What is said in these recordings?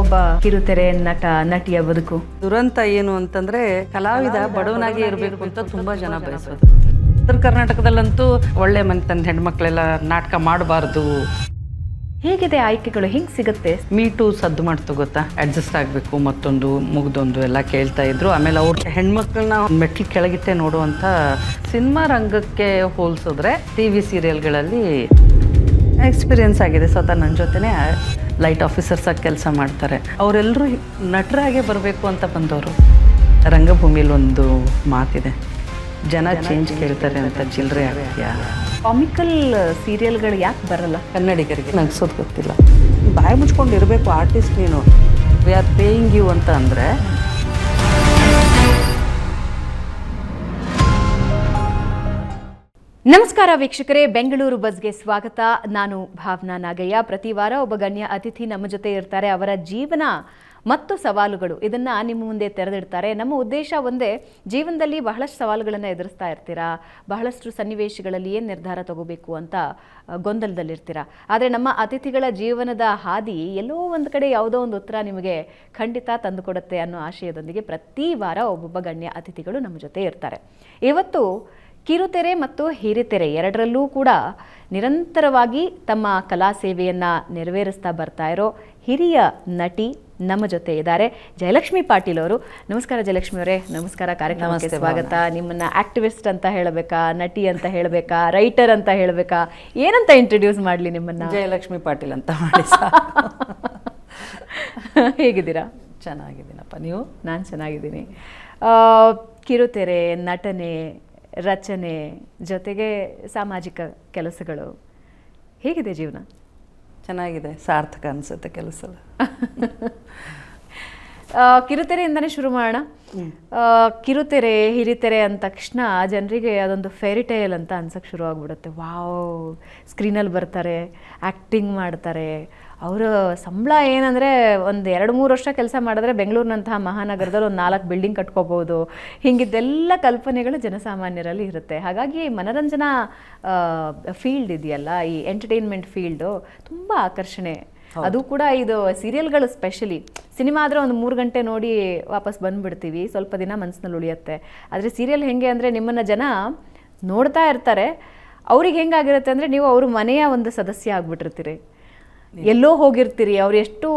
ಒಬ್ಬ ಕಿರುತೆರೆ ನಟ ನಟಿಯ ಬದುಕು? ದುರಂತ ಏನು ಅಂತಂದ್ರೆ ಕಲಾವಿದ ಬಡವನಾಗಿ ಇರಬೇಕು ಅಂತ ತುಂಬಾ ಜನ ಬಯಸೋದು. ಉತ್ತರ ಕರ್ನಾಟಕದಲ್ಲಂತೂ ಒಳ್ಳೆ ಮನೆತನದ ಹೆಣ್ಮಕ್ಳೆಲ್ಲ ನಾಟಕ ಮಾಡಬಾರ್ದು. ಹೇಗಿದೆ ಆಯ್ಕೆಗಳು, ಹೆಂಗ್ ಸಿಗುತ್ತೆ? ಮೀಟು ಸದ್ದು ಮಾಡ್ತು ಗೊತ್ತಾ, ಅಡ್ಜಸ್ಟ್ ಆಗಬೇಕು, ಮತ್ತೊಂದು ಮುಗ್ದೊಂದು ಎಲ್ಲ ಕೇಳ್ತಾ ಇದ್ರು. ಆಮೇಲೆ ಅವ್ರ ಹೆಣ್ಮಕ್ಳನ್ನ ಮೆಟ್ಲು ಕೆಳಗಿಟ್ಟೆ ನೋಡುವಂಥ ಸಿನಿಮಾ ರಂಗಕ್ಕೆ ಹೋಲಿಸಿದ್ರೆ ಟಿವಿ ಸೀರಿಯಲ್ಗಳಲ್ಲಿ ಎಕ್ಸ್ಪೀರಿಯನ್ಸ್ ಆಗಿದೆ. ಸ್ವತಃ ನನ್ನ ಜೊತೆನೇ ಲೈಟ್ ಆಫೀಸರ್ಸ್ ಆಗಿ ಕೆಲಸ ಮಾಡ್ತಾರೆ. ಅವರೆಲ್ಲರೂ ನಟರಾಗೆ ಬರಬೇಕು ಅಂತ ಬಂದವರು. ರಂಗಭೂಮಿಯಲ್ಲಿ ಒಂದು ಮಾತಿದೆ, ಜನ ಚೇಂಜ್ ಕೇಳ್ತಾರೆ ಅಂತ ಚಿಲ್ಲರೆ ಆಗ್ತೀಯಾ. ಕಾಮಿಕಲ್ ಸೀರಿಯಲ್ಗಳು ಯಾಕೆ ಬರಲ್ಲ ಕನ್ನಡಿಗರಿಗೆ? ನಗ್ಸೋದು ಗೊತ್ತಿಲ್ಲ. ಬಾಯಿ ಮುಚ್ಕೊಂಡು ಇರಬೇಕು ಆರ್ಟಿಸ್ಟ್. ನೀನು ವಿ ಆರ್ ಪೇಯಿಂಗ್ ಯು ಅಂತ ಅಂದರೆ ನಮಸ್ಕಾರ ವೀಕ್ಷಕರೇ, ಬೆಂಗಳೂರು ಬಸ್ಗೆ ಸ್ವಾಗತ. ನಾನು ಭಾವನಾ ನಾಗಯ್ಯ. ಪ್ರತಿ ವಾರ ಒಬ್ಬ ಗಣ್ಯ ಅತಿಥಿ ನಮ್ಮ ಜೊತೆ ಇರ್ತಾರೆ. ಅವರ ಜೀವನ ಮತ್ತು ಸವಾಲುಗಳು ಇದನ್ನ ನಿಮ್ಮ ಮುಂದೆ ತೆರೆದಿಡ್ತಾರೆ. ನಮ್ಮ ಉದ್ದೇಶ ಒಂದೇ, ಜೀವನದಲ್ಲಿ ಬಹಳಷ್ಟು ಸವಾಲುಗಳನ್ನು ಎದುರಿಸ್ತಾ ಇರ್ತೀರಾ, ಬಹಳಷ್ಟು ಸನ್ನಿವೇಶಗಳಲ್ಲಿ ಏನು ನಿರ್ಧಾರ ತಗೋಬೇಕು ಅಂತ ಗೊಂದಲದಲ್ಲಿರ್ತೀರಾ. ಆದರೆ ನಮ್ಮ ಅತಿಥಿಗಳ ಜೀವನದ ಹಾದಿ ಎಲ್ಲೋ ಒಂದು ಕಡೆ ಯಾವುದೋ ಒಂದು ಉತ್ತರ ನಿಮಗೆ ಖಂಡಿತ ತಂದುಕೊಡುತ್ತೆ ಅನ್ನೋ ಆಶಯದೊಂದಿಗೆ ಪ್ರತಿ ವಾರ ಒಬ್ಬೊಬ್ಬ ಗಣ್ಯ ಅತಿಥಿಗಳು ನಮ್ಮ ಜೊತೆ ಇರ್ತಾರೆ. ಇವತ್ತು ಕಿರುತೆರೆ ಮತ್ತು ಹಿರಿತೆರೆ ಎರಡರಲ್ಲೂ ಕೂಡ ನಿರಂತರವಾಗಿ ತಮ್ಮ ಕಲಾ ಸೇವೆಯನ್ನು ನೆರವೇರಿಸ್ತಾ ಬರ್ತಾ ಇರೋ ಹಿರಿಯ ನಟಿ ನಮ್ಮ ಜೊತೆ ಇದ್ದಾರೆ. ಜಯಲಕ್ಷ್ಮಿ ಪಾಟೀಲ್ ಅವರು. ನಮಸ್ಕಾರ ಜಯಲಕ್ಷ್ಮಿ ಅವರೇ. ನಮಸ್ಕಾರ, ಕಾರ್ಯಕ್ರಮಕ್ಕೆ ಸ್ವಾಗತ. ನಿಮ್ಮನ್ನ ಆಕ್ಟಿವಿಸ್ಟ್ ಅಂತ ಹೇಳಬೇಕಾ, ನಟಿ ಅಂತ ಹೇಳಬೇಕಾ, ರೈಟರ್ ಅಂತ ಹೇಳಬೇಕಾ, ಏನಂತ ಇಂಟ್ರೊಡ್ಯೂಸ್ ಮಾಡಲಿ ನಿಮ್ಮನ್ನ? ಜಯಲಕ್ಷ್ಮಿ ಪಾಟೀಲ್ ಅಂತ ಮಾಡಿ. ಹೇಗಿದ್ದೀರಾ? ಚೆನ್ನಾಗಿದ್ದೀನಪ್ಪ, ನೀವು? ನಾನು ಚೆನ್ನಾಗಿದ್ದೀನಿ. ಕಿರುತೆರೆ, ನಟನೆ, ರಚನೆ ಜೊತೆಗೆ ಸಾಮಾಜಿಕ ಕೆಲಸಗಳು, ಹೇಗಿದೆ ಜೀವನ? ಚೆನ್ನಾಗಿದೆ, ಸಾರ್ಥಕ ಅನಿಸುತ್ತೆ ಕೆಲಸ. ಕಿರುತೆರೆಯಿಂದನೇ ಶುರು ಮಾಡೋಣ. ಕಿರುತೆರೆ, ಹಿರಿತೆರೆ ಅಂದ ತಕ್ಷಣ ಜನರಿಗೆ ಅದೊಂದು ಫೇರಿ ಟೇಲ್ ಅಂತ ಅನ್ಸಕ್ಕೆ ಶುರು ಆಗ್ಬಿಡುತ್ತೆ. ವಾವ್, ಸ್ಕ್ರೀನಲ್ಲಿ ಬರ್ತಾರೆ, ಆ್ಯಕ್ಟಿಂಗ್ ಮಾಡ್ತಾರೆ. ಅವರ ಸಂಬಳ ಏನಂದರೆ ಒಂದು 2-3 ವರ್ಷ ಕೆಲಸ ಮಾಡಿದ್ರೆ ಬೆಂಗಳೂರಿನಂತಹ ಮಹಾನಗರದಲ್ಲಿ ಒಂದು 4 ಬಿಲ್ಡಿಂಗ್ ಕಟ್ಕೋಬೋದು. ಹೀಗಿದ್ದೆಲ್ಲ ಕಲ್ಪನೆಗಳು ಜನಸಾಮಾನ್ಯರಲ್ಲಿ ಇರುತ್ತೆ. ಹಾಗಾಗಿ ಮನರಂಜನಾ ಫೀಲ್ಡ್ ಇದೆಯಲ್ಲ, ಈ ಎಂಟರ್ಟೈನ್ಮೆಂಟ್ ಫೀಲ್ಡು ತುಂಬ ಆಕರ್ಷಣೆ. ಅದು ಕೂಡ ಇದು ಸೀರಿಯಲ್ಗಳು ಸ್ಪೆಷಲಿ. ಸಿನಿಮಾ ಆದರೆ ಒಂದು 3 ಗಂಟೆ ನೋಡಿ ವಾಪಸ್ ಬಂದುಬಿಡ್ತೀವಿ, ಸ್ವಲ್ಪ ದಿನ ಮನಸ್ಸಿನಲ್ಲಿ ಉಳಿಯುತ್ತೆ. ಆದರೆ ಸೀರಿಯಲ್ ಹೆಂಗೆ ಅಂದರೆ ನಿಮ್ಮನ್ನು ಜನ ನೋಡ್ತಾ ಇರ್ತಾರೆ. ಅವ್ರಿಗೆ ಹೆಂಗಾಗಿರುತ್ತೆ ಅಂದರೆ ನೀವು ಅವ್ರ ಮನೆಯ ಒಂದು ಸದಸ್ಯ ಆಗ್ಬಿಟ್ಟಿರ್ತೀರಿ, ಎಲ್ಲೋ ಹೋಗಿರ್ತೀರಿ. ಅವ್ರು ಎಷ್ಟು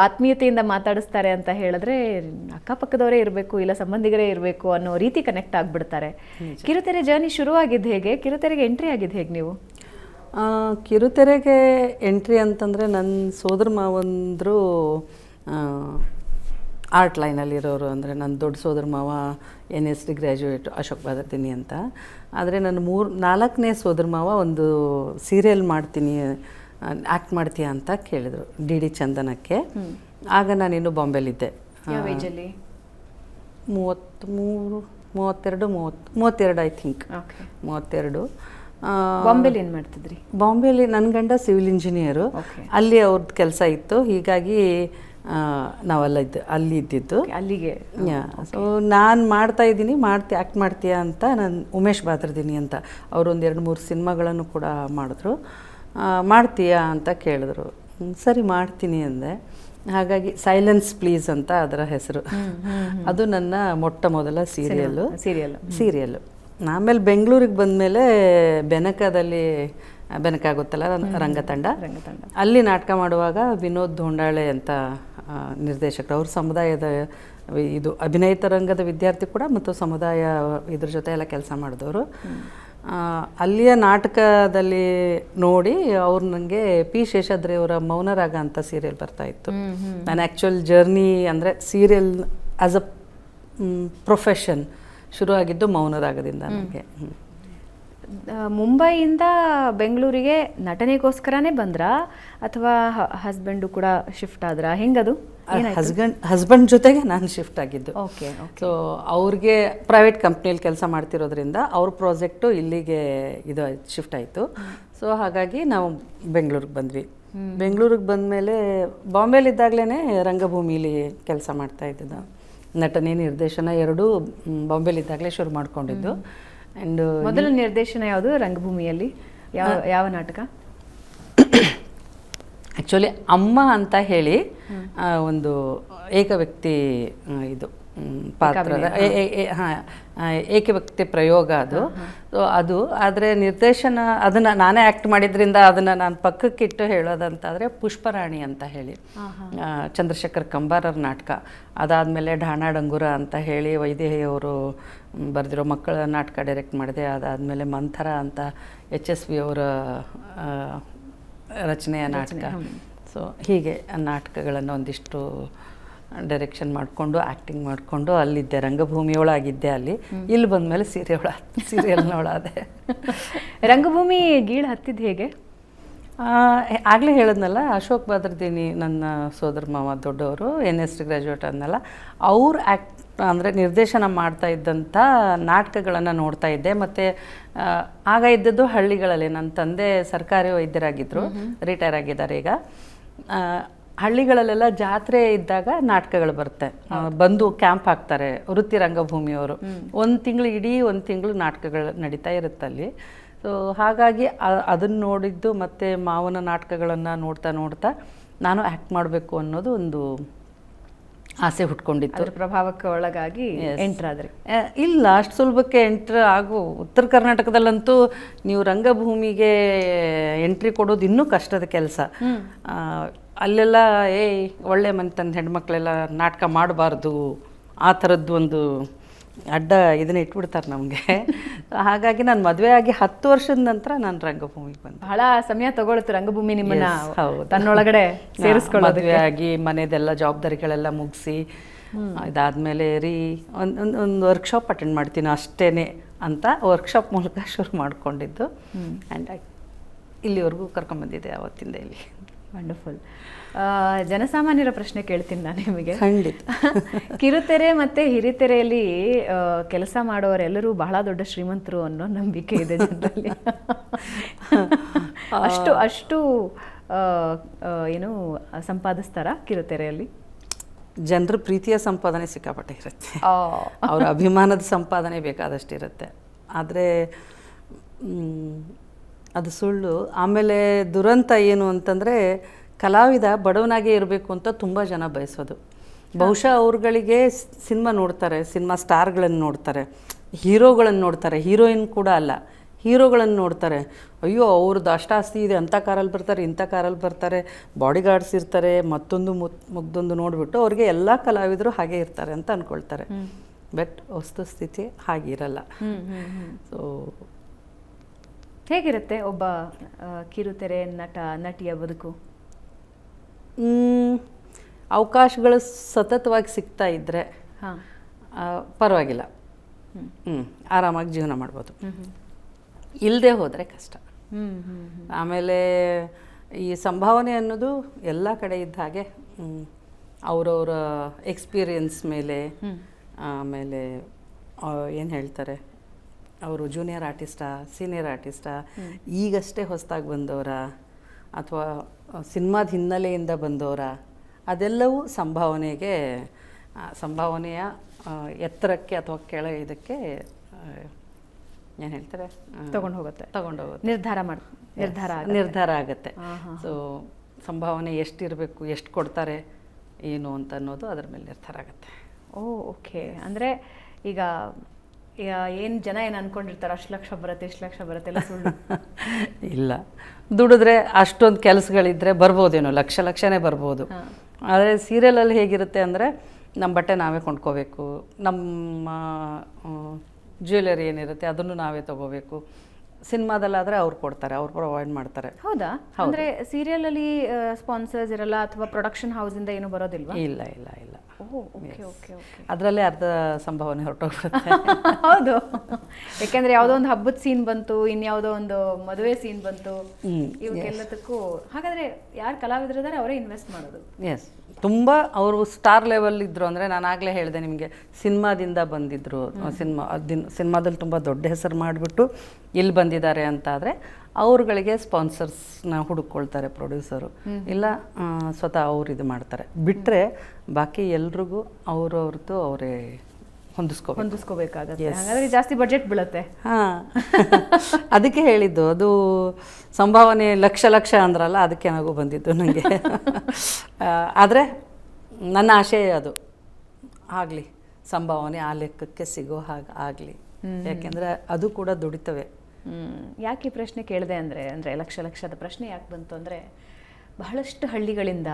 ಆತ್ಮೀಯತೆಯಿಂದ ಮಾತಾಡಿಸ್ತಾರೆ ಅಂತ ಹೇಳಿದ್ರೆ ಅಕ್ಕಪಕ್ಕದವರೇ ಇರಬೇಕು, ಇಲ್ಲ ಸಂಬಂಧಿಗರೇ ಇರಬೇಕು ಅನ್ನೋ ರೀತಿ ಕನೆಕ್ಟ್ ಆಗಿಬಿಡ್ತಾರೆ. ಕಿರುತೆರೆ ಜರ್ನಿ ಶುರುವಾಗಿದ್ದು ಹೇಗೆ? ಕಿರುತೆರೆಗೆ ಎಂಟ್ರಿ ಆಗಿದ್ದು ಹೇಗೆ ನೀವು? ಕಿರುತೆರೆಗೆ ಎಂಟ್ರಿ ಅಂತಂದರೆ ನನ್ನ ಸೋದರ ಮಾವಂದರು ಆರ್ಟ್ ಲೈನಲ್ಲಿರೋರು. ಅಂದರೆ ನನ್ನ ದೊಡ್ಡ ಸೋದರ ಮಾವ NSD ಗ್ರ್ಯಾಜುಯೇಟು, ಅಶೋಕ್ ಬಾದರ್ದಿನಿ ಅಂತ. ಆದರೆ ನನ್ನ 4ನೇ ಸೋದರ ಮಾವ ಒಂದು ಸೀರಿಯಲ್ ಮಾಡ್ತೀನಿ, ಆ್ಯಕ್ಟ್ ಮಾಡ್ತೀಯಾ ಅಂತ ಕೇಳಿದರು, DD ಚಂದನಕ್ಕೆ. ಆಗ ನಾನಿನ್ನು ಬಾಂಬೆಲಿದ್ದೆ. ಯಾವ ಏಜಲ್ಲಿ? 32 ಐ ಥಿಂಕ್. 32. ಬಾಂಬೆಲಿ ಏನು ಮಾಡ್ತಿದ್ರಿ? ಬಾಂಬೆಲಿ ನನ್ನ ಗಂಡ ಸಿವಿಲ್ ಇಂಜಿನಿಯರು. ಅಲ್ಲಿ ಅವ್ರದ್ದು ಕೆಲಸ ಇತ್ತು. ಹೀಗಾಗಿ ನಾವೆಲ್ಲ ಅಲ್ಲಿ ಇದ್ದಿದ್ದು. ಅಲ್ಲಿಗೆ ಸೊ ನಾನು ಮಾಡ್ತಾ ಇದ್ದೀನಿ, ಆ್ಯಕ್ಟ್ ಮಾಡ್ತೀಯಾ ಅಂತ. ನಾನು ಉಮೇಶ್ ಬಾದರ್ದಿನಿ ಅಂತ ಅವರೊಂದು 2-3 ಸಿನಿಮಾಗಳನ್ನು ಕೂಡ ಮಾಡಿದ್ರು. ಮಾಡ್ತೀಯಾ ಅಂತ ಕೇಳಿದ್ರು. ಸರಿ ಮಾಡ್ತೀನಿ ಅಂದೆ. ಹಾಗಾಗಿ ಸೈಲೆನ್ಸ್ ಪ್ಲೀಸ್ ಅಂತ ಅದರ ಹೆಸರು. ಅದು ನನ್ನ ಮೊಟ್ಟ ಮೊದಲ ಸೀರಿಯಲ್ಲು. ಆಮೇಲೆ ಬೆಂಗಳೂರಿಗೆ ಬಂದಮೇಲೆ ಬೆನಕ ಗೊತ್ತಲ್ಲ, ರಂಗತಂಡ. ಅಲ್ಲಿ ನಾಟಕ ಮಾಡುವಾಗ ವಿನೋದ್ ಧೋಂಡಾಳೆ ಅಂತ ನಿರ್ದೇಶಕರು, ಅವ್ರ ಸಮುದಾಯದ ಇದು ಅಭಿನಯಿತ ರಂಗದ ವಿದ್ಯಾರ್ಥಿ ಕೂಡ ಮತ್ತು ಸಮುದಾಯ ಇದ್ರ ಜೊತೆ ಎಲ್ಲ ಕೆಲಸ ಮಾಡಿದವರು. ಅಲ್ಲಿಯ ನಾಟಕದಲ್ಲಿ ನೋಡಿ ಅವ್ರು ನನಗೆ P. ಶೇಷಾದ್ರಿ ಅವರ ಮೌನರಾಗ ಅಂತ ಸೀರಿಯಲ್ ಬರ್ತಾಯಿತ್ತು. ನಾನು ಆ್ಯಕ್ಚುಯಲ್ ಜರ್ನಿ ಅಂದರೆ ಸೀರಿಯಲ್ ಆ್ಯಸ್ ಅ ಪ್ರೊಫೆಷನ್ ಶುರುವಾಗಿದ್ದು ಮೌನರಾಗದಿಂದ. ನನಗೆ ಮುಂಬೈಯಿಂದ ಬೆಂಗಳೂರಿಗೆ ನಟನೆಗೋಸ್ಕರನೇ ಬಂದ್ರಾ ಅಥವಾ ಹಸ್ಬೆಂಡು ಕೂಡ ಶಿಫ್ಟ್ ಆದ್ರಾ? ಹೆಂಗದು? ಹಸ್ಬೆಂಡ್ ಜೊತೆಗೆ ನಾನು ಶಿಫ್ಟ್ ಆಗಿದ್ದು. ಓಕೆ. ಸೊ ಅವ್ರಿಗೆ ಪ್ರೈವೇಟ್ ಕಂಪ್ನಿಯಲ್ಲಿ ಕೆಲಸ ಮಾಡ್ತಿರೋದ್ರಿಂದ ಅವ್ರ ಪ್ರಾಜೆಕ್ಟು ಇಲ್ಲಿಗೆ ಶಿಫ್ಟ್ ಆಯಿತು. ಸೊ ಹಾಗಾಗಿ ನಾವು ಬೆಂಗಳೂರಿಗೆ ಬಂದ್ವಿ. ಬೆಂಗಳೂರಿಗೆ ಬಂದಮೇಲೆ ಬಾಂಬೆಲಿದ್ದಾಗಲೇ ರಂಗಭೂಮಿಲಿ ಕೆಲಸ ಮಾಡ್ತಾ ಇದ್ದಿದ್ದು. ನಟನೆ, ನಿರ್ದೇಶನ ಎರಡೂ ಬಾಂಬೆಲಿದ್ದಾಗಲೇ ಶುರು ಮಾಡ್ಕೊಂಡಿದ್ದು. ಆ್ಯಂಡ್ ಮೊದಲ ನಿರ್ದೇಶನ ಯಾವುದು ರಂಗಭೂಮಿಯಲ್ಲಿ? ಯಾವ ನಾಟಕ? ಆ್ಯಕ್ಚುಲಿ ಅಮ್ಮ ಅಂತ ಹೇಳಿ ಒಂದು ಏಕವ್ಯಕ್ತಿ ಇದು ಪಾತ್ರ ಏಕವ್ಯಕ್ತಿ ಪ್ರಯೋಗ ಅದು. ಸೊ ಅದು ಆದರೆ ನಿರ್ದೇಶನ ಅದನ್ನು ನಾನೇ ಆ್ಯಕ್ಟ್ ಮಾಡಿದ್ರಿಂದ ಅದನ್ನು ನಾನು ಪಕ್ಕಕ್ಕಿಟ್ಟು ಹೇಳೋದಂತಾದರೆ ಪುಷ್ಪರಾಣಿ ಅಂತ ಹೇಳಿ ಚಂದ್ರಶೇಖರ್ ಕಂಬಾರರ ನಾಟಕ. ಅದಾದಮೇಲೆ ಢಾಣ ಡಂಗುರ ಅಂತ ಹೇಳಿ ವೈದೇಹಿಯವರು ಬರೆದಿರೋ ಮಕ್ಕಳ ನಾಟಕ ಡೈರೆಕ್ಟ್ ಮಾಡಿದೆ. ಅದಾದಮೇಲೆ ಮಂಥರ ಅಂತ HSV ಅವರ ರಚನೆಯ ನಾಟಕ. ಸೊ ಹೀಗೆ ನಾಟಕಗಳನ್ನು ಒಂದಿಷ್ಟು ಡೈರೆಕ್ಷನ್ ಮಾಡಿಕೊಂಡು ಆ್ಯಕ್ಟಿಂಗ್ ಮಾಡಿಕೊಂಡು ಅಲ್ಲಿದ್ದೆ, ರಂಗಭೂಮಿಯೊಳಗಿದ್ದೆ. ಇಲ್ಲಿ ಬಂದಮೇಲೆ ಸೀರಿಯಲ್ನೊಳಾದೆ. ರಂಗಭೂಮಿ ಗೀಳು ಹತ್ತಿದ್ದು ಹೇಗೆ? ಆಗಲೇ ಹೇಳಿದ್ನಲ್ಲ, ಅಶೋಕ್ ಬಾದ್ರದೀನಿ ನನ್ನ ಸೋದರ ಮಾವ ದೊಡ್ಡವರು NST ಗ್ರ್ಯಾಜುಯೇಟ್ ಅನ್ನಲ್ಲ, ಅವ್ರು ಅಂದರೆ ನಿರ್ದೇಶನ ಮಾಡ್ತಾ ಇದ್ದಂಥ ನಾಟಕಗಳನ್ನು ನೋಡ್ತಾ ಇದ್ದೆ. ಮತ್ತು ಆಗ ಇದ್ದದ್ದು ಹಳ್ಳಿಗಳಲ್ಲಿ. ನನ್ನ ತಂದೆ ಸರ್ಕಾರಿ ವೈದ್ಯರಾಗಿದ್ದರು, ರಿಟೈರ್ ಆಗಿದ್ದಾರೆ ಈಗ. ಹಳ್ಳಿಗಳಲ್ಲೆಲ್ಲ ಜಾತ್ರೆ ಇದ್ದಾಗ ನಾಟಕಗಳು ಬರುತ್ತೆ, ಬಂದು ಕ್ಯಾಂಪ್ ಹಾಕ್ತಾರೆ ವೃತ್ತಿ ರಂಗಭೂಮಿಯವರು. ಇಡೀ ಒಂದು ತಿಂಗಳು ನಾಟಕಗಳು ನಡೀತಾ ಇರುತ್ತಲ್ಲಿ. ಸೊ ಹಾಗಾಗಿ ಅದನ್ನು ನೋಡಿದ್ದು ಮತ್ತು ಮಾವನ ನಾಟಕಗಳನ್ನು ನೋಡ್ತಾ ನೋಡ್ತಾ ನಾನು ಆ್ಯಕ್ಟ್ ಮಾಡಬೇಕು ಅನ್ನೋದು ಒಂದು ಆಸೆ ಹುಟ್ಕೊಂಡಿತ್ತು. ಪ್ರಭಾವಕ್ಕೆ ಒಳಗಾಗಿ ಎಂಟ್ರಾದ್ರಿ? ಇಲ್ಲ, ಅಷ್ಟು ಸುಲಭಕ್ಕೆ ಉತ್ತರ ಕರ್ನಾಟಕದಲ್ಲಂತೂ ನೀವು ರಂಗಭೂಮಿಗೆ ಎಂಟ್ರಿ ಕೊಡೋದು ಇನ್ನೂ ಕಷ್ಟದ ಕೆಲಸ. ಅಲ್ಲೆಲ್ಲ ಒಳ್ಳೆ ಮನೆತನ ಹೆಣ್ಮಕ್ಳೆಲ್ಲ ನಾಟಕ ಮಾಡಬಾರ್ದು, ಆ ಥರದ್ದು ಒಂದು ಅಡ್ಡ ಇದನ್ನ ಇಟ್ಬಿಡ್ತಾರೆ ನಮಗೆ. ಹಾಗಾಗಿ ನಾನು ಮದುವೆ ಆಗಿ 10 ವರ್ಷದ ನಂತರ ನಾನು ರಂಗಭೂಮಿಗೆ ಬಂದೆ. ಬಹಳ ಸಮಯ ತಗೊಳುತ್ತೆ ರಂಗಭೂಮಿ ನಿಮ್ಮನ್ನ ತನ್ನೊಳಗಡೆ ಸೇರಿಸ್ಕೊಳ್ಳೋದು. ಮದುವೆ ಆಗಿ ಮನೆದೆಲ್ಲ ಜವಾಬ್ದಾರಿಗಳೆಲ್ಲ ಮುಗಿಸಿ ಇದಾದಮೇಲೆ ಒಂದು ವರ್ಕ್ಶಾಪ್ ಅಟೆಂಡ್ ಮಾಡ್ತೀನಿ ಅಷ್ಟೇ ಅಂತ ವರ್ಕ್ಶಾಪ್ ಮೂಲಕ ಶುರು ಮಾಡಿಕೊಂಡಿದ್ದು. ಆ್ಯಂಡ್ ಇಲ್ಲಿವರೆಗೂ ಕರ್ಕೊಂಬಂದಿದ್ದೆ ಅವತ್ತಿಂದ ಇಲ್ಲಿ. ವಂಡರ್ಫುಲ್. ಜನಸಾಮಾನ್ಯರ ಪ್ರಶ್ನೆ ಕೇಳ್ತೀನಿ ನಾನು ನಿಮಗೆ. ಖಂಡಿತ. ಕಿರುತೆರೆ ಮತ್ತು ಹಿರಿತೆರೆಯಲ್ಲಿ ಕೆಲಸ ಮಾಡೋರೆಲ್ಲರೂ ಬಹಳ ದೊಡ್ಡ ಶ್ರೀಮಂತರು ಅನ್ನೋ ನಂಬಿಕೆ ಇದೆ ಜನರಲ್ಲಿ. ಅಷ್ಟು ಏನು ಸಂಪಾದಿಸ್ತಾರಾ ಕಿರುತೆರೆಯಲ್ಲಿ? ಜನರ ಪ್ರೀತಿಯ ಸಂಪಾದನೆ ಸಿಕ್ಕಾಪಟ್ಟೆ ಇರುತ್ತೆ, ಅವರ ಅಭಿಮಾನದ ಸಂಪಾದನೆ ಬೇಕಾದಷ್ಟಿರುತ್ತೆ. ಆದರೆ ಅದು ಸುಳ್ಳು. ಆಮೇಲೆ ದುರಂತ ಏನು ಅಂತಂದರೆ, ಕಲಾವಿದ ಬಡವನಾಗೇ ಇರಬೇಕು ಅಂತ ತುಂಬ ಜನ ಬಯಸೋದು. ಬಹುಶಃ ಅವ್ರುಗಳಿಗೆ ಸಿನಿಮಾ ನೋಡ್ತಾರೆ, ಸಿನಿಮಾ ಸ್ಟಾರ್ಗಳನ್ನು ನೋಡ್ತಾರೆ, ಹೀರೋಗಳನ್ನು ನೋಡ್ತಾರೆ, ಹೀರೋಯಿನ್ ಕೂಡ ಅಲ್ಲ, ಹೀರೋಗಳನ್ನು ನೋಡ್ತಾರೆ. ಅಯ್ಯೋ ಅವ್ರದ್ದು ಅಷ್ಟಾಸ್ತಿ ಇದೆ, ಅಂಥ ಕಾರಲ್ಲಿ ಬರ್ತಾರೆ, ಇಂಥ ಕಾರಲ್ಲಿ ಬರ್ತಾರೆ, ಬಾಡಿಗಾರ್ಡ್ಸ್ ಇರ್ತಾರೆ, ಮತ್ತೊಂದು ಮುಗ್ದೊಂದು ನೋಡಿಬಿಟ್ಟು ಅವ್ರಿಗೆ ಎಲ್ಲ ಕಲಾವಿದರು ಹಾಗೆ ಇರ್ತಾರೆ ಅಂತ ಅಂದ್ಕೊಳ್ತಾರೆ. ಬಟ್ ವಸ್ತುಸ್ಥಿತಿ ಹಾಗಿರಲ್ಲ. ಸೊ ಹೇಗಿರುತ್ತೆ ಒಬ್ಬ ಕಿರುತೆರೆ ನಟಿಯ ಬದುಕು? ಅವಕಾಶಗಳು ಸತತವಾಗಿ ಸಿಗ್ತಾ ಇದ್ದರೆ ಪರವಾಗಿಲ್ಲ, ಆರಾಮಾಗಿ ಜೀವನ ಮಾಡ್ಬೋದು. ಇಲ್ಲದೆ ಹೋದರೆ ಕಷ್ಟ. ಆಮೇಲೆ ಈ ಸಂಭಾವನೆ ಅನ್ನೋದು ಎಲ್ಲ ಕಡೆ ಇದ್ದ ಹಾಗೆ ಅವರವರ ಎಕ್ಸ್ಪೀರಿಯನ್ಸ್ ಮೇಲೆ, ಆಮೇಲೆ ಏನು ಹೇಳ್ತಾರೆ, ಅವರು ಜೂನಿಯರ್ ಆರ್ಟಿಸ್ಟಾ, ಸೀನಿಯರ್ ಆರ್ಟಿಸ್ಟಾ, ಈಗಷ್ಟೇ ಹೊಸದಾಗಿ ಬಂದವರ, ಅಥವಾ ಸಿನಿಮಾದ ಹಿನ್ನೆಲೆಯಿಂದ ಬಂದವರ, ಅದೆಲ್ಲವೂ ಸಂಭಾವನೆಯ ಎತ್ತರಕ್ಕೆ ಅಥವಾ ಇದಕ್ಕೆ ಏನು ಹೇಳ್ತಾರೆ, ತಗೊಂಡು ಹೋಗುತ್ತೆ, ನಿರ್ಧಾರ ಆಗುತ್ತೆ. ಸೊ ಸಂಭಾವನೆ ಎಷ್ಟಿರಬೇಕು, ಎಷ್ಟು ಕೊಡ್ತಾರೆ ಏನು ಅಂತ ಅನ್ನೋದು ಅದರ ಮೇಲೆ ನಿರ್ಧಾರ ಆಗುತ್ತೆ. ಓಕೆ. ಅಂದರೆ ಈಗ ಏನು ಜನ ಏನು ಅನ್ಕೊಂಡಿರ್ತಾರೆ, ಅಷ್ಟು ಲಕ್ಷ ಬರುತ್ತೆ, ಇಷ್ಟು ಲಕ್ಷ ಬರುತ್ತೆ, ಎಲ್ಲ ಸುಳ್ಳು. ಇಲ್ಲ, ದುಡಿದ್ರೆ ಅಷ್ಟೊಂದು ಕೆಲಸಗಳಿದ್ರೆ ಬರ್ಬೋದೇನೋ, ಲಕ್ಷನೇ ಬರ್ಬೋದು. ಆದರೆ ಸೀರಿಯಲಲ್ಲಿ ಹೇಗಿರುತ್ತೆ ಅಂದರೆ, ನಮ್ಮ ಬಟ್ಟೆ ನಾವೇ ಕೊಂಡ್ಕೋಬೇಕು, ನಮ್ಮ ಜ್ಯುವೆಲರಿ ಏನಿರುತ್ತೆ ಅದನ್ನು ನಾವೇ ತೊಗೋಬೇಕು. ಸಿನಿಮಾದಲ್ಲಾದರೆ ಅವ್ರು ಕೊಡ್ತಾರೆ, ಅವ್ರು ಪ್ರೊವೈಡ್ ಮಾಡ್ತಾರೆ. ಹೌದಾ? ಅಂದರೆ ಸೀರಿಯಲಲ್ಲಿ ಸ್ಪಾನ್ಸರ್ಸ್ ಇರಲ್ಲ ಅಥವಾ ಪ್ರೊಡಕ್ಷನ್ ಹೌಸಿಂದ ಏನು ಬರೋದಿಲ್ವಾ? ಇಲ್ಲ. ಅದರಲ್ಲೇ ಅರ್ಧ ಸಂಭಾವನೆ ಹೊರಟೋಗ್ಬಿಡುತ್ತೆ. ಹೌದು, ಯಾಕೆಂದ್ರೆ ಯಾವುದೋ ಒಂದು ಹಬ್ಬದ ಸೀನ್ ಬಂತು, ಇನ್ಯಾವುದೋ ಒಂದು ಮದುವೆ ಸೀನ್ ಬಂತು, ಇವಕ್ಕೆಲ್ಲದಕ್ಕೂ. ಹಾಗಾದ್ರೆ ಯಾರು ಕಲಾವಿದರಿದ್ದಾರೆ ಅವರೇ ಇನ್ವೆಸ್ಟ್ ಮಾಡೋದು. ಎಸ್, ತುಂಬ ಅವರು ಸ್ಟಾರ್ ಲೆವೆಲ್ ಇದ್ದರು. ಅಂದರೆ ನಾನು ಆಗಲೇ ಹೇಳಿದೆ ನಿಮಗೆ, ಸಿನಿಮಾದಿಂದ ಬಂದಿದ್ದರು, ಸಿನಿಮಾದಲ್ಲಿ ತುಂಬ ದೊಡ್ಡ ಹೆಸರು ಮಾಡಿಬಿಟ್ಟು ಇಲ್ಲಿ ಬಂದಿದ್ದಾರೆ ಅಂತಾದರೆ ಅವ್ರುಗಳಿಗೆ ಸ್ಪಾನ್ಸರ್ಸ್ನ ಹುಡುಕೊಳ್ತಾರೆ ಪ್ರೊಡ್ಯೂಸರು, ಇಲ್ಲ ಸ್ವತಃ ಅವ್ರು ಇದು ಮಾಡ್ತಾರೆ. ಬಿಟ್ಟರೆ ಬಾಕಿ ಎಲ್ರಿಗೂ ಅವ್ರದ್ದು ಅವರೇ ಹೊಂದಿಸ್ಕೋಬೇಕಾಗತ್ತೆ. ಹಾಗಾದ್ರೆ ಜಾಸ್ತಿ ಬಜೆಟ್ ಬೀಳುತ್ತೆ. ಹಾಂ ಅದಕ್ಕೆ ಹೇಳಿದ್ದು, ಅದು ಸಂಭಾವನೆ ಲಕ್ಷ ಅಂದ್ರಲ್ಲ, ಅದಕ್ಕೆ ನನಗೂ ಬಂದಿದ್ದು ನನಗೆ. ಆದರೆ ನನ್ನ ಆಶಯ ಅದು ಆಗಲಿ, ಸಂಭಾವನೆ ಆ ಲೆಕ್ಕಕ್ಕೆ ಸಿಗೋ ಹಾಗೆ ಆಗಲಿ. ಯಾಕೆಂದರೆ ಅದು ಕೂಡ ದುಡಿತವೆ. ಯಾಕೆ ಈ ಪ್ರಶ್ನೆ ಕೇಳಿದೆ ಅಂದರೆ ಲಕ್ಷದ ಪ್ರಶ್ನೆ ಯಾಕೆ ಬಂತು ಅಂದರೆ, ಬಹಳಷ್ಟು ಹಳ್ಳಿಗಳಿಂದ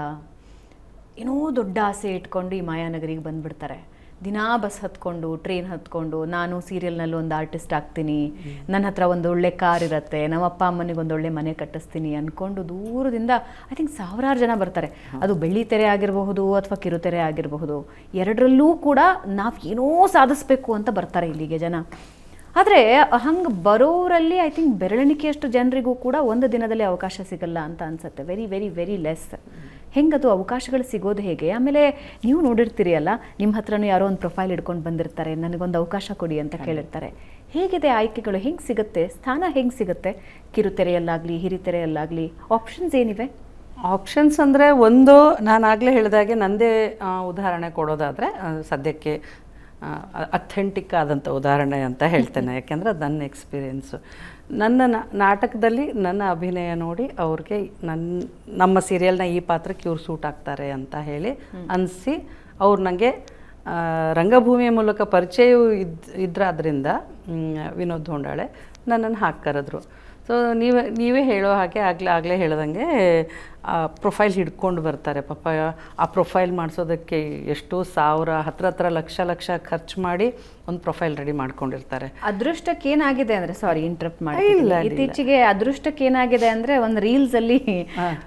ಏನೋ ದೊಡ್ಡ ಆಸೆ ಇಟ್ಕೊಂಡು ಈ ಮಾಯಾನಗರಿಗೆ ಬಂದುಬಿಡ್ತಾರೆ. ದಿನಾ ಬಸ್ ಹತ್ಕೊಂಡು, ಟ್ರೈನ್ ಹತ್ಕೊಂಡು, ನಾನು ಸೀರಿಯಲ್ನಲ್ಲಿ ಒಂದು ಆರ್ಟಿಸ್ಟ್ ಆಗ್ತೀನಿ, ನನ್ನ ಹತ್ರ ಒಂದು ಒಳ್ಳೆ ಕಾರ್ ಇರುತ್ತೆ, ನಮ್ಮ ಅಪ್ಪ ಅಮ್ಮನಿಗೆ ಒಂದು ಒಳ್ಳೆ ಮನೆ ಕಟ್ಟಿಸ್ತೀನಿ ಅಂದ್ಕೊಂಡು ದೂರದಿಂದ ಐ ಥಿಂಕ್ ಸಾವಿರಾರು ಜನ ಬರ್ತಾರೆ. ಅದು ಬೆಳ್ಳಿತೆರೆ ಆಗಿರಬಹುದು ಅಥವಾ ಕಿರುತೆರೆ ಆಗಿರಬಹುದು, ಎರಡರಲ್ಲೂ ಕೂಡ ನಾವು ಏನೋ ಸಾಧಿಸ್ಬೇಕು ಅಂತ ಬರ್ತಾರೆ ಇಲ್ಲಿಗೆ ಜನ. ಆದರೆ ಹಂಗೆ ಬರೋರಲ್ಲಿ ಐ ಥಿಂಕ್ ಬೆರಳೆಣಿಕೆಯಷ್ಟು ಜನರಿಗೂ ಕೂಡ ಒಂದು ದಿನದಲ್ಲಿ ಅವಕಾಶ ಸಿಗಲ್ಲ ಅಂತ ಅನ್ಸುತ್ತೆ. Very very very less. ಹೆಂಗದು ಅವಕಾಶಗಳು ಸಿಗೋದು ಹೇಗೆ? ಆಮೇಲೆ ನೀವು ನೋಡಿರ್ತೀರಿ ಅಲ್ಲ, ನಿಮ್ಮ ಹತ್ರನೂ ಯಾರೋ ಒಂದು ಪ್ರೊಫೈಲ್ ಹಿಡ್ಕೊಂಡು ಬಂದಿರ್ತಾರೆ, ನನಗೊಂದು ಅವಕಾಶ ಕೊಡಿ ಅಂತ ಕೇಳಿರ್ತಾರೆ. ಹೇಗಿದೆ ಆಯ್ಕೆಗಳು? ಹೆಂಗೆ ಸಿಗುತ್ತೆ ಸ್ಥಾನ? ಹೆಂಗೆ ಸಿಗುತ್ತೆ? ಕಿರುತೆರೆಯಲ್ಲಾಗಲಿ ಹಿರಿತೆರೆಯಲ್ಲಾಗಲಿ ಆಪ್ಷನ್ಸ್ ಏನಿವೆ? ಆಪ್ಷನ್ಸ್ ಅಂದರೆ, ಒಂದು ನಾನು ಆಗಲೇ ಹೇಳಿದಾಗೆ ನನ್ನದೇ ಉದಾಹರಣೆ ಕೊಡೋದಾದರೆ, ಸದ್ಯಕ್ಕೆ ಅಥೆಂಟಿಕ್ ಆದಂಥ ಉದಾಹರಣೆ ಅಂತ ಹೇಳ್ತೇನೆ. ಯಾಕೆಂದರೆ ಅದು ನನ್ನ ಎಕ್ಸ್ಪೀರಿಯೆನ್ಸು. ನನ್ನ ನಾಟಕದಲ್ಲಿ ನನ್ನ ಅಭಿನಯ ನೋಡಿ ಅವ್ರಿಗೆ ನಮ್ಮ ಸೀರಿಯಲ್ನ ಈ ಪಾತ್ರಕ್ಕೆ ಇವ್ರು ಸೂಟ್ ಆಗ್ತಾರೆ ಅಂತ ಹೇಳಿ ಅನಿಸಿ ಅವ್ರು ನನಗೆ ರಂಗಭೂಮಿಯ ಮೂಲಕ ಪರಿಚಯವೂ ಇದ್ರಾದ್ರಿಂದ ವಿನೋದ್ ಧೋಂಡಾಳೆ ನನ್ನನ್ನು ಹಾಕಿ ಕರೆದ್ರು. ಸೊ ನೀವೇ ಹೇಳೋ ಹಾಗೆ ಆಗಲೇ ಹೇಳ್ದಂಗೆ ಪ್ರೊಫೈಲ್ ಹಿಡ್ಕೊಂಡು ಬರ್ತಾರೆ. ಪಾಪ ಆ ಪ್ರೊಫೈಲ್ ಮಾಡಿಸೋದಕ್ಕೆ ಎಷ್ಟೋ ಸಾವಿರ, ಹತ್ರ ಲಕ್ಷ ಖರ್ಚು ಮಾಡಿ ಒಂದು ಪ್ರೊಫೈಲ್ ರೆಡಿ ಮಾಡ್ಕೊಂಡಿರ್ತಾರೆ. ಅದೃಷ್ಟಕ್ಕೆ ಏನಾಗಿದೆ ಅಂದರೆ, ಸಾರಿ ಇಂಟರಪ್ಟ್ ಮಾಡಿ, ಇತ್ತೀಚೆಗೆ ಅದೃಷ್ಟಕ್ಕೆ ಏನಾಗಿದೆ ಅಂದರೆ, ಒಂದು ರೀಲ್ಸಲ್ಲಿ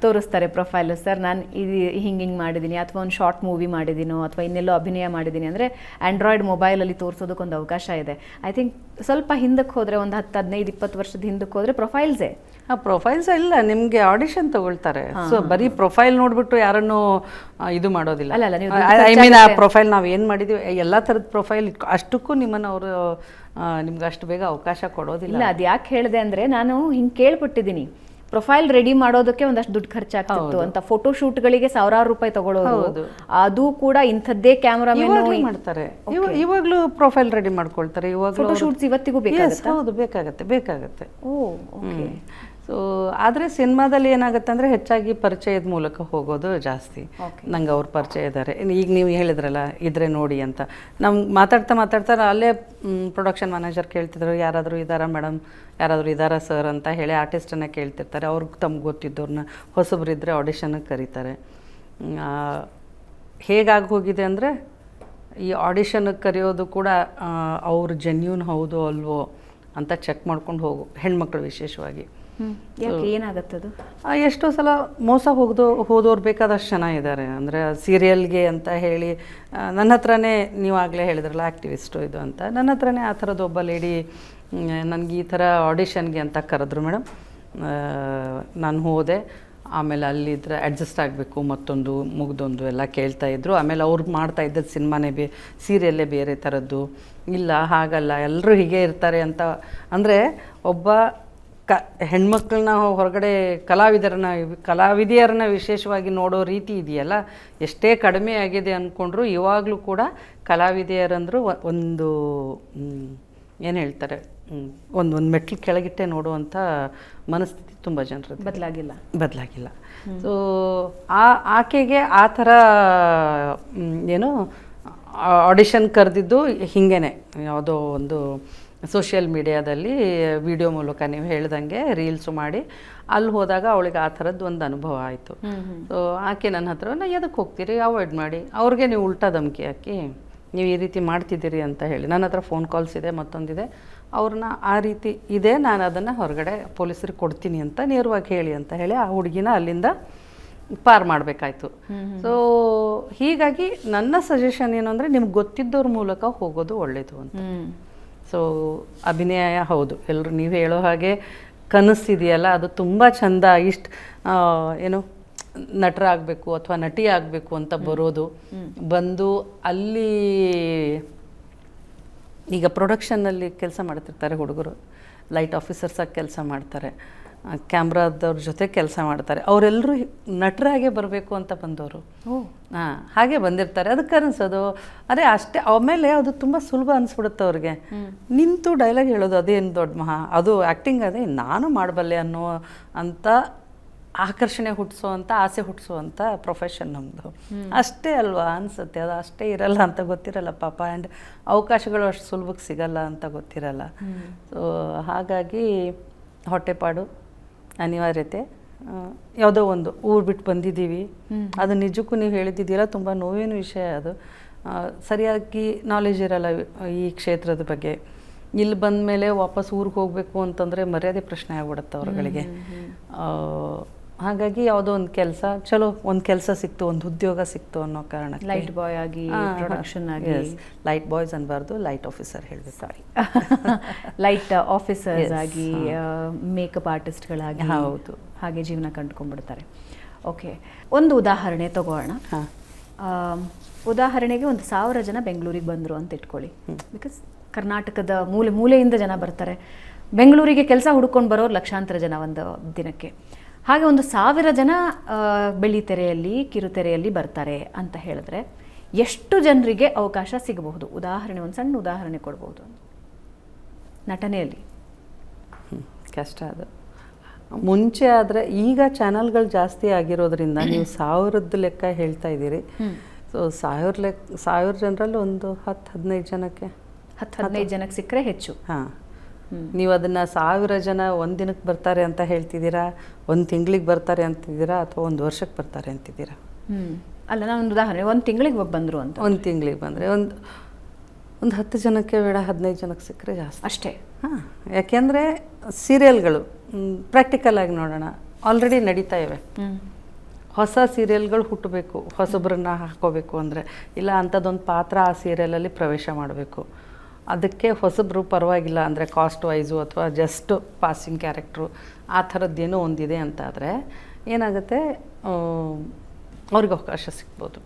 ತೋರಿಸ್ತಾರೆ ಪ್ರೊಫೈಲ್, ಸರ್ ನಾನು ಇದು ಹಿಂಗೆ ಮಾಡಿದ್ದೀನಿ, ಅಥವಾ ಒಂದು ಶಾರ್ಟ್ ಮೂವಿ ಮಾಡಿದ್ದೀನೋ ಅಥವಾ ಇನ್ನೆಲ್ಲೋ ಅಭಿನಯ ಮಾಡಿದ್ದೀನಿ ಅಂದರೆ ಆ್ಯಂಡ್ರಾಯ್ಡ್ ಮೊಬೈಲಲ್ಲಿ ತೋರಿಸೋದಕ್ಕೊಂದು ಅವಕಾಶ ಇದೆ. ಐ ಥಿಂಕ್ ಸ್ವಲ್ಪ ಹಿಂದಕ್ಕೆ ಹೋದರೆ, ಒಂದು 10-15-20 ವರ್ಷದ ಹಿಂದಕ್ಕೆ ಹೋದರೆ ಪ್ರೊಫೈಲ್ಸೇ. ಪ್ರೊಫೈಲ್ಸ್ ಇಲ್ಲ, ನಿಮಗೆ ಆಡಿಷನ್ ತಗೊಳ್ತಾರೆ. ಸೊ ಬರೀ ಪ್ರೊಫೈಲ್ ನೋಡ್ಬಿಟ್ಟು ಯಾರನ್ನು ಇದು ಮಾಡೋದಿಲ್ಲ. ಐ ಮೀನ್ ಆ ಪ್ರೊಫೈಲ್ ನಾವು ಏನು ಮಾಡಿದ್ದೀವಿ, ಎಲ್ಲ ಥರದ ಪ್ರೊಫೈಲ್ ಅಷ್ಟಕ್ಕೂ ನಿಮ್ಮನ್ನು ಅವರು ನಿಮ್ಗೆ ಅಷ್ಟು ಬೇಗ ಅವಕಾಶ ಕೊಡೋದಿಲ್ಲ. ಅದು ಯಾಕೆ ಹೇಳಿದೆ ಅಂದರೆ, ನಾನು ಹಿಂಗೆ ಕೇಳ್ಬಿಟ್ಟಿದ್ದೀನಿ, ಪ್ರೊಫೈಲ್ ರೆಡಿ ಮಾಡೋದಕ್ಕೆ ಒಂದಷ್ಟು ದುಡ್ಡು ಖರ್ಚಾಗ್ತಿತ್ತು ಅಂತ. ಫೋಟೋ ಶೂಟ್ಗಳಿಗೆ ಸಾವಿರಾರು ರೂಪಾಯಿ ತಗೊಳ್ಳೋದು, ಅದು ಕೂಡ ಇಂಥದ್ದೇ ಕ್ಯಾಮ್ರಾಮನ್ ಮಾಡ್ತಾರೆ. ಇವಾಗಲೂ ಪ್ರೊಫೈಲ್ ರೆಡಿ ಮಾಡ್ಕೊಳ್ತಾರೆ. ಇವಾಗ ಫೋಟೋ ಶೂಟ್ಸ್ ಇವತ್ತಿಗೂ ಬೇಕಾಗುತ್ತೆ. ಹೌದು, ಬೇಕಾಗತ್ತೆ. ಸೊ ಆದರೆ ಸಿನಿಮಾದಲ್ಲಿ ಏನಾಗುತ್ತೆ ಅಂದರೆ, ಹೆಚ್ಚಾಗಿ ಪರಿಚಯದ ಮೂಲಕ ಹೋಗೋದು ಜಾಸ್ತಿ. ನಂಗೆ ಅವ್ರ ಪರಿಚಯ ಇದ್ದಾರೆ, ಈಗ ನೀವು ಹೇಳಿದ್ರಲ್ಲ ಇದ್ರೆ ನೋಡಿ ಅಂತ. ನಮ್ಗೆ ಮಾತಾಡ್ತಾ ಅಲ್ಲೇ ಪ್ರೊಡಕ್ಷನ್ ಮ್ಯಾನೇಜರ್ ಕೇಳ್ತಿದ್ರು, ಯಾರಾದರೂ ಇದ್ದಾರಾ ಮೇಡಮ್, ಯಾರಾದರೂ ಇದ್ದಾರಾ ಸರ್ ಅಂತ ಹೇಳಿ ಆರ್ಟಿಸ್ಟನ್ನು ಕೇಳ್ತಿರ್ತಾರೆ. ಅವ್ರಿಗೆ ತಮ್ಗೆ ಗೊತ್ತಿದ್ದವ್ರನ್ನ, ಹೊಸಬ್ರಿದ್ದರೆ ಆಡಿಷನ್ಗೆ ಕರೀತಾರೆ. ಹೇಗಾಗಿ ಹೋಗಿದೆ ಅಂದರೆ, ಈ ಆಡಿಷನ್ಗೆ ಕರೆಯೋದು ಕೂಡ ಅವ್ರು ಜೆನ್ಯೂನ್ ಹೌದು ಅಲ್ವೋ ಅಂತ ಚೆಕ್ ಮಾಡ್ಕೊಂಡು ಹೋಗು, ಹೆಣ್ಮಕ್ಳು ವಿಶೇಷವಾಗಿ. ಏನಾಗತ್ತದು? ಎಷ್ಟೋ ಸಲ ಮೋಸ ಹೋದವ್ರು ಬೇಕಾದಷ್ಟು ಜನ ಇದ್ದಾರೆ. ಅಂದರೆ ಸೀರಿಯಲ್ಗೆ ಅಂತ ಹೇಳಿ ನನ್ನ ಹತ್ರನೇ, ನೀವು ಆಗಲೇ ಹೇಳಿದ್ರಲ್ಲ ಆ್ಯಕ್ಟಿವಿಸ್ಟು ಇದು ಅಂತ, ನನ್ನ ಹತ್ರನೇ ಆ ಥರದ್ದು ಒಬ್ಬ ಲೇಡಿ ನನಗೆ ಈ ಥರ ಆಡಿಷನ್ಗೆ ಅಂತ ಕರೆದ್ರು ಮೇಡಮ್. ನಾನು ಹೋದೆ. ಆಮೇಲೆ ಅಲ್ಲಿದ್ರೆ ಅಡ್ಜಸ್ಟ್ ಆಗಬೇಕು, ಮತ್ತೊಂದು ಮುಗ್ದೊಂದು ಎಲ್ಲ ಕೇಳ್ತಾಯಿದ್ರು. ಆಮೇಲೆ ಅವ್ರು ಮಾಡ್ತಾ ಇದ್ದದ್ದು ಸಿನಿಮಾನೇ ಸೀರಿಯಲ್ಲೇ ಬೇರೆ ಥರದ್ದು. ಇಲ್ಲ ಹಾಗಲ್ಲ, ಎಲ್ಲರೂ ಹೀಗೆ ಇರ್ತಾರೆ ಅಂತ. ಅಂದರೆ ಒಬ್ಬ ಹೆಣ್ಮಕ್ಳನ್ನ ಹೊರಗಡೆ ಕಲಾವಿದೆಯರನ್ನ ವಿಶೇಷವಾಗಿ ನೋಡೋ ರೀತಿ ಇದೆಯಲ್ಲ, ಎಷ್ಟೇ ಕಡಿಮೆ ಆಗಿದೆ ಅಂದ್ಕೊಂಡ್ರು ಇವಾಗಲೂ ಕೂಡ ಕಲಾವಿದೆಯರಂದ್ರು ಒಂದು ಏನು ಹೇಳ್ತಾರೆ, ಒಂದು ಮೆಟ್ಲು ಕೆಳಗಿಟ್ಟೆ ನೋಡುವಂಥ ಮನಸ್ಥಿತಿ ತುಂಬ ಜನರದ್ದು ಬದಲಾಗಿಲ್ಲ. ಸೊ ಆಕೆಗೆ ಆ ಥರ ಏನು ಆಡಿಷನ್ ಕರೆದಿದ್ದು ಹಿಂಗೇನೆ, ಯಾವುದೋ ಒಂದು ಸೋಷಿಯಲ್ ಮೀಡಿಯಾದಲ್ಲಿ ವಿಡಿಯೋ ಮೂಲಕ ನೀವು ಹೇಳ್ದಂಗೆ ರೀಲ್ಸು ಮಾಡಿ ಅಲ್ಲಿ ಹೋದಾಗ ಅವಳಿಗೆ ಆ ಥರದ್ದು ಒಂದು ಅನುಭವ ಆಯಿತು. ಸೊ ಆಕೆ ನನ್ನ ಹತ್ರ, ನಾ ಎದಕ್ಕೆ ಹೋಗ್ತೀರಿ, ಅವಾಯ್ಡ್ ಮಾಡಿ, ಅವ್ರಿಗೆ ನೀವು ಉಲ್ಟಾ ಧಮಕಿ ಹಾಕಿ ನೀವು ಈ ರೀತಿ ಮಾಡ್ತಿದ್ದೀರಿ ಅಂತ ಹೇಳಿ. ನನ್ನ ಹತ್ರ ಫೋನ್ ಕಾಲ್ಸ್ ಇದೆ, ಮತ್ತೊಂದಿದೆ, ಅವ್ರನ್ನ ಆ ರೀತಿ ಇದೆ, ನಾನು ಅದನ್ನು ಹೊರಗಡೆ ಪೊಲೀಸರಿಗೆ ಕೊಡ್ತೀನಿ ಅಂತ ನೇರವಾಗಿ ಹೇಳಿ ಅಂತ ಹೇಳಿ ಆ ಹುಡುಗಿನ ಅಲ್ಲಿಂದ ಪಾರು ಮಾಡಬೇಕಾಯ್ತು. ಸೊ ಹೀಗಾಗಿ ನನ್ನ ಸಜೆಷನ್ ಏನು ಅಂದರೆ, ನಿಮ್ಗೆ ಗೊತ್ತಿದ್ದವ್ರ ಮೂಲಕ ಹೋಗೋದು ಒಳ್ಳೆಯದು ಅಂತ. ಸೊ ಅಭಿನಯ ಹೌದು, ಎಲ್ಲರೂ ನೀವು ಹೇಳೋ ಹಾಗೆ ಕನಸಿದೆಯಲ್ಲ, ಅದು ತುಂಬ ಚೆಂದ. ಇಷ್ಟು ಏನು ನಟರಾಗಬೇಕು ಅಥವಾ ನಟಿ ಆಗಬೇಕು ಅಂತ ಬರೋದು, ಬಂದು ಅಲ್ಲಿ ಈಗ ಪ್ರೊಡಕ್ಷನ್ನಲ್ಲಿ ಕೆಲಸ ಮಾಡ್ತಿರ್ತಾರೆ ಹುಡುಗರು, ಲೈಟ್ ಆಫೀಸರ್ಸಾಗಿ ಕೆಲಸ ಮಾಡ್ತಾರೆ. ಕ್ಯಾಮ್ರಾದವ್ರ ಜೊತೆ ಕೆಲಸ ಮಾಡ್ತಾರೆ. ಅವರೆಲ್ಲರೂ ನಟರಾಗೆ ಬರಬೇಕು ಅಂತ ಬಂದವರು. ಹಾಂ, ಹಾಗೆ ಬಂದಿರ್ತಾರೆ. ಅದಕ್ಕೆ ಅನಿಸೋದು ಅದೇ ಅಷ್ಟೇ. ಆಮೇಲೆ ಅದು ತುಂಬ ಸುಲಭ ಅನಿಸ್ಬಿಡುತ್ತೆ ಅವ್ರಿಗೆ. ನಿಂತು ಡೈಲಾಗ್ ಹೇಳೋದು ಅದೇನು ದೊಡ್ಡ ಅದು ಆ್ಯಕ್ಟಿಂಗ್ ಅದೇ ನಾನು ಮಾಡಬಲ್ಲೆ ಅನ್ನೋ ಅಂತ ಆಕರ್ಷಣೆ ಹುಟ್ಟಿಸೋವಂಥ, ಆಸೆ ಹುಟ್ಟಿಸೋವಂಥ ಪ್ರೊಫೆಷನ್ ನಮ್ಮದು. ಅಷ್ಟೇ ಅಲ್ವಾ ಅನಿಸುತ್ತೆ. ಅದು ಅಷ್ಟೇ ಇರಲ್ಲ ಅಂತ ಗೊತ್ತಿರಲ್ಲ ಪಾಪ. ಆ್ಯಂಡ್ ಅವಕಾಶಗಳು ಅಷ್ಟು ಸುಲಭಕ್ಕೆ ಸಿಗಲ್ಲ ಅಂತ ಗೊತ್ತಿರಲ್ಲ. ಸೊ ಹಾಗಾಗಿ ಹೊಟ್ಟೆಪಾಡು, ಅನಿವಾರ್ಯತೆ, ಯಾವುದೋ ಒಂದು ಊರು ಬಿಟ್ಟು ಬಂದಿದ್ದೀವಿ. ಅದು ನಿಜಕ್ಕೂ ನೀವು ಹೇಳಿದ್ದೀರಾ ತುಂಬ ನೋವಿನ ವಿಷಯ. ಅದು ಸರಿಯಾಗಿ ನಾಲೆಜ್ ಇರಲ್ಲ ಈ ಕ್ಷೇತ್ರದ ಬಗ್ಗೆ. ಇಲ್ಲಿ ಬಂದ ಮೇಲೆ ವಾಪಸ್ ಊರಿಗೆ ಹೋಗಬೇಕು ಅಂತಂದರೆ ಮರ್ಯಾದೆ ಪ್ರಶ್ನೆ ಆಗ್ಬಿಡುತ್ತೆ ಅವ್ರಗಳಿಗೆ. ಹಾಗಾಗಿ ಯಾವುದೋ ಒಂದು ಕೆಲಸ, ಚಲೋ ಒಂದು ಕೆಲಸ ಸಿಕ್ತು, ಒಂದು ಉದ್ಯೋಗ ಸಿಕ್ತು ಅನ್ನೋ ಕಾರಣಕ್ಕೆ ಲೈಟ್ ಬಾಯ್ ಆಗಿ, ಪ್ರೊಡಕ್ಷನ್ ಆಗಿ. ಲೈಟ್ ಬಾಯ್ಸ್ ಅನ್ಬಾರ್ದು, ಲೈಟ್ ಆಫೀಸರ್ ಹೇಳಬೇಕು. ಸಾರಿ, ಲೈಟ್ ಆಫೀಸರ್ಸ್ ಆಗಿ, ಮೇಕಪ್ ಆರ್ಟಿಸ್ಟ್ಗಳಾಗಿ, ಹೌದು, ಹಾಗೆ ಜೀವನ ಕಂಡುಕೊಂಡ್ಬಿಡ್ತಾರೆ. ಓಕೆ, ಒಂದು ಉದಾಹರಣೆ ತಗೋಣ. ಉದಾಹರಣೆಗೆ 1,000 ಜನ ಬೆಂಗಳೂರಿಗೆ ಬಂದರು ಅಂತ ಇಟ್ಕೊಳ್ಳಿ. ಬಿಕಾಸ್ ಕರ್ನಾಟಕದ ಮೂಲೆ ಮೂಲೆಯಿಂದ ಜನ ಬರ್ತಾರೆ. ಬೆಂಗಳೂರಿಗೆ ಕೆಲಸ ಹುಡ್ಕೊಂಡು ಬರೋರು ಲಕ್ಷಾಂತರ ಜನ ಒಂದು ದಿನಕ್ಕೆ. ಹಾಗೆ 1,000 ಜನ ಬೆಳ್ಳಿತೆರೆಯಲ್ಲಿ, ಕಿರುತೆರೆಯಲ್ಲಿ ಬರ್ತಾರೆ ಅಂತ ಹೇಳಿದ್ರೆ ಎಷ್ಟು ಜನರಿಗೆ ಅವಕಾಶ ಸಿಗಬಹುದು? ಉದಾಹರಣೆ, ಒಂದು ಸಣ್ಣ ಉದಾಹರಣೆ ಕೊಡ್ಬೋದು ನಟನೆಯಲ್ಲಿ. ಕಷ್ಟ ಅದು. ಮುಂಚೆ ಆದರೆ, ಈಗ ಚಾನಲ್ಗಳು ಜಾಸ್ತಿ ಆಗಿರೋದ್ರಿಂದ ನೀವು 1000 ಲೆಕ್ಕ ಹೇಳ್ತಾ ಇದ್ದೀರಿ. ಸೊ 1000 ಜನರಲ್ಲಿ ಒಂದು 10-15 ಜನಕ್ಕೆ 10-15 ಜನಕ್ಕೆ ಸಿಕ್ಕರೆ ಹೆಚ್ಚು. ಹಾಂ, ನೀವು ಅದನ್ನು 1000 ಜನ ಒಂದು ದಿನಕ್ಕೆ ಬರ್ತಾರೆ ಅಂತ ಹೇಳ್ತಿದ್ದೀರಾ, ಒಂದು ತಿಂಗಳಿಗೆ ಬರ್ತಾರೆ ಅಂತಿದ್ದೀರಾ, ಅಥವಾ ಒಂದು ವರ್ಷಕ್ಕೆ ಬರ್ತಾರೆ ಅಂತಿದ್ದೀರಾ? ಅಲ್ಲ, ನಾನು ಒಂದು ಉದಾಹರಣೆ, ಒಂದು ತಿಂಗಳಿಗೆ ಬಂದರು ಅಂತ. ಒಂದು ತಿಂಗಳಿಗೆ ಬಂದರೆ ಒಂದು 10 ಜನಕ್ಕೆ ಬೇಡ, 15 ಜನಕ್ಕೆ ಸಿಕ್ಕರೆ ಜಾಸ್ತಿ ಅಷ್ಟೇ. ಹಾಂ, ಯಾಕೆಂದರೆ ಸೀರಿಯಲ್ಗಳು ಪ್ರಾಕ್ಟಿಕಲ್ ಆಗಿ ನೋಡೋಣ, ಆಲ್ರೆಡಿ ನಡೀತಾ ಇವೆ. ಹೊಸ ಸೀರಿಯಲ್ಗಳು ಹುಟ್ಟಬೇಕು, ಹೊಸೊಬ್ಬರನ್ನ ಹಾಕೋಬೇಕು ಅಂದರೆ, ಇಲ್ಲ ಅಂಥದ್ದೊಂದು ಪಾತ್ರ ಆ ಸೀರಿಯಲಲ್ಲಿ ಪ್ರವೇಶ ಮಾಡಬೇಕು. ಅದಕ್ಕೆ ಹೊಸಬ್ರು ಪರವಾಗಿಲ್ಲ ಅಂದರೆ ಕಾಸ್ಟ್ ವೈಸು ಅಥವಾ ಜಸ್ಟ್ ಪಾಸಿಂಗ್ ಕ್ಯಾರೆಕ್ಟ್ರು ಆ ಥರದ್ದೇನೋ ಒಂದಿದೆ ಅಂತಾದರೆ ಏನಾಗುತ್ತೆ, ಅವ್ರಿಗೆ ಅವಕಾಶ ಸಿಗ್ಬೋದು.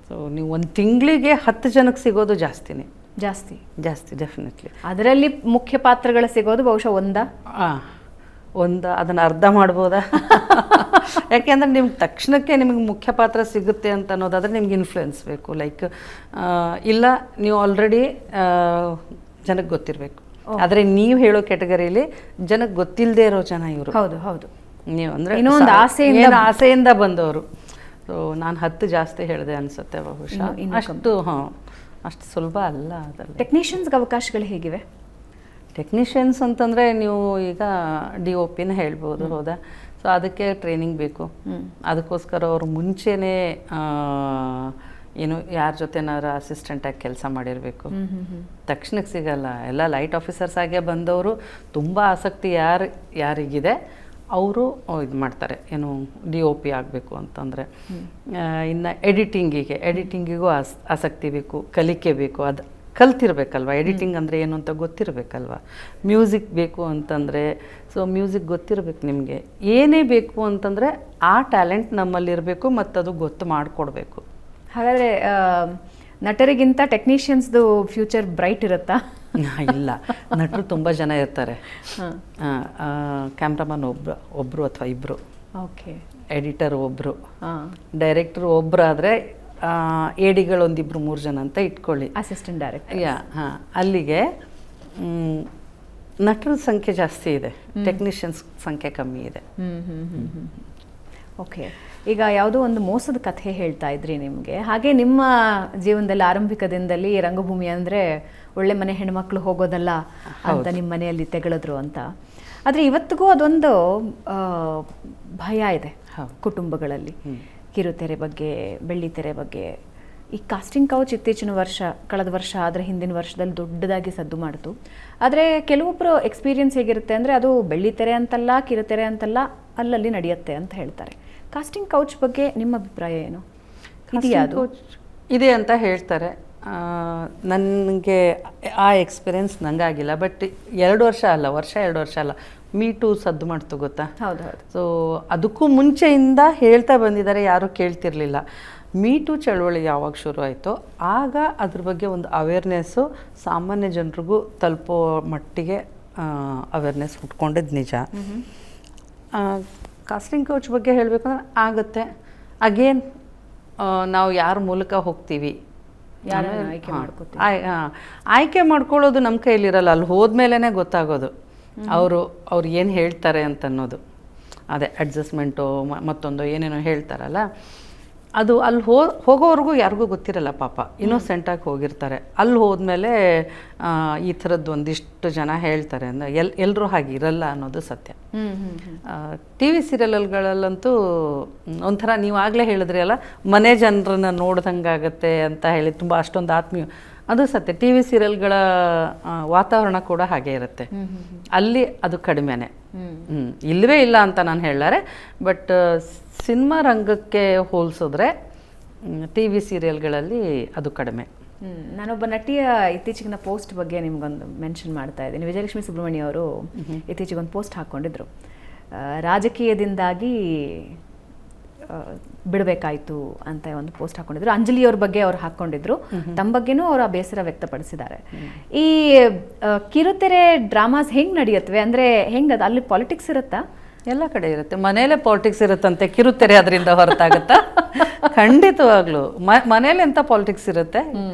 ಸೊ ನೀವು ಒಂದು ತಿಂಗಳಿಗೆ 10 ಜನಕ್ಕೆ ಸಿಗೋದು ಜಾಸ್ತಿ ಡೆಫಿನೆಟ್ಲಿ. ಅದರಲ್ಲಿ ಮುಖ್ಯ ಪಾತ್ರಗಳು ಸಿಗೋದು ಬಹುಶಃ ಅದನ್ನು ಅರ್ಧ ಮಾಡ್ಬೋದಾ? ಯಾಕೆಂದರೆ ನಿಮ್ಗೆ ತಕ್ಷಣಕ್ಕೆ ನಿಮಗೆ ಮುಖ್ಯ ಪಾತ್ರ ಸಿಗುತ್ತೆ ಅಂತ ಅನ್ನೋದಾದರೆ ನಿಮ್ಗೆ ಇನ್ಫ್ಲುಯೆನ್ಸ್ ಬೇಕು. ಲೈಕ್ ಇಲ್ಲ, ನೀವು ಆಲ್ರೆಡಿ ಜನಕ್ಕೆ ಗೊತ್ತಿರಬೇಕು. ಆದರೆ ನೀವು ಹೇಳೋ ಕ್ಯಾಟಗರಿಯಲ್ಲಿ ಜನಕ್ಕೆ ಗೊತ್ತಿಲ್ಲದೆ ಇರೋ ಜನ ಇವರು. ಹೌದು. ನೀವು ಅಂದರೆ ಇನ್ನೊಂದು ಆಸೆಯಿಂದ ಬಂದವರು. ಸೊ ನಾನು 10 ಜಾಸ್ತಿ ಹೇಳಿದೆ ಅನಿಸುತ್ತೆ ಬಹುಶಃ. ಅಷ್ಟು ಸುಲಭ ಅಲ್ಲ. ಅದರಲ್ಲಿ ಟೆಕ್ನಿಷಿಯನ್ಸ್ಗೆ ಅವಕಾಶಗಳು ಹೇಗಿವೆ? ಟೆಕ್ನಿಷಿಯನ್ಸ್ ಅಂತಂದರೆ ನೀವು ಈಗ DOPನ ಹೇಳ್ಬೋದು, ಹೌದಾ? ಸೊ ಅದಕ್ಕೆ ಟ್ರೈನಿಂಗ್ ಬೇಕು. ಅದಕ್ಕೋಸ್ಕರ ಅವರು ಮುಂಚೆನೇ ಏನು ಯಾರ ಜೊತೆನಾರ ಅಸಿಸ್ಟೆಂಟಾಗಿ ಕೆಲಸ ಮಾಡಿರಬೇಕು. ತಕ್ಷಣಕ್ಕೆ ಸಿಗಲ್ಲ. ಎಲ್ಲ ಲೈಟ್ ಆಫೀಸರ್ಸ್ ಆಗೇ ಬಂದವರು ತುಂಬ ಆಸಕ್ತಿ ಯಾರಿಗಿದೆ ಅವರು ಇದು ಮಾಡ್ತಾರೆ, ಏನು DOP ಆಗಬೇಕು ಅಂತಂದರೆ. ಇನ್ನು ಎಡಿಟಿಂಗಿಗೂ ಆಸಕ್ತಿ ಬೇಕು, ಕಲಿಕೆ ಬೇಕು. ಅದು ಕಲ್ತಿರ್ಬೇಕಲ್ವ. ಎಡಿಟಿಂಗ್ ಅಂದರೆ ಏನು ಅಂತ ಗೊತ್ತಿರಬೇಕಲ್ವ. ಮ್ಯೂಸಿಕ್ ಬೇಕು ಅಂತಂದರೆ, ಸೊ ಮ್ಯೂಸಿಕ್ ಗೊತ್ತಿರಬೇಕು ನಿಮಗೆ. ಏನೇ ಬೇಕು ಅಂತಂದರೆ ಆ ಟ್ಯಾಲೆಂಟ್ ನಮ್ಮಲ್ಲಿರಬೇಕು ಮತ್ತು ಅದು ಗೊತ್ತು ಮಾಡಿಕೊಡ್ಬೇಕು. ಹಾಗಾದರೆ ನಟರಿಗಿಂತ ಟೆಕ್ನಿಷಿಯನ್ಸ್ದು ಫ್ಯೂಚರ್ ಬ್ರೈಟ್ ಇರುತ್ತಾ? ಇಲ್ಲ, ನಟರು ತುಂಬ ಜನ ಇರ್ತಾರೆ. ಕ್ಯಾಮ್ರಾಮನ್ ಒಬ್ಬರು ಅಥವಾ ಇಬ್ಬರು, ಓಕೆ, ಎಡಿಟರ್ ಒಬ್ಬರು, ಡೈರೆಕ್ಟರ್ ಒಬ್ಬರು ಆದರೆ ADಗಳು 1-2-3 ಜನ ಅಂತ ಇಟ್ಕೊಳ್ಳಿ, ಅಸಿಸ್ಟೆಂಟ್ ಡೈರೆಕ್ಟರ್. ಹಾಂ, ಅಲ್ಲಿಗೆ ನಟರ ಸಂಖ್ಯೆ ಜಾಸ್ತಿ ಇದೆ, ಟೆಕ್ನಿಷಿಯನ್ಸ್ ಸಂಖ್ಯೆ ಕಮ್ಮಿ ಇದೆ. ಓಕೆ, ಈಗ ಯಾವುದೋ ಒಂದು ಮೋಸದ ಕಥೆ ಹೇಳ್ತಾ ಇದ್ರಿ ನಿಮಗೆ. ಹಾಗೆ ನಿಮ್ಮ ಜೀವನದಲ್ಲಿ ಆರಂಭಿಕದಿಂದಲೇ ರಂಗಭೂಮಿ ಅಂದರೆ ಒಳ್ಳೆ ಮನೆ ಹೆಣ್ಮಕ್ಳು ಹೋಗೋದಲ್ಲ ಅಂತ ನಿಮ್ಮ ಮನೆಯಲ್ಲಿ ತೆಗಳಿದ್ರು ಅಂತ. ಆದರೆ ಇವತ್ತಿಗೂ ಅದೊಂದು ಭಯ ಇದೆ ಕುಟುಂಬಗಳಲ್ಲಿ, ಕಿರುತೆರೆ ಬಗ್ಗೆ, ಬೆಳ್ಳಿತೆರೆ ಬಗ್ಗೆ. ಈ ಕಾಸ್ಟಿಂಗ್ ಕೌಚ್ ಇತ್ತೀಚಿನ ವರ್ಷ, ಕಳೆದ ವರ್ಷ ಆದರೆ ಹಿಂದಿನ ವರ್ಷದಲ್ಲಿ ದೊಡ್ಡದಾಗಿ ಸದ್ದು ಮಾಡಿತು. ಆದರೆ ಕೆಲವೊಬ್ಬರು ಎಕ್ಸ್ಪೀರಿಯನ್ಸ್ ಹೇಗಿರುತ್ತೆ ಅಂದರೆ, ಅದು ಬೆಳ್ಳಿತೆರೆ ಅಂತಲ್ಲ, ಕಿರುತೆರೆ ಅಂತಲ್ಲ, ಅಲ್ಲಲ್ಲಿ ನಡೆಯುತ್ತೆ ಅಂತ ಹೇಳ್ತಾರೆ. ಕಾಸ್ಟಿಂಗ್ ಕೌಚ್ ಬಗ್ಗೆ ನಿಮ್ಮ ಅಭಿಪ್ರಾಯ ಏನು? ಇದೆಯಾ? ಅದು ಇದೆ ಅಂತ ಹೇಳ್ತಾರೆ. ನನಗೆ ಆ ಎಕ್ಸ್ಪೀರಿಯೆನ್ಸ್ ನನಗಾಗಿಲ್ಲ. ಬಟ್ 2 ವರ್ಷ ಅಲ್ಲ, 2 ವರ್ಷ ಅಲ್ಲ, ಮೀಟು ಸದ್ದು ಮಾಡ್ತು, ಗೊತ್ತಾ? ಹೌದು. ಸೊ ಅದಕ್ಕೂ ಮುಂಚೆಯಿಂದ ಹೇಳ್ತಾ ಬಂದಿದ್ದಾರೆ, ಯಾರೂ ಕೇಳ್ತಿರ್ಲಿಲ್ಲ. ಮೀಟು ಚಳವಳಿ ಯಾವಾಗ ಶುರು ಆಯಿತೋ ಆಗ ಅದ್ರ ಬಗ್ಗೆ ಒಂದು ಅವೇರ್ನೆಸ್ಸು ಸಾಮಾನ್ಯ ಜನರಿಗೂ ತಲುಪೋ ಮಟ್ಟಿಗೆ ಅವೇರ್ನೆಸ್ ಹುಟ್ಕೊಂಡಿದ್ದು ನಿಜ. ಕಾಸ್ಟಿಂಗ್ ಕೌಚ್ ಬಗ್ಗೆ ಹೇಳಬೇಕಂದ್ರೆ ಆಗುತ್ತೆ. ಅಗೇನ್ ನಾವು ಯಾರ ಮೂಲಕ ಹೋಗ್ತೀವಿ, ಆಯ್ಕೆ ಮಾಡ್ಕೋತೀವಿ. ಆಯ್ಕೆ ಮಾಡ್ಕೊಳ್ಳೋದು ನಮ್ಮ ಕೈಲಿರಲ್ಲ, ಅಲ್ಲಿ ಹೋದ್ಮೇಲೆ ಗೊತ್ತಾಗೋದು ಅವ್ರು ಏನು ಹೇಳ್ತಾರೆ ಅಂತ ಅನ್ನೋದು. ಅದೇ ಅಡ್ಜಸ್ಟ್ಮೆಂಟು ಮತ್ತೊಂದು ಏನೇನೋ ಹೇಳ್ತಾರಲ್ಲ, ಅದು ಅಲ್ಲಿ ಹೋಗೋವರೆಗೂ ಯಾರಿಗೂ ಗೊತ್ತಿರಲ್ಲ ಪಾಪ, ಇನ್ನೋಸೆಂಟಾಗಿ ಹೋಗಿರ್ತಾರೆ. ಅಲ್ಲಿ ಹೋದ್ಮೇಲೆ ಈ ಥರದ್ದು ಒಂದಿಷ್ಟು ಜನ ಹೇಳ್ತಾರೆ ಅಂದರೆ ಎಲ್ಲರೂ ಹಾಗೆ ಇರಲ್ಲ ಅನ್ನೋದು ಸತ್ಯ. ಟಿ ವಿ ಸೀರಿಯಲ್ಗಳಲ್ಲಂತೂ ಒಂಥರ ನೀವು ಆಗಲೇ ಹೇಳಿದ್ರಿ ಅಲ್ಲ, ಮನೆ ಜನರನ್ನ ನೋಡ್ದಂಗಾಗತ್ತೆ ಅಂತ ಹೇಳಿ ತುಂಬ ಅಷ್ಟೊಂದು ಆತ್ಮೀಯ, ಅದು ಸತ್ಯ. ಟಿ ವಿ ಸೀರಿಯಲ್ಗಳ ವಾತಾವರಣ ಕೂಡ ಹಾಗೆ ಇರುತ್ತೆ. ಅಲ್ಲಿ ಅದು ಕಡಿಮೆನೆ, ಇಲ್ಲವೇ ಇಲ್ಲ ಅಂತ ನಾನು ಹೇಳಾರೆ. ಬಟ್ ಸಿನಿಮಾ ರಂಗಕ್ಕೆ ಹೋಲಿಸಿದ್ರೆ ಟಿ ವಿ ಸೀರಿಯಲ್ಗಳಲ್ಲಿ ಅದು ಕಡಿಮೆ. ನಾನೊಬ್ಬ ನಟಿಯ ಇತ್ತೀಚಿನ ಪೋಸ್ಟ್ ಬಗ್ಗೆ ನಿಮ್ಗೊಂದು ಮೆನ್ಷನ್ ಮಾಡ್ತಾ ಇದ್ದೀನಿ. ವಿಜಯಲಕ್ಷ್ಮಿ ಸುಬ್ರಹ್ಮಣ್ಯ ಅವರು ಇತ್ತೀಚೆಗೊಂದು ಪೋಸ್ಟ್ ಹಾಕ್ಕೊಂಡಿದ್ರು, ರಾಜಕೀಯದಿಂದಾಗಿ ಬಿಡಬೇಕಾಯ್ತು ಅಂತ ಒಂದು ಪೋಸ್ಟ್ ಹಾಕೊಂಡಿದ್ರು. ಅಂಜಲಿ ಅವ್ರ ಬಗ್ಗೆ ಅವ್ರು ಹಾಕ್ಕೊಂಡಿದ್ರು, ತಮ್ಮ ಬಗ್ಗೆನೂ ಅವರ ಬೇಸರ ವ್ಯಕ್ತಪಡಿಸಿದ್ದಾರೆ. ಈ ಕಿರುತೆರೆ ಡ್ರಾಮಾಸ್ ಹೆಂಗ್ ನಡೆಯುತ್ತವೆ ಅಂದ್ರೆ ಹೆಂಗದ, ಅಲ್ಲಿ ಪಾಲಿಟಿಕ್ಸ್ ಇರುತ್ತಾ? ಎಲ್ಲ ಕಡೆ ಇರುತ್ತೆ, ಮನೇಲೆ ಪಾಲಿಟಿಕ್ಸ್ ಇರುತ್ತಂತೆ, ಕಿರುತೆರೆ ಅದರಿಂದ ಹೊರತಾಗುತ್ತಾ? ಖಂಡಿತವಾಗ್ಲು ಮನೇಲಿ ಎಂತ ಪಾಲಿಟಿಕ್ಸ್ ಇರುತ್ತೆ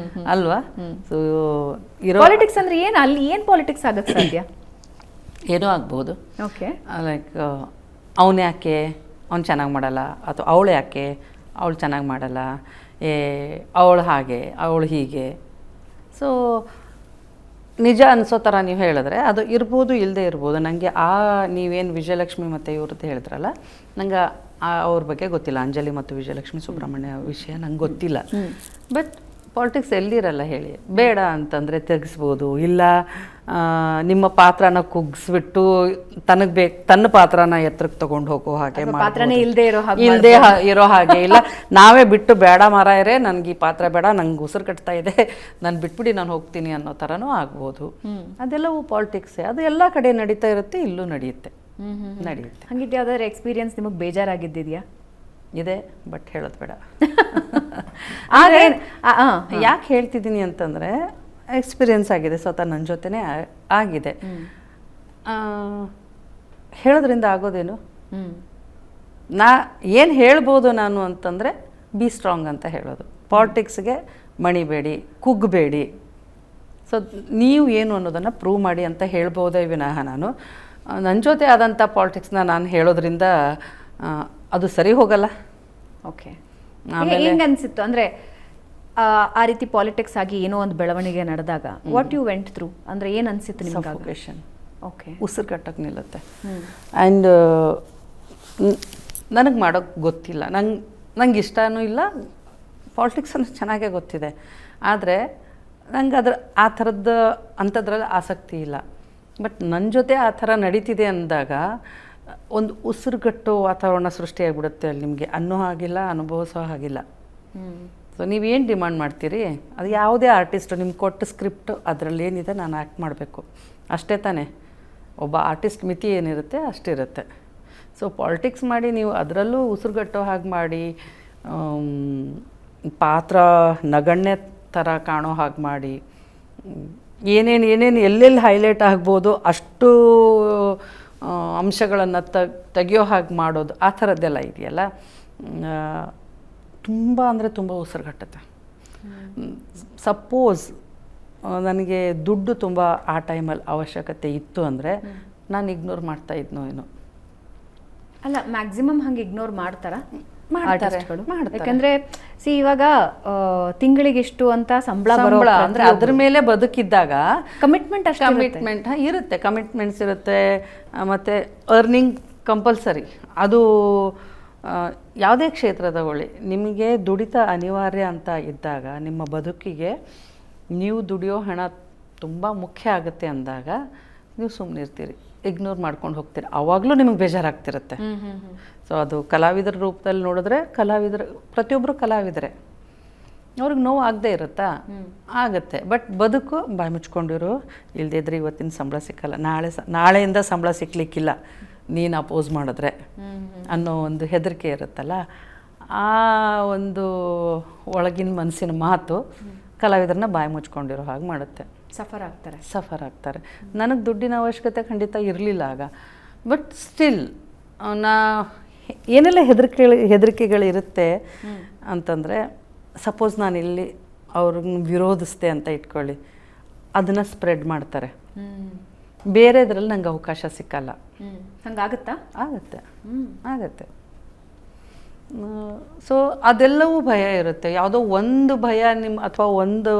ಅಲ್ವಾ? ಸೊ ಪಾಲಿಟಿಕ್ಸ್ ಅಂದ್ರೆ ಏನು, ಅಲ್ಲಿ ಏನ್ ಪಾಲಿಟಿಕ್ಸ್ ಆಗಕ್ಕೆ ಸಾಧ್ಯ? ಏನೋ ಆಗ್ಬೋದು. ಓಕೆ, ಲೈಕ್ ಅವನು ಯಾಕೆ ಅವ್ನು ಚೆನ್ನಾಗಿ ಮಾಡಲ್ಲ, ಅಥವಾ ಅವಳು ಯಾಕೆ ಅವಳು ಚೆನ್ನಾಗಿ ಮಾಡಲ್ಲ, ಅವಳು ಹಾಗೆ ಅವಳು ಹೀಗೆ. ಸೊ ನಿಜ ಅನಿಸೋ ಥರ ನೀವು ಹೇಳಿದ್ರೆ ಅದು ಇರ್ಬೋದು, ಇಲ್ಲದೆ ಇರ್ಬೋದು. ನನಗೆ ನೀವೇನು ವಿಜಯಲಕ್ಷ್ಮಿ ಮತ್ತು ಇವ್ರದ್ದು ಹೇಳಿದ್ರಲ್ಲ, ನಂಗೆ ಅವ್ರ ಬಗ್ಗೆ ಗೊತ್ತಿಲ್ಲ. ಅಂಜಲಿ ಮತ್ತು ವಿಜಯಲಕ್ಷ್ಮಿ ಸುಬ್ರಹ್ಮಣ್ಯ ವಿಷಯ ನಂಗೆ ಗೊತ್ತಿಲ್ಲ. ಬಟ್ ಪಾಲಿಟಿಕ್ಸ್ ಎಲ್ಲಿರಲ್ಲ ಹೇಳಿ. ಬೇಡ ಅಂತಂದರೆ ತೆಗೆಸ್ಬೋದು, ಇಲ್ಲ ನಿಮ್ಮ ಪಾತ್ರನ ಕುಗ್ಸ್ಬಿಟ್ಟು ತನ್ನ ಪಾತ್ರನ ಎತ್ತರಕ್ಕೆ ತೊಗೊಂಡು ಹೋಗೋ ಹಾಗೆ, ಪಾತ್ರನೇ ಇಲ್ಲದೆ ಇರೋ ಹಾಗೆ, ಇಲ್ಲ ನಾವೇ ಬಿಟ್ಟು ಬೇಡ ಮಾರಾಯರೇ, ನನಗೆ ಈ ಪಾತ್ರ ಬೇಡ, ನಂಗೆ ಉಸಿರು ಕಟ್ತಾ ಇದೆ, ನಾನು ಬಿಟ್ಬಿಡಿ ನಾನು ಹೋಗ್ತೀನಿ ಅನ್ನೋ ಥರನೂ ಆಗ್ಬೋದು. ಅದೆಲ್ಲವೂ ಪಾಲಿಟಿಕ್ಸೇ, ಅದು ಎಲ್ಲ ಕಡೆ ನಡೀತಾ ಇರುತ್ತೆ, ಇಲ್ಲೂ ನಡೆಯುತ್ತೆ. ಹಂಗಿದ್ದು ಯಾವ್ದಾದ್ರು ಎಕ್ಸ್ಪೀರಿಯನ್ಸ್ ನಿಮಗೆ ಬೇಜಾರಾಗಿದ್ದಿದೆಯಾ? ಇದೆ, ಬಟ್ ಹೇಳೋದು ಬೇಡ. ಯಾಕೆ ಹೇಳ್ತಿದ್ದೀನಿ ಅಂತಂದರೆ ಎಕ್ಸ್ಪೀರಿಯನ್ಸ್ ಆಗಿದೆ, ಸ್ವತಃ ನನ್ನ ಜೊತೆನೇ ಆಗಿದೆ. ಹೇಳೋದ್ರಿಂದ ಆಗೋದೇನು? ಏನು ಹೇಳ್ಬೋದು ನಾನು ಅಂತಂದರೆ ಬಿ ಸ್ಟ್ರಾಂಗ್ ಅಂತ ಹೇಳೋದು. ಪಾಲಿಟಿಕ್ಸ್ಗೆ ಮಣಿಬೇಡಿ, ಕುಗ್ಗಬೇಡಿ. ಸೊ ನೀವು ಏನು ಅನ್ನೋದನ್ನು ಪ್ರೂವ್ ಮಾಡಿ ಅಂತ ಹೇಳ್ಬೋದೇ ವಿನಃ ನಾನು ನನ್ನ ಜೊತೆ ಆದಂಥ ಪಾಲಿಟಿಕ್ಸ್ನ ನಾನು ಹೇಳೋದ್ರಿಂದ ಅದು ಸರಿ ಹೋಗಲ್ಲ. ಓಕೆ, ಹೆಂಗೆ ಅನಿಸಿತ್ತು ಅಂದರೆ ಆ ರೀತಿ ಪಾಲಿಟಿಕ್ಸ್ ಆಗಿ ಏನೋ ಒಂದು ಬೆಳವಣಿಗೆ ನಡೆದಾಗ ವಾಟ್ ಯು ವೆಂಟ್ ಥ್ರೂ ಅಂದರೆ ಏನು ಅನಿಸಿತ್ತು ನಿಮಗೆ? ಸಫೋಕೇಷನ್. ಓಕೆ, ಉಸಿರು ಕಟ್ಟಕ್ಕೆ ನಿಲ್ಲುತ್ತೆ. ಆ್ಯಂಡ್ ನನಗೆ ಮಾಡೋಕ್ಕೆ ಗೊತ್ತಿಲ್ಲ, ನಂಗೆ ಇಷ್ಟನೂ ಇಲ್ಲ. ಪಾಲಿಟಿಕ್ಸ್ ಅನ್ನೋ ಚೆನ್ನಾಗೇ ಗೊತ್ತಿದೆ, ಆದರೆ ನಂಗೆ ಆ ಥರದ್ದು ಅಂಥದ್ರಲ್ಲಿ ಆಸಕ್ತಿ ಇಲ್ಲ. ಬಟ್ ನನ್ನ ಜೊತೆ ಆ ಥರ ನಡೀತಿದೆ ಅಂದಾಗ ಒಂದು ಉಸಿರುಗಟ್ಟೋ ವಾತಾವರಣ ಸೃಷ್ಟಿಯಾಗಿಬಿಡುತ್ತೆ ಅಲ್ಲಿ. ನಿಮಗೆ ಅನ್ನೋ ಹಾಗಿಲ್ಲ, ಅನುಭವಿಸೋ ಹಾಗಿಲ್ಲ. ಸೊ ನೀವೇನು ಡಿಮಾಂಡ್ ಮಾಡ್ತೀರಿ? ಅದು ಯಾವುದೇ ಆರ್ಟಿಸ್ಟು ನಿಮ್ಗೆ ಕೊಟ್ಟ ಸ್ಕ್ರಿಪ್ಟು ಅದರಲ್ಲಿ ಏನಿದೆ ನಾನು ಆ್ಯಕ್ಟ್ ಮಾಡಬೇಕು ಅಷ್ಟೇ ತಾನೇ. ಒಬ್ಬ ಆರ್ಟಿಸ್ಟ್ ಮಿತಿ ಏನಿರುತ್ತೆ ಅಷ್ಟಿರುತ್ತೆ. ಸೊ ಪಾಲಿಟಿಕ್ಸ್ ಮಾಡಿ ನೀವು ಅದರಲ್ಲೂ ಉಸಿರುಗಟ್ಟೋ ಹಾಗೆ ಮಾಡಿ, ಪಾತ್ರ ನಗಣ್ಯ ಥರ ಕಾಣೋ ಹಾಗೆ ಮಾಡಿ, ಏನೇನು ಎಲ್ಲೆಲ್ಲಿ ಹೈಲೈಟ್ ಆಗ್ಬೋದು ಅಷ್ಟು ಅಂಶಗಳನ್ನು ತೆಗಿಯೋ ಹಾಗೆ ಮಾಡೋದು, ಆ ಥರದ್ದೆಲ್ಲ ಇದೆಯಲ್ಲ, ತುಂಬ ಅಂದರೆ ತುಂಬ ಉಸಿರುಗಟ್ಟುತ್ತೆ. ಸಪೋಸ್ ನನಗೆ ದುಡ್ಡು ತುಂಬ ಆ ಟೈಮಲ್ಲಿ ಅವಶ್ಯಕತೆ ಇತ್ತು ಅಂದರೆ ನಾನು ಇಗ್ನೋರ್ ಮಾಡ್ತಾ ಇದ್ನೋ ಏನೋ. ಅಲ್ಲ, ಮ್ಯಾಕ್ಸಿಮಮ್ ಹಂಗೆ ಇಗ್ನೋರ್ ಮಾಡ್ತಾರಾ? ಮಾಡ್ತಾರೆ. ಯಾಕಂದ್ರೆ ಇವಾಗ ತಿಂಗಳಿಗೆ ಎಷ್ಟು ಅಂತ ಸಂಬಳ ಅಂದರೆ ಅದ್ರ ಮೇಲೆ ಬದುಕಿದ್ದಾಗ ಕಮಿಟ್ಮೆಂಟ್ ಇರುತ್ತೆ, ಕಮಿಟ್ಮೆಂಟ್ಸ್ ಇರುತ್ತೆ, ಮತ್ತು ಅರ್ನಿಂಗ್ ಕಂಪಲ್ಸರಿ. ಅದು ಯಾವುದೇ ಕ್ಷೇತ್ರ ತಗೊಳ್ಳಿ, ನಿಮಗೆ ದುಡಿತ ಅನಿವಾರ್ಯ ಅಂತ ಇದ್ದಾಗ, ನಿಮ್ಮ ಬದುಕಿಗೆ ನೀವು ದುಡಿಯೋ ಹಣ ತುಂಬ ಮುಖ್ಯ ಆಗುತ್ತೆ ಅಂದಾಗ ನೀವು ಸುಮ್ಮನೆ ಇರ್ತೀರಿ, ಇಗ್ನೋರ್ ಮಾಡ್ಕೊಂಡು ಹೋಗ್ತೀರಿ. ಆವಾಗಲೂ ನಿಮಗೆ ಬೇಜಾರಾಗ್ತಿರುತ್ತೆ. ಸೊ ಅದು ಕಲಾವಿದರ ರೂಪದಲ್ಲಿ ನೋಡಿದ್ರೆ ಪ್ರತಿಯೊಬ್ಬರು ಕಲಾವಿದರೆ, ಅವ್ರಿಗೆ ನೋವು ಆಗದೆ ಇರುತ್ತಾ? ಆಗುತ್ತೆ. ಬಟ್ ಬದುಕು ಬಾಯಿ ಮುಚ್ಕೊಂಡಿರು, ಇಲ್ಲದೇ ಇದ್ರೆ ಇವತ್ತಿನ ಸಂಬಳ ಸಿಕ್ಕಲ್ಲ, ನಾಳೆಯಿಂದ ಸಂಬಳ ಸಿಕ್ಕಲಿಕ್ಕಿಲ್ಲ ನೀನು ಅಪೋಸ್ ಮಾಡಿದ್ರೆ ಅನ್ನೋ ಒಂದು ಹೆದರಿಕೆ ಇರುತ್ತಲ್ಲ, ಆ ಒಂದು ಒಳಗಿನ ಮನಸ್ಸಿನ ಮಾತು ಕಲಾವಿದರನ್ನ ಬಾಯಿ ಮುಚ್ಕೊಂಡಿರೋ ಹಾಗೆ ಮಾಡುತ್ತೆ. ಸಫರ್ ಆಗ್ತಾರೆ. ನನಗೆ ದುಡ್ಡಿನ ಅವಶ್ಯಕತೆ ಖಂಡಿತ ಇರಲಿಲ್ಲ ಆಗ. ಬಟ್ ಸ್ಟಿಲ್ ನಾ ಏನೆಲ್ಲ ಹೆದರಿಕೆಗಳಿರುತ್ತೆ ಅಂತಂದರೆ, ಸಪೋಸ್ ನಾನು ಇಲ್ಲಿ ಅವ್ರನ್ನ ವಿರೋಧಿಸ್ದೆ ಅಂತ ಇಟ್ಕೊಳ್ಳಿ, ಅದನ್ನು ಸ್ಪ್ರೆಡ್ ಮಾಡ್ತಾರೆ, ಬೇರೆದ್ರಲ್ಲಿ ನಂಗೆ ಅವಕಾಶ ಸಿಕ್ಕಲ್ಲ. ಹಂಗಾಗುತ್ತಾ? ಆಗತ್ತೆ ಆಗತ್ತೆ. ಸೊ ಅದೆಲ್ಲವೂ ಭಯ ಇರುತ್ತೆ. ಯಾವುದೋ ಒಂದು ಭಯ ನಿಮ್ಮ ಅಥವಾ ಒಂದು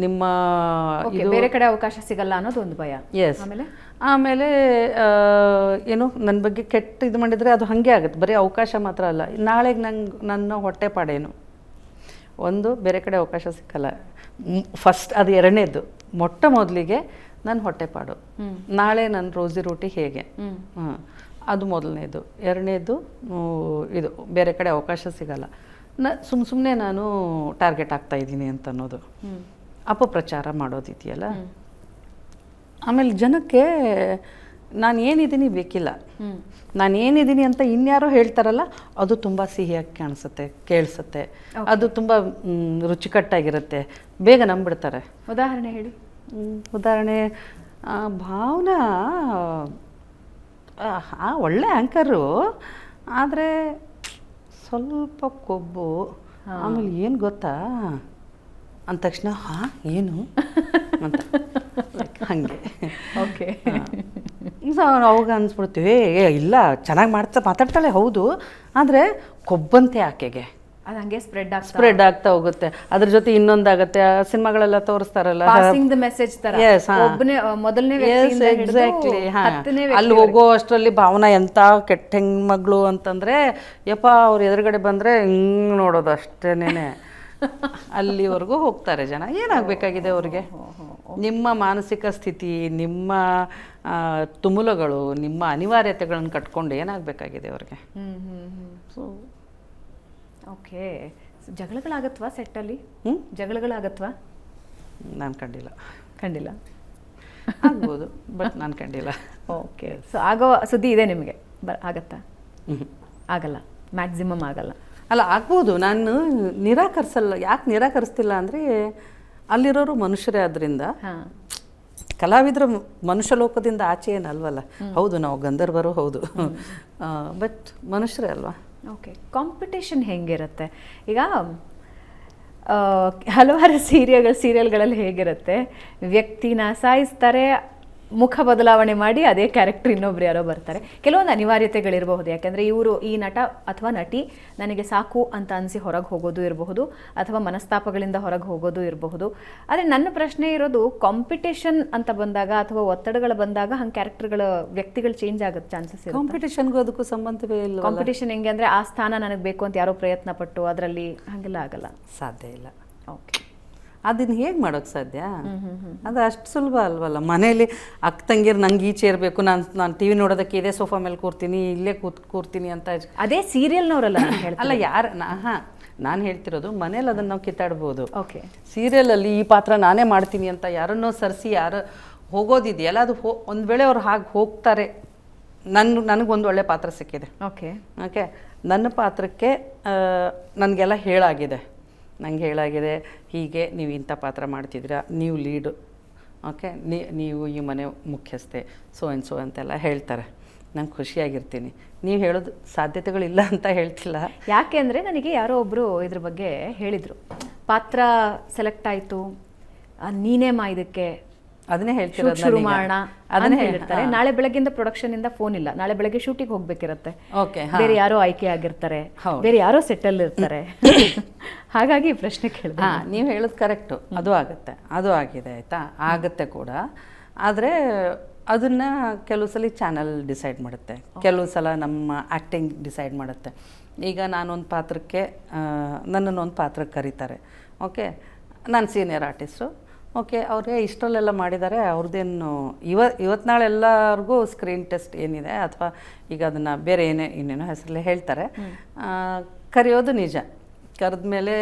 ನಿಮ್ಮ ಬೇರೆ ಕಡೆ ಅವಕಾಶ ಸಿಗಲ್ಲ ಅನ್ನೋದು ಒಂದು ಭಯ. ಎಸ್. ಆಮೇಲೆ ಏನು ನನ್ನ ಬಗ್ಗೆ ಕೆಟ್ಟ ಇದು ಮಾಡಿದರೆ ಅದು ಹಾಗೆ ಆಗುತ್ತೆ. ಬರೀ ಅವಕಾಶ ಮಾತ್ರ ಅಲ್ಲ, ನಾಳೆಗೆ ನನ್ನ ಹೊಟ್ಟೆಪಾಡೇನು, ಒಂದು ಬೇರೆ ಕಡೆ ಅವಕಾಶ ಸಿಕ್ಕಲ್ಲ ಫಸ್ಟ್. ಅದು ಎರಡನೇದು. ಮೊಟ್ಟ ಮೊದಲಿಗೆ ನನ್ನ ಹೊಟ್ಟೆಪಾಡು, ನಾಳೆ ನನ್ನ ರೋಜಿ ರೋಟಿ ಹೇಗೆ, ಅದು ಮೊದಲನೇದು. ಎರಡನೇದು ಇದು ಬೇರೆ ಕಡೆ ಅವಕಾಶ ಸಿಗಲ್ಲ. ಸುಮ್ಮನೆ ನಾನು ಟಾರ್ಗೆಟ್ ಆಗ್ತಾ ಇದ್ದೀನಿ ಅಂತ ಅನ್ನೋದು, ಅಪಪ್ರಚಾರ ಮಾಡೋದಿದೆಯಲ್ಲ. ಆಮೇಲೆ ಜನಕ್ಕೆ ನಾನು ಏನಿದ್ದೀನಿ ಬೇಕಿಲ್ಲ, ನಾನು ಏನಿದ್ದೀನಿ ಅಂತ ಇನ್ಯಾರೋ ಹೇಳ್ತಾರಲ್ಲ, ಅದು ತುಂಬ ಸಿಹಿಯಾಗಿ ಕಾಣಿಸುತ್ತೆ, ಕೇಳಿಸುತ್ತೆ, ಅದು ತುಂಬ ರುಚಿಕಟ್ಟಾಗಿರುತ್ತೆ, ಬೇಗ ನಂಬಿಡ್ತಾರೆ. ಉದಾಹರಣೆ ಹೇಳಿ. ಉದಾಹರಣೆ, ಭಾವನಾ ಒಳ್ಳೆ ಆ್ಯಂಕರು, ಆದರೆ ಸ್ವಲ್ಪ ಕೊಬ್ಬು, ಆಮೇಲೆ ಏನು ಗೊತ್ತಾ ಅಂದ ತಕ್ಷಣ ಏನು ಅಂತ ಹಾಗೆ. ಓಕೆ. ಅವಾಗ ಅನ್ಸ್ಬಿಡ್ತೀವಿ, ಇಲ್ಲ ಚೆನ್ನಾಗಿ ಮಾತಾಡ್ತಾಳೆ ಹೌದು, ಆದರೆ ಕೊಬ್ಬಂತೆ ಆಕೆಗೆ ಅದು ಹಂಗೆ ಸ್ಪ್ರೆಡ್ ಆಗ್ತಾ ಹೋಗುತ್ತೆ. ಅದ್ರ ಜೊತೆ ಇನ್ನೊಂದಾಗತ್ತೆ, ಸಿನಿಮಾಗಳೆಲ್ಲ ತೋರಿಸ್ತಾರಲ್ಲ, ಅಲ್ಲಿ ಹೋಗೋ ಅಷ್ಟರಲ್ಲಿ ಭಾವನಾ ಎಂತ ಕೆಟ್ಟ ಹೆಣ್ಮಗಳು ಅಂತಂದ್ರೆ, ಯಪ್ಪ ಅವ್ರ ಎದುರುಗಡೆ ಬಂದ್ರೆ ಹಿಂಗ್ ನೋಡೋದು ಅಷ್ಟೇನೆ. ಅಲ್ಲಿವರೆಗೂ ಹೋಗ್ತಾರೆ ಜನ. ಏನಾಗಬೇಕಾಗಿದೆ ಅವ್ರಿಗೆ? ನಿಮ್ಮ ಮಾನಸಿಕ ಸ್ಥಿತಿ, ನಿಮ್ಮ ತುಮುಲಗಳು, ನಿಮ್ಮ ಅನಿವಾರ್ಯತೆಗಳನ್ನು ಕಟ್ಕೊಂಡು ಏನಾಗಬೇಕಾಗಿದೆ ಅವ್ರಿಗೆ? So okay. ಜಗಳಗಳಾಗತ್ವಾ ಸೆಟ್ಟಲ್ಲಿ? ಜಗಳಗಳಾಗತ್ವಾ? ನಾನು ಕಂಡಿಲ್ಲ. ಆಗ್ಬೋದು, ಬಟ್ ನಾನು ಕಂಡಿಲ್ಲ. ಓಕೆ. ಸೊ ಆಗೋ ಸುದ್ದಿ ಇದೆ ನಿಮಗೆ? ಆಗತ್ತಾ? ಆಗಲ್ಲ, ಮ್ಯಾಕ್ಸಿಮಮ್ ಆಗಲ್ಲ. ಅಲ್ಲ, ಆಗ್ಬೋದು. ನಾನು ನಿರಾಕರಿಸಲ್ಲ. ಯಾಕೆ ನಿರಾಕರಿಸ್ತಿಲ್ಲ ಅಂದರೆ, ಅಲ್ಲಿರೋರು ಮನುಷ್ಯರೇ. ಆದ್ದರಿಂದ ಕಲಾವಿದರು ಮನುಷ್ಯ ಲೋಕದಿಂದ ಆಚೆ ಏನಲ್ವಲ್ಲ. ಹೌದು, ನಾವು ಗಂಧರ್ವರು ಹೌದು, ಬಟ್ ಮನುಷ್ಯರೇ ಅಲ್ವಾ. ಓಕೆ. ಕಾಂಪಿಟೇಷನ್ ಹೆಂಗಿರುತ್ತೆ ಈಗ? ಹಲವಾರು ಸೀರಿಯಲ್ಗಳಲ್ಲಿ ಹೇಗಿರುತ್ತೆ, ವ್ಯಕ್ತಿನ ಸಾಯಿಸ್ತಾರೆ, ಮುಖ ಬದಲಾವಣೆ ಮಾಡಿ ಅದೇ ಕ್ಯಾರೆಕ್ಟರ್ ಇನ್ನೊಬ್ರು ಯಾರೋ ಬರ್ತಾರೆ. ಕೆಲವೊಂದು ಅನಿವಾರ್ಯತೆಗಳಿರಬಹುದು, ಯಾಕೆಂದರೆ ಈ ನಟ ಅಥವಾ ನಟಿ ನನಗೆ ಸಾಕು ಅಂತ ಅನಿಸಿ ಹೊರಗೆ ಹೋಗೋದು ಇರಬಹುದು, ಅಥವಾ ಮನಸ್ತಾಪಗಳಿಂದ ಹೊರಗೆ ಹೋಗೋದು ಇರಬಹುದು. ಆದರೆ ನನ್ನ ಪ್ರಶ್ನೆ ಇರೋದು, ಕಾಂಪಿಟೇಷನ್ ಅಂತ ಬಂದಾಗ ಅಥವಾ ಒತ್ತಡಗಳು ಬಂದಾಗ ಹಂಗೆ ವ್ಯಕ್ತಿಗಳು ಚೇಂಜ್ ಆಗುತ್ತೆ ಚಾನ್ಸಸ್ ಇದೆ? ಕಾಂಪಿಟೇಷನ್ಗೂ ಅದಕ್ಕೂ ಸಂಬಂಧವೇ ಇಲ್ಲ. ಕಾಂಪಿಟೇಷನ್ ಹೆಂಗೆ ಅಂದರೆ, ಆ ಸ್ಥಾನ ನನಗೆ ಬೇಕು ಅಂತ ಯಾರೋ ಪ್ರಯತ್ನ ಪಟ್ಟು ಅದರಲ್ಲಿ ಹಾಗೆಲ್ಲ ಆಗಲ್ಲ, ಸಾಧ್ಯ ಇಲ್ಲ. ಓಕೆ. ಅದನ್ನು ಹೇಗೆ ಮಾಡೋಕ್ಕೆ ಸಾಧ್ಯ? ಅದು ಅಷ್ಟು ಸುಲಭ ಅಲ್ವಲ್ಲ. ಮನೇಲಿ ಅಕ್ಕ ತಂಗಿರು ನಂಗೆ ಈಚೆ ಇರಬೇಕು, ನಾನು ಟಿ ವಿ ನೋಡೋದಕ್ಕೆ ಇದೇ ಸೋಫಾ ಮೇಲೆ ಕೂರ್ತೀನಿ, ಇಲ್ಲೇ ಕೂರ್ತೀನಿ ಅಂತ. ಅದೇ ಸೀರಿಯಲ್ನವರಲ್ಲ ಅಲ್ಲ, ನಾನು ಹೇಳ್ತಿರೋದು ಮನೇಲಿ ಅದನ್ನು ನಾವು ಕಿತ್ತಾಡ್ಬೋದು. ಓಕೆ. ಸೀರಿಯಲಲ್ಲಿ ಈ ಪಾತ್ರ ನಾನೇ ಮಾಡ್ತೀನಿ ಅಂತ ಯಾರನ್ನೋ ಸರಿಸಿ ಯಾರು ಹೋಗೋದಿದೆಯಲ್ಲ, ಅದು ಒಂದು ವೇಳೆ ಅವ್ರು ಹಾಗೆ ಹೋಗ್ತಾರೆ. ನನಗೊಂದು ಒಳ್ಳೆ ಪಾತ್ರ ಸಿಕ್ಕಿದೆ. ಓಕೆ. ನನ್ನ ಪಾತ್ರಕ್ಕೆ ನನಗೆಲ್ಲ ಹೇಳಾಗಿದೆ, ಹೀಗೆ ನೀವು ಇಂಥ ಪಾತ್ರ ಮಾಡ್ತಿದ್ದೀರಾ, ನೀವು ಲೀಡು, ಓಕೆ, ನೀವು ಈ ಮನೆ ಮುಖ್ಯಸ್ಥೆ, ಸೋ ಅಂತೆಲ್ಲ ಹೇಳ್ತಾರೆ. ನಾನು ಖುಷಿಯಾಗಿರ್ತೀನಿ. ನೀವು ಹೇಳೋದು ಸಾಧ್ಯತೆಗಳಿಲ್ಲ ಅಂತ ಹೇಳ್ತಿಲ್ಲ. ಯಾಕೆ ಅಂದರೆ, ನನಗೆ ಯಾರೋ ಒಬ್ಬರು ಇದ್ರ ಬಗ್ಗೆ ಹೇಳಿದರು, ಪಾತ್ರ ಸೆಲೆಕ್ಟ್ ಆಯಿತು, ನೀನೇ ಇದಕ್ಕೆ ಅದನ್ನೇ ಹೇಳ್ತಿರೋದು, ಶುರು ಮಾಡೋಣ ಅದನ್ನೇ ಹೇಳಿರ್ತಾರೆ. ನಾಳೆ ಬೆಳಗ್ಗೆಯಿಂದ ಪ್ರೊಡಕ್ಷನ್ ಇಂದ ಫೋನ್ ಇಲ್ಲ, ನಾಳೆ ಬೆಳಗ್ಗೆ ಶೂಟಿಂಗ್ ಹೋಗ್ಬೇಕಿರತ್ತೆ, ಬೇರೆ ಯಾರೋ ಆಯ್ಕೆ ಆಗಿರ್ತಾರೆ, ಬೇರೆ ಯಾರೋ ಸೆಟಲ್ ಇರ್ತಾರೆ. ಹಾಗಾಗಿ ಪ್ರಶ್ನೆ ಕೇಳಿದೆ. ನೀವು ಹೇಳೋದು ಕರೆಕ್ಟು, ಅದು ಆಗಿದೆ, ಆಯಿತಾ, ಆಗುತ್ತೆ ಕೂಡ. ಆದರೆ ಅದನ್ನು ಕೆಲವು ಸಲ ಚಾನಲ್ ಡಿಸೈಡ್ ಮಾಡುತ್ತೆ, ಕೆಲವು ಸಲ ನಮ್ಮ ಆ್ಯಕ್ಟಿಂಗ್ ಡಿಸೈಡ್ ಮಾಡುತ್ತೆ. ಈಗ ನಾನೊಂದು ಪಾತ್ರಕ್ಕೆ ನನ್ನನ್ನೊಂದು ಪಾತ್ರಕ್ಕೆ ಕರೀತಾರೆ, ಓಕೆ, ನಾನು ಸೀನಿಯರ್ ಆರ್ಟಿಸ್ಟು, ಓಕೆ, ಅವ್ರಿಗೆ ಇಷ್ಟರಲ್ಲೆಲ್ಲ ಮಾಡಿದ್ದಾರೆ, ಅವ್ರದ್ದೇನು ಇವತ್ತು ನಾಳೆ ಎಲ್ಲರಿಗೂ ಸ್ಕ್ರೀನ್ ಟೆಸ್ಟ್ ಏನಿದೆ, ಅಥವಾ ಈಗ ಅದನ್ನು ಬೇರೆ ಇನ್ನೇನೋ ಹೆಸರಲ್ಲೇ ಹೇಳ್ತಾರೆ, ಕರೆಯೋದು ನಿಜ. ಕರೆದ್ಮೇಲೆ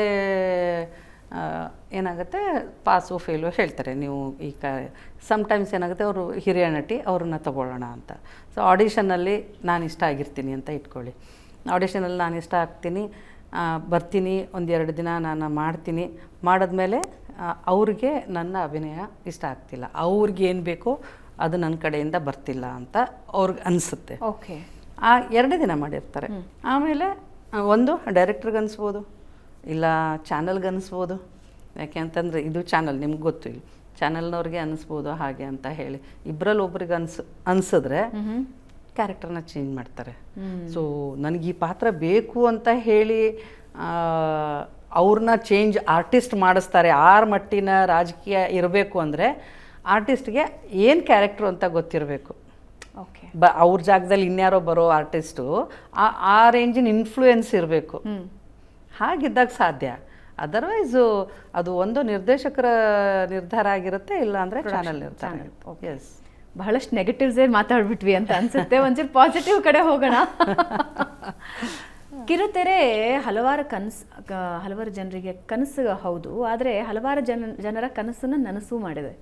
ಏನಾಗುತ್ತೆ, ಪಾಸು ಫೇಲು ಹೇಳ್ತಾರೆ. ನೀವು ಈಗ ಸಮ್ಟೈಮ್ಸ್ ಏನಾಗುತ್ತೆ, ಅವರು ಹಿರಿಯ ನಟಿ, ಅವ್ರನ್ನ ತಗೊಳ್ಳೋಣ ಅಂತ. ಸೊ ಆಡಿಷನಲ್ಲಿ ನಾನು ಇಷ್ಟ ಆಗಿರ್ತೀನಿ ಅಂತ ಇಟ್ಕೊಳ್ಳಿ. ಆಡಿಷನಲ್ಲಿ ನಾನು ಇಷ್ಟ ಆಗ್ತೀನಿ, ಬರ್ತೀನಿ, 1-2 ದಿನ ನಾನು ಮಾಡ್ತೀನಿ. ಮಾಡಿದ್ಮೇಲೆ ಅವ್ರಿಗೆ ನನ್ನ ಅಭಿನಯ ಇಷ್ಟ ಆಗ್ತಿಲ್ಲ, ಅವ್ರಿಗೆ ಏನು ಬೇಕೋ ಅದು ನನ್ನ ಕಡೆಯಿಂದ ಬರ್ತಿಲ್ಲ ಅಂತ ಅವ್ರಿಗೆ ಅನಿಸುತ್ತೆ. ಓಕೆ. ಎರಡೇ ದಿನ ಮಾಡಿರ್ತಾರೆ. ಆಮೇಲೆ ಒಂದು ಡೈರೆಕ್ಟ್ರಿಗೆ ಅನಿಸ್ಬೋದು, ಇಲ್ಲ ಚಾನಲ್ಗೆ ಅನಿಸ್ಬೋದು. ಯಾಕೆ ಅಂತಂದರೆ ಇದು ಚಾನಲ್ ನಿಮ್ಗೆ ಗೊತ್ತು, ಇಲ್ಲ ಚಾನಲ್ನವ್ರಿಗೆ ಅನಿಸ್ಬೋದು ಹಾಗೆ ಅಂತ ಹೇಳಿ ಇಬ್ಬರಲ್ಲಿ ಒಬ್ರಿಗೆ ಅನಿಸಿದ್ರೆ ಕ್ಯಾರೆಕ್ಟರ್ನ ಚೇಂಜ್ ಮಾಡ್ತಾರೆ. ಸೊ ನನಗೆ ಈ ಪಾತ್ರ ಬೇಕು ಅಂತ ಹೇಳಿ ಅವ್ರನ್ನ ಚೇಂಜ್ ಆರ್ಟಿಸ್ಟ್ ಮಾಡಿಸ್ತಾರೆ. ಆರು ಮಟ್ಟಿನ ರಾಜಕೀಯ ಇರಬೇಕು ಅಂದರೆ ಆರ್ಟಿಸ್ಟ್ಗೆ ಏನು ಕ್ಯಾರೆಕ್ಟ್ರು ಅಂತ ಗೊತ್ತಿರಬೇಕು. ಓಕೆ, ಅವ್ರ ಜಾಗದಲ್ಲಿ ಇನ್ಯಾರೋ ಬರೋ ಆರ್ಟಿಸ್ಟು ಆ ರೇಂಜಿನ ಇನ್ಫ್ಲೂಯೆನ್ಸ್ ಇರಬೇಕು. ಹಾಗಿದ್ದಾಗ ಸಾಧ್ಯ. ಅದರ್ವೈಸು ಅದು ಒಂದು ನಿರ್ದೇಶಕರ ನಿರ್ಧಾರ ಆಗಿರುತ್ತೆ, ಇಲ್ಲ ಅಂದರೆ ಚಾನಲ್ ನಿರ್ಧಾರ. ಎಸ್, ಬಹಳಷ್ಟು ನೆಗೆಟಿವ್ಸೇ ಮಾತಾಡ್ಬಿಟ್ವಿ ಅಂತ ಅನ್ಸುತ್ತೆ. ಒಂಚೂರು ಪಾಸಿಟಿವ್ ಕಡೆ ಹೋಗೋಣ. ಕಿರುತೆರೆ ಹಲವಾರು ಜನರಿಗೆ ಕನಸು ಹೌದು, ಆದರೆ ಹಲವಾರು ಜನರ ಕನಸನ್ನು ನನಸು ಮಾಡಿದೆ.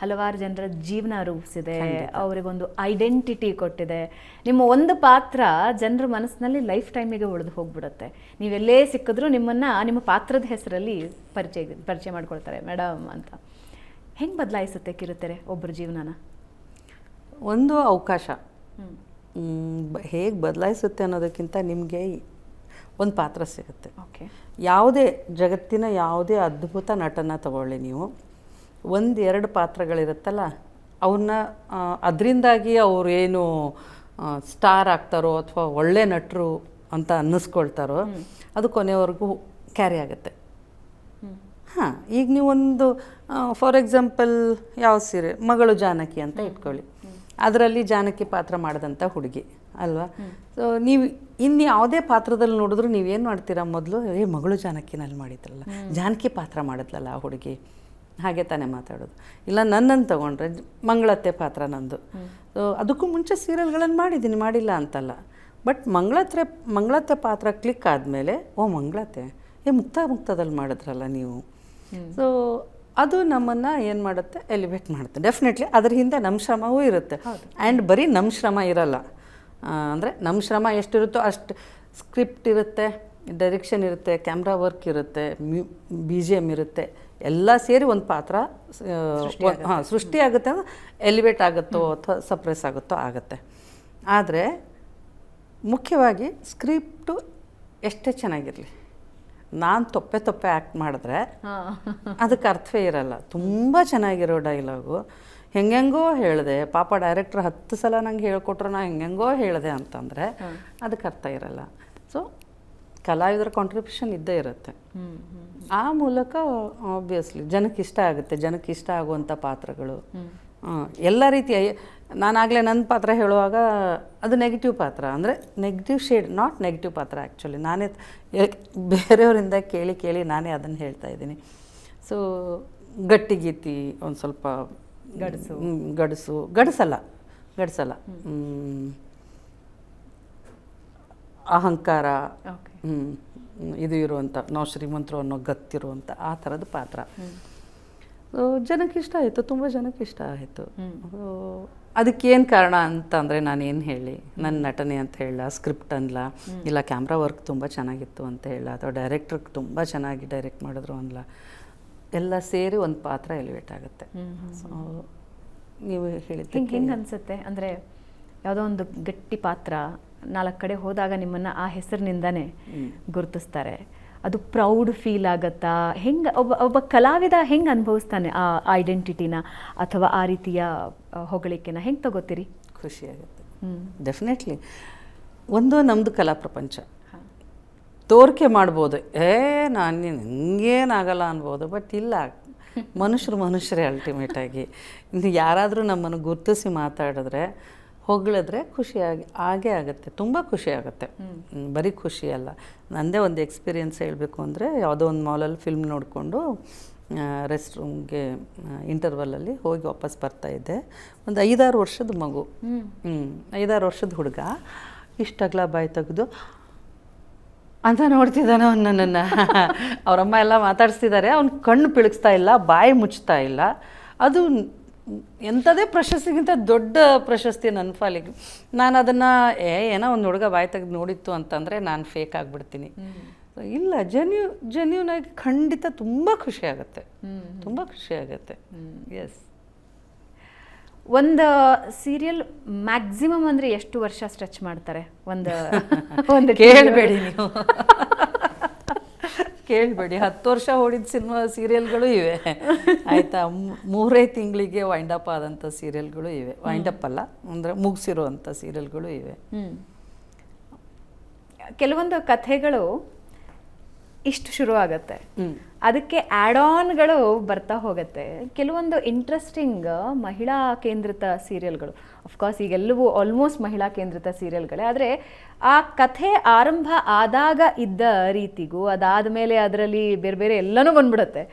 ಹಲವಾರು ಜನರ ಜೀವನ ರೂಪಿಸಿದೆ, ಅವರಿಗೊಂದು ಐಡೆಂಟಿಟಿ ಕೊಟ್ಟಿದೆ. ನಿಮ್ಮ ಒಂದು ಪಾತ್ರ ಜನರ ಮನಸ್ಸಿನಲ್ಲಿ ಲೈಫ್ ಟೈಮಿಗೆ ಉಳಿದು ಹೋಗ್ಬಿಡುತ್ತೆ. ನೀವೆಲ್ಲೇ ಸಿಕ್ಕಿದ್ರೂ ನಿಮ್ಮ ಪಾತ್ರದ ಹೆಸರಲ್ಲಿ ಪರಿಚಯ ಮಾಡ್ಕೊಳ್ತಾರೆ ಮೇಡಮ್ ಅಂತ. ಹೆಂಗೆ ಬದಲಾಯಿಸುತ್ತೆ ಕಿರುತೆರೆ ಒಬ್ಬರ ಜೀವನನ? ಒಂದು ಅವಕಾಶ ಹೇಗೆ ಬದಲಾಯಿಸುತ್ತೆ ಅನ್ನೋದಕ್ಕಿಂತ ನಿಮಗೆ ಒಂದು ಪಾತ್ರ ಸಿಗುತ್ತೆ. ಓಕೆ, ಯಾವುದೇ ಜಗತ್ತಿನ ಯಾವುದೇ ಅದ್ಭುತ ನಟನ ತಗೊಳ್ಳಿ ನೀವು, ಒಂದೆರಡು ಪಾತ್ರಗಳಿರುತ್ತಲ್ಲ, ಅವನ್ನ ಅದರಿಂದಾಗಿ ಅವ್ರು ಏನು ಸ್ಟಾರ್ ಆಗ್ತಾರೋ ಅಥವಾ ಒಳ್ಳೆ ನಟರು ಅಂತ ಅನ್ನಿಸ್ಕೊಳ್ತಾರೋ ಅದು ಕೊನೆವರೆಗೂ ಕ್ಯಾರಿ ಆಗುತ್ತೆ. ಹಾಂ, ಈಗ ನೀವೊಂದು ಫಾರ್ ಎಕ್ಸಾಂಪಲ್ ಯಾವ ಸೀರೆ ಮಗಳು ಜಾನಕಿ ಅಂತ ಇಟ್ಕೊಳ್ಳಿ, ಅದರಲ್ಲಿ ಜಾನಕಿ ಪಾತ್ರ ಮಾಡಿದಂಥ ಹುಡುಗಿ ಅಲ್ವಾ. ಸೊ ನೀವು ಇನ್ನು ಯಾವುದೇ ಪಾತ್ರದಲ್ಲಿ ನೋಡಿದ್ರು ನೀವೇನು ಮಾಡ್ತೀರಾ, ಮೊದಲು ಮಗಳು ಜಾನಕಿನಲ್ಲಿ ಮಾಡಿದ್ರಲ್ಲ, ಜಾನಕಿ ಪಾತ್ರ ಮಾಡಿದ್ಲಲ್ಲ ಆ ಹುಡುಗಿ, ಹಾಗೆ ತಾನೇ ಮಾತಾಡೋದು. ಇಲ್ಲ ನನ್ನನ್ನು ತಗೊಂಡ್ರೆ ಮಂಗಳತ್ತೆ ಪಾತ್ರ ನಂದು. ಸೊ ಅದಕ್ಕೂ ಮುಂಚೆ ಸೀರಿಯಲ್ಗಳನ್ನು ಮಾಡಿದ್ದೀನಿ, ಮಾಡಿಲ್ಲ ಅಂತಲ್ಲ. ಬಟ್ ಮಂಗಳತ್ತೆ ಪಾತ್ರ ಕ್ಲಿಕ್ ಆದಮೇಲೆ ಮಂಗಳತ್ತೆ ಮುಕ್ತದಲ್ಲಿ ಮಾಡಿದ್ರಲ್ಲ ನೀವು. ಸೊ ಅದು ನಮ್ಮನ್ನು ಏನು ಮಾಡುತ್ತೆ, ಎಲಿವೇಟ್ ಮಾಡುತ್ತೆ. ಡೆಫಿನೆಟ್ಲಿ ಅದ್ರ ಹಿಂದೆ ನಮ್ಮ ಶ್ರಮವೂ ಇರುತ್ತೆ. ಆ್ಯಂಡ್ ಬರೀ ನಮ್ಮ ಶ್ರಮ ಇರಲ್ಲ, ಅಂದರೆ ನಮ್ಮ ಶ್ರಮ ಎಷ್ಟಿರುತ್ತೋ ಅಷ್ಟು ಸ್ಕ್ರಿಪ್ಟ್ ಇರುತ್ತೆ, ಡೈರೆಕ್ಷನ್ ಇರುತ್ತೆ, ಕ್ಯಾಮ್ರಾ ವರ್ಕ್ ಇರುತ್ತೆ, BGM ಇರುತ್ತೆ, ಎಲ್ಲ ಸೇರಿ ಒಂದು ಪಾತ್ರ ಸೃಷ್ಟಿಯಾಗುತ್ತೆ. ಎಲಿವೇಟ್ ಆಗುತ್ತೋ ಅಥವಾ ಸಪ್ರೆಸ್ ಆಗುತ್ತೋ ಆಗುತ್ತೆ. ಆದರೆ ಮುಖ್ಯವಾಗಿ ಸ್ಕ್ರಿಪ್ಟು ಎಷ್ಟೇ ಚೆನ್ನಾಗಿರಲಿ, ನಾನು ತೊಪ್ಪೆ ಆ್ಯಕ್ಟ್ ಮಾಡಿದ್ರೆ ಅದಕ್ಕೆ ಅರ್ಥವೇ ಇರಲ್ಲ. ತುಂಬ ಚೆನ್ನಾಗಿರೋ ಡೈಲಾಗು ಹೆಂಗೆಂಗೋ ಹೇಳಿದೆ, ಪಾಪ ಡೈರೆಕ್ಟ್ರ್ 10 ಸಲ ನಂಗೆ ಹೇಳ್ಕೊಟ್ರು, ನಾ ಹೆಂಗೆಂಗೋ ಹೇಳಿದೆ ಅಂತಂದರೆ ಅದಕ್ಕೆ ಅರ್ಥ ಇರಲ್ಲ. ಸೊ ಕಲಾವಿದರ ಕಾಂಟ್ರಿಬ್ಯೂಷನ್ ಇದ್ದೇ ಇರುತ್ತೆ. ಆ ಮೂಲಕ ಆಬ್ವಿಯಸ್ಲಿ ಜನಕ್ಕೆ ಇಷ್ಟ ಆಗುವಂಥ ಪಾತ್ರಗಳು ಎಲ್ಲ ರೀತಿಯ. ನಾನಾಗಲೇ ನನ್ನ ಪಾತ್ರ ಹೇಳುವಾಗ ಅದು ನೆಗೆಟಿವ್ ಪಾತ್ರ, ಅಂದರೆ ನೆಗೆಟಿವ್ ಶೇಡ್, ನಾಟ್ ನೆಗೆಟಿವ್ ಪಾತ್ರ ಆ್ಯಕ್ಚುಲಿ. ನಾನೇ ಬೇರೆಯವರಿಂದ ಕೇಳಿ ನಾನೇ ಅದನ್ನು ಹೇಳ್ತಾ ಇದ್ದೀನಿ. ಸೊ ಗಟ್ಟಿಗೀತಿ, ಒಂದು ಸ್ವಲ್ಪ ಗಡಸಲ್ಲ ಅಹಂಕಾರ, ಇದು ಇರುವಂಥ ನಾವು ಶ್ರೀಮಂತರು ಅನ್ನೋ ಗತ್ತಿರುವಂಥ ಆ ಥರದ ಪಾತ್ರ. ಜನಕ್ಕೆ ಇಷ್ಟ ಆಯಿತು, ತುಂಬ ಜನಕ್ಕೆ ಇಷ್ಟ ಆಯಿತು. ಅದಕ್ಕೇನು ಕಾರಣ ಅಂತಂದರೆ ನಾನೇನು ಹೇಳಿ, ನನ್ನ ನಟನೆ ಅಂತ ಹೇಳ, ಸ್ಕ್ರಿಪ್ಟ್ ಅನ್ಲ, ಇಲ್ಲ ಕ್ಯಾಮ್ರಾ ವರ್ಕ್ ತುಂಬ ಚೆನ್ನಾಗಿತ್ತು ಅಂತ ಹೇಳ, ಅಥವಾ ಡೈರೆಕ್ಟ್ರಿಗೆ ತುಂಬ ಚೆನ್ನಾಗಿ ಡೈರೆಕ್ಟ್ ಮಾಡಿದ್ರು ಅನ್ಲ, ಎಲ್ಲ ಸೇರಿ ಒಂದು ಪಾತ್ರ ಎಲಿವೇಟ್ ಆಗುತ್ತೆ. ಸೊ ನೀವು ಹೇಳಿದ್ದು ಹೆಂಗೆ ಅನಿಸುತ್ತೆ ಅಂದರೆ, ಯಾವುದೋ ಒಂದು ಗಟ್ಟಿ ಪಾತ್ರ 4 ಕಡೆ ಹೋದಾಗ ನಿಮ್ಮನ್ನು ಆ ಹೆಸರಿನಿಂದನೇ ಗುರುತಿಸ್ತಾರೆ, ಅದು ಪ್ರೌಡ್ ಫೀಲ್ ಆಗತ್ತಾ? ಹೆಂಗೆ ಒಬ್ಬ ಕಲಾವಿದ ಹೆಂಗೆ ಅನುಭವಿಸ್ತಾನೆ ಆ ಐಡೆಂಟಿಟಿನ ಅಥವಾ ಆ ರೀತಿಯ ಹೊಗಳಿಕೆನ ಹೆಂಗೆ ತಗೋತೀರಿ? ಖುಷಿಯಾಗುತ್ತೆ ಡೆಫಿನೆಟ್ಲಿ. ಒಂದು ನಮ್ಮದು ಕಲಾ ಪ್ರಪಂಚ, ತೋರಿಕೆ ಮಾಡ್ಬೋದು, ನಾನು ಹಿಂಗೇನಾಗಲ್ಲ ಅನ್ಬೋದು. ಬಟ್ ಇಲ್ಲ, ಮನುಷ್ಯರೇ ಅಲ್ಟಿಮೇಟಾಗಿ. ಯಾರಾದರೂ ನಮ್ಮನ್ನು ಗುರುತಿಸಿ ಮಾತಾಡಿದ್ರೆ, ಹೊಗಳಿದ್ರೆ ಹಾಗೇ ಆಗುತ್ತೆ, ತುಂಬ ಖುಷಿ ಆಗುತ್ತೆ. ಬರೀ ಖುಷಿ ಅಲ್ಲ. ನನ್ನದೇ ಒಂದು ಎಕ್ಸ್ಪೀರಿಯೆನ್ಸ್ ಹೇಳಬೇಕು ಅಂದರೆ, ಯಾವುದೋ ಒಂದು ಮಾಲಲ್ಲಿ ಫಿಲ್ಮ್ ನೋಡಿಕೊಂಡು ರೆಸ್ಟ್ ರೂಮ್ಗೆ ಇಂಟರ್ವಲಲ್ಲಿ ಹೋಗಿ ವಾಪಸ್ ಬರ್ತಾಯಿದ್ದೆ. ಒಂದು 5-6 ವರ್ಷದ ಮಗು, 5-6 ವರ್ಷದ ಹುಡುಗ ಇಷ್ಟಾಗಲ ಬಾಯಿ ತೆಗೆದು ಅಂತ ನೋಡ್ತಿದ್ದಾನೆ ನನ್ನನ್ನು. ಅವರಮ್ಮ ಎಲ್ಲ ಮಾತಾಡಿಸ್ತಿದ್ದಾರೆ, ಅವ್ನು ಕಣ್ಣು ಪಿಳುಕ್ಸ್ತಾ ಇಲ್ಲ, ಬಾಯಿ ಮುಚ್ತಾ ಇಲ್ಲ. ಅದು ಎಂಥದೇ ಪ್ರಶಸ್ತಿಗಿಂತ ದೊಡ್ಡ ಪ್ರಶಸ್ತಿ ನನ್ನ ಪಾಲಿಗೆ. ನಾನು ಅದನ್ನು ಏನೋ ಒಂದು ಹುಡುಗ ಬಾಯಿ ತೆಗೆದು ನೋಡಿತ್ತು ಅಂತಂದರೆ ನಾನು ಫೇಕ್ ಆಗಿಬಿಡ್ತೀನಿ. ಇಲ್ಲ, ಜೆನ್ಯೂನ್ ಆಗಿ ಖಂಡಿತ ತುಂಬ ಖುಷಿ ಆಗುತ್ತೆ, ತುಂಬ ಖುಷಿ ಆಗುತ್ತೆ. ಎಸ್. ಒಂದು ಸೀರಿಯಲ್ ಮ್ಯಾಕ್ಸಿಮಮ್ ಅಂದರೆ ಎಷ್ಟು ವರ್ಷ ಸ್ಟ್ರೆಚ್ ಮಾಡ್ತಾರೆ? ಒಂದು ಕೇಳಬೇಡಿ ನೀವು ಕೇಳಬೇಡಿ. 10 ವರ್ಷ ಓಡಿದ ಸೀರಿಯಲ್ಗಳು ಇವೆ ಆಯಿತಾ. 3 ತಿಂಗಳಿಗೆ ವೈಂಡಪ್ ಆದಂಥ ಸೀರಿಯಲ್ಗಳು ಇವೆ. ವೈಂಡಪ್ ಅಲ್ಲ ಅಂದರೆ ಮುಗಿಸಿರುವಂಥ ಸೀರಿಯಲ್ಗಳು ಇವೆ. ಕೆಲವೊಂದು ಕಥೆಗಳು ಇಷ್ಟು ಶುರು ಆಗತ್ತೆ, ಅದಕ್ಕೆ ಆ್ಯಡ್ ಆನ್ಗಳು ಬರ್ತಾ ಹೋಗುತ್ತೆ. ಕೆಲವೊಂದು ಇಂಟ್ರೆಸ್ಟಿಂಗ್ ಮಹಿಳಾ ಕೇಂದ್ರಿತ ಸೀರಿಯಲ್ಗಳು, ಅಫ್ಕೋರ್ಸ್ ಈಗೆಲ್ಲವೂ ಆಲ್ಮೋಸ್ಟ್ ಮಹಿಳಾ ಕೇಂದ್ರಿತ ಸೀರಿಯಲ್ಗಳೇ, ಆದರೆ ಆ ಕಥೆ ಆರಂಭ ಆದಾಗ ಇದ್ದ ರೀತಿಗೂ ಅದಾದ ಮೇಲೆ ಅದರಲ್ಲಿ ಬೇರೆ ಬೇರೆ ಎಲ್ಲನೂ ಬಂದ್ಬಿಡುತ್ತೆ.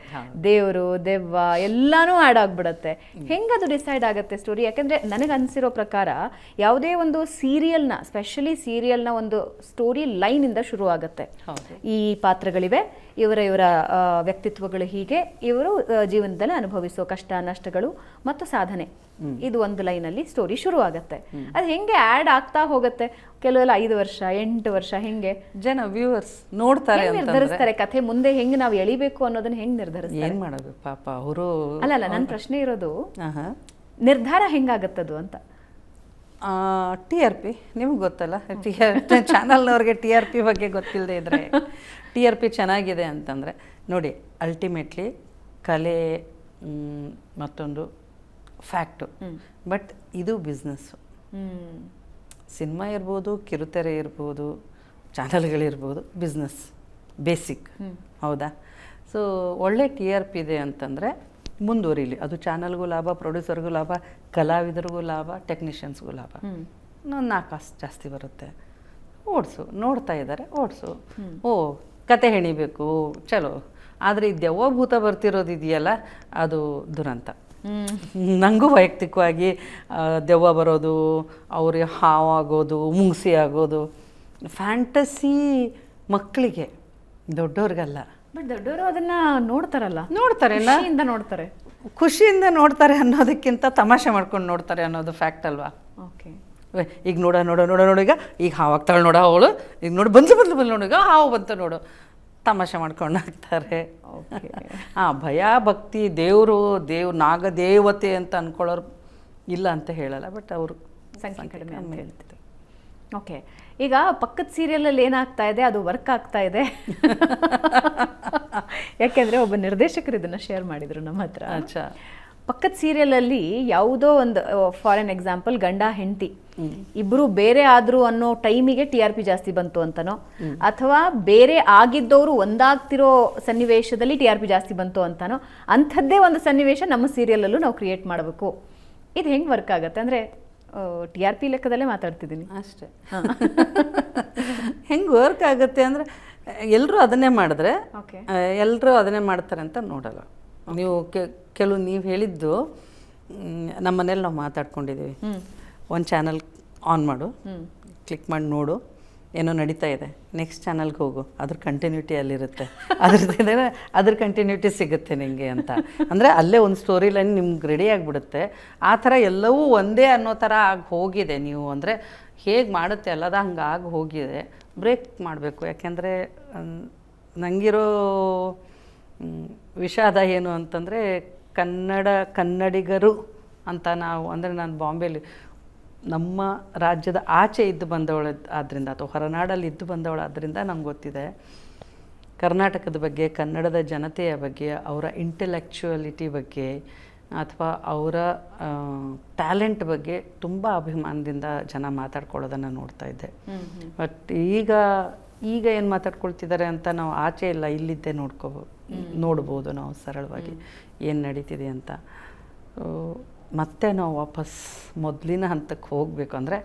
ದೇವರು ದೆವ್ವ ಎಲ್ಲನೂ ಆ್ಯಡ್ ಆಗಿಬಿಡುತ್ತೆ. ಹೆಂಗದು ಡಿಸೈಡ್ ಆಗುತ್ತೆ ಸ್ಟೋರಿ? ಯಾಕೆಂದರೆ ನನಗೆ ಅನಿಸಿರೋ ಪ್ರಕಾರ ಯಾವುದೇ ಒಂದು ಸೀರಿಯಲ್ನ, ಸ್ಪೆಷಲಿ ಸೀರಿಯಲ್ನ ಒಂದು ಸ್ಟೋರಿ ಲೈನಿಂದ ಶುರು ಆಗುತ್ತೆ. ಈ ಪಾತ್ರಗಳಿವೆ, ಇವರ ವ್ಯಕ್ತಿತ್ವಗಳು ಹೀಗೆ, ಇವರು ಜೀವನದಲ್ಲಿ ಅನುಭವಿಸೋ ಕಷ್ಟ ನಷ್ಟಗಳು ಮತ್ತು ಸಾಧನೆ, ಇದು ಒಂದು ಲೈನಲ್ಲಿ ಸ್ಟೋರಿ ಶುರು ಆಗುತ್ತೆ. ಅದು ಹೆಂಗೆ ಆ್ಯಡ್ ಆಗ್ತಾ ಹೋಗುತ್ತೆ? ಕೆಲವೆಲ್ಲ 5 ವರ್ಷ 8 ವರ್ಷ ಹೆಂಗೆ ಜನ ವ್ಯೂವರ್ಸ್ ನೋಡ್ತಾರೆ, ನಿರ್ಧರಿಸ್ತಾರೆ ಕಥೆ ಮುಂದೆ ಹೆಂಗೆ ನಾವು ಎಳಿಬೇಕು ಅನ್ನೋದನ್ನ ಹೆಂಗೆ ನಿರ್ಧರಿಸ್ತಾರೆ? ಏನು ಮಾಡೋದು ಪಾಪ ಅವರು. ಅಲ್ಲ ನನ್ನ ಪ್ರಶ್ನೆ ಇರೋದು ನಿರ್ಧಾರ ಹೆಂಗಾಗತ್ತದು ಅಂತ. TRP ನಿಮ್ಗೆ ಗೊತ್ತಲ್ಲ, ಚಾನಲ್ನವ್ರಿಗೆ TRP ಬಗ್ಗೆ ಗೊತ್ತಿಲ್ಲದೆ ಇದ್ರೆ, TRP ಚೆನ್ನಾಗಿದೆ ಅಂತಂದರೆ ನೋಡಿ, ಅಲ್ಟಿಮೇಟ್ಲಿ ಕಲೆ ಮತ್ತೊಂದು ಫ್ಯಾಕ್ಟು, ಬಟ್ ಇದು ಬಿಸ್ನೆಸ್ಸು. ಸಿನಿಮಾ ಇರ್ಬೋದು, ಕಿರುತೆರೆ ಇರ್ಬೋದು, ಚಾನಲ್ಗಳಿರ್ಬೋದು, ಬಿಸ್ನೆಸ್ ಬೇಸಿಕ್, ಹೌದಾ? ಸೊ ಒಳ್ಳೆ TRP ಇದೆ ಅಂತಂದರೆ ಮುಂದುವರಿಲಿ. ಅದು ಚಾನಲ್ಗೂ ಲಾಭ, ಪ್ರೊಡ್ಯೂಸರ್ಗೂ ಲಾಭ, ಕಲಾವಿದರಿಗೂ ಲಾಭ, ಟೆಕ್ನಿಷಿಯನ್ಸ್ಗೂ ಲಾಭ. 4 ಕಾಸು ಜಾಸ್ತಿ ಬರುತ್ತೆ. ಓಡಿಸು, ನೋಡ್ತಾ ಇದ್ದಾರೆ ಓಡಿಸು. ಓ ಕತೆ ಹೆಣಿಬೇಕು, ಚಲೋ. ಆದರೆ ಈ ದೆವ್ವ ಭೂತ ಬರ್ತಿರೋದು ಇದೆಯಲ್ಲ, ಅದು ದುರಂತ. ನನಗೂ ವೈಯಕ್ತಿಕವಾಗಿ ದೆವ್ವ ಬರೋದು, ಅವ್ರಿಗೆ ಹಾವಾಗೋದು, ಮುಂಗ್ಸಿ ಆಗೋದು, ಫ್ಯಾಂಟಸಿ ಮಕ್ಕಳಿಗೆ, ದೊಡ್ಡವ್ರಿಗಲ್ಲ. ಬಟ್ ದೊಡ್ಡವರು ಅದನ್ನ ನೋಡ್ತಾರಲ್ಲ, ನೋಡ್ತಾರೆ, ಖುಷಿಯಿಂದ ನೋಡ್ತಾರೆ ಅನ್ನೋದಕ್ಕಿಂತ ತಮಾಷೆ ಮಾಡ್ಕೊಂಡು ನೋಡ್ತಾರೆ ಅನ್ನೋದು ಫ್ಯಾಕ್ಟ್ ಅಲ್ವಾ? ಓಕೆ. ಈಗ ನೋಡ ಈಗ ಹಾವಾಗ್ತಾಳೆ ನೋಡ ಅವಳು, ಈಗ ನೋಡಿ ಬಂದ್ಲು ನೋಡು, ಈಗ ಹಾವು ಬಂತ ನೋಡು, ತಮಾಷೆ ಮಾಡ್ಕೊಂಡು ಹಾಕ್ತಾರೆ. ಭಯ ಭಕ್ತಿ ದೇವರು ನಾಗದೇವತೆ ಅಂತ ಅನ್ಕೊಳ್ಳೋರು ಇಲ್ಲ ಅಂತ ಹೇಳಲ್ಲ, ಬಟ್ ಅವರು ಸಂಖ್ಯೆ ಕಡಿಮೆ ಅಂತ ಹೇಳ್ತಾರೆ. ಓಕೆ, ಈಗ ಪಕ್ಕದ ಸೀರಿಯಲಲ್ಲಿ ಏನಾಗ್ತಾ ಇದೆ, ಅದು ವರ್ಕ್ ಆಗ್ತಾ ಇದೆ. ಯಾಕೆಂದರೆ ಒಬ್ಬ ನಿರ್ದೇಶಕರು ಇದನ್ನು ಶೇರ್ ಮಾಡಿದರು ನಮ್ಮ ಹತ್ರ. ಪಕ್ಕದ ಸೀರಿಯಲಲ್ಲಿ ಯಾವುದೋ ಒಂದು, ಫಾರ್ ಎನ್ ಎಕ್ಸಾಂಪಲ್, ಗಂಡ ಹೆಂಡತಿ ಇಬ್ಬರು ಬೇರೆ ಆದ್ರು ಅನ್ನೋ ಟೈಮಿಗೆ TRP ಜಾಸ್ತಿ ಬಂತು ಅಂತನೋ, ಅಥವಾ ಬೇರೆ ಆಗಿದ್ದವರು ಒಂದಾಗ್ತಿರೋ ಸನ್ನಿವೇಶದಲ್ಲಿ TRP ಜಾಸ್ತಿ ಬಂತು ಅಂತಾನೋ, ಅಂಥದ್ದೇ ಒಂದು ಸನ್ನಿವೇಶ ನಮ್ಮ ಸೀರಿಯಲಲ್ಲೂ ನಾವು ಕ್ರಿಯೇಟ್ ಮಾಡಬೇಕು. ಇದು ಹೆಂಗೆ ವರ್ಕ್ ಆಗುತ್ತೆ ಅಂದರೆ TRP ಲೆಕ್ಕದಲ್ಲೇ ಮಾತಾಡ್ತಿದ್ದೀನಿ ಅಷ್ಟೇ. ಹೆಂಗೆ ವರ್ಕ್ ಆಗುತ್ತೆ ಅಂದರೆ ಎಲ್ಲರೂ ಅದನ್ನೇ ಮಾಡಿದ್ರೆ, ಎಲ್ಲರೂ ಅದನ್ನೇ ಮಾಡ್ತಾರೆ ಅಂತ ನೋಡಲ್ಲ. ನೀವು ಕೆಲವು ನೀವು ಹೇಳಿದ್ದು ನಮ್ಮ ಮನೇಲಿ ನಾವು ಮಾತಾಡ್ಕೊಂಡಿದ್ದೀವಿ. ಒಂದು ಚಾನಲ್ ಆನ್ ಮಾಡು, ಕ್ಲಿಕ್ ಮಾಡಿ ನೋಡು, ಏನೋ ನಡೀತಾ ಇದೆ, ನೆಕ್ಸ್ಟ್ ಚಾನಲ್ಗೆ ಹೋಗು, ಅದ್ರ ಕಂಟಿನ್ಯೂಟಿ ಅಲ್ಲಿರುತ್ತೆ, ಅದ್ರ ಕಂಟಿನ್ಯೂಟಿ ಸಿಗುತ್ತೆ ನಿಮಗೆ ಅಂತ. ಅಂದರೆ ಅಲ್ಲೇ ಒಂದು ಸ್ಟೋರಿ ಲೈನ್ ನಿಮ್ಗೆ ರೆಡಿ ಆಗಿಬಿಡುತ್ತೆ. ಆ ಥರ ಎಲ್ಲವೂ ಒಂದೇ ಅನ್ನೋ ಥರ ಆಗಿ ಹೋಗಿದೆ. ನೀವು ಅಂದರೆ ಹೇಗೆ ಮಾಡುತ್ತೆ ಅಲ್ಲದ ಹಂಗೆ ಆಗಿ ಹೋಗಿದೆ. ಬ್ರೇಕ್ ಮಾಡಬೇಕು. ಯಾಕೆಂದರೆ ನನಗಿರೋ ವಿಷಾದ ಏನು ಅಂತಂದರೆ, ಕನ್ನಡಿಗರು ಅಂತ ನಾವು, ಅಂದರೆ ನಾನು ಬಾಂಬೆಲಿ ನಮ್ಮ ರಾಜ್ಯದ ಆಚೆ ಇದ್ದು ಬಂದವಳು ಆದ್ದರಿಂದ, ಅಥವಾ ಹೊರನಾಡಲ್ಲಿ ಇದ್ದು ಬಂದವಳು ಆದ್ದರಿಂದ ನಂಗೆ ಗೊತ್ತಿದೆ ಕರ್ನಾಟಕದ ಬಗ್ಗೆ, ಕನ್ನಡದ ಜನತೆಯ ಬಗ್ಗೆ, ಅವರ ಇಂಟೆಲೆಕ್ಚುಯಾಲಿಟಿ ಬಗ್ಗೆ, ಅಥವಾ ಅವರ ಟ್ಯಾಲೆಂಟ್ ಬಗ್ಗೆ ತುಂಬ ಅಭಿಮಾನದಿಂದ ಜನ ಮಾತಾಡ್ಕೊಳ್ಳೋದನ್ನು ನೋಡ್ತಾ ಇದ್ದೆ. ಬಟ್ ಈಗ ಏನು ಮಾತಾಡ್ಕೊಳ್ತಿದ್ದಾರೆ ಅಂತ ನಾವು ಆಚೆ ಇಲ್ಲ, ಇಲ್ಲಿದ್ದೇ ನೋಡ್ಬೋದು ನಾವು ಸರಳವಾಗಿ ಏನು ನಡೀತಿದೆ ಅಂತ. ಮತ್ತೆ ನಾವು ವಾಪಸ್ ಮೊದಲಿನ ಹಂತಕ್ಕೆ ಹೋಗಬೇಕು ಅಂದರೆ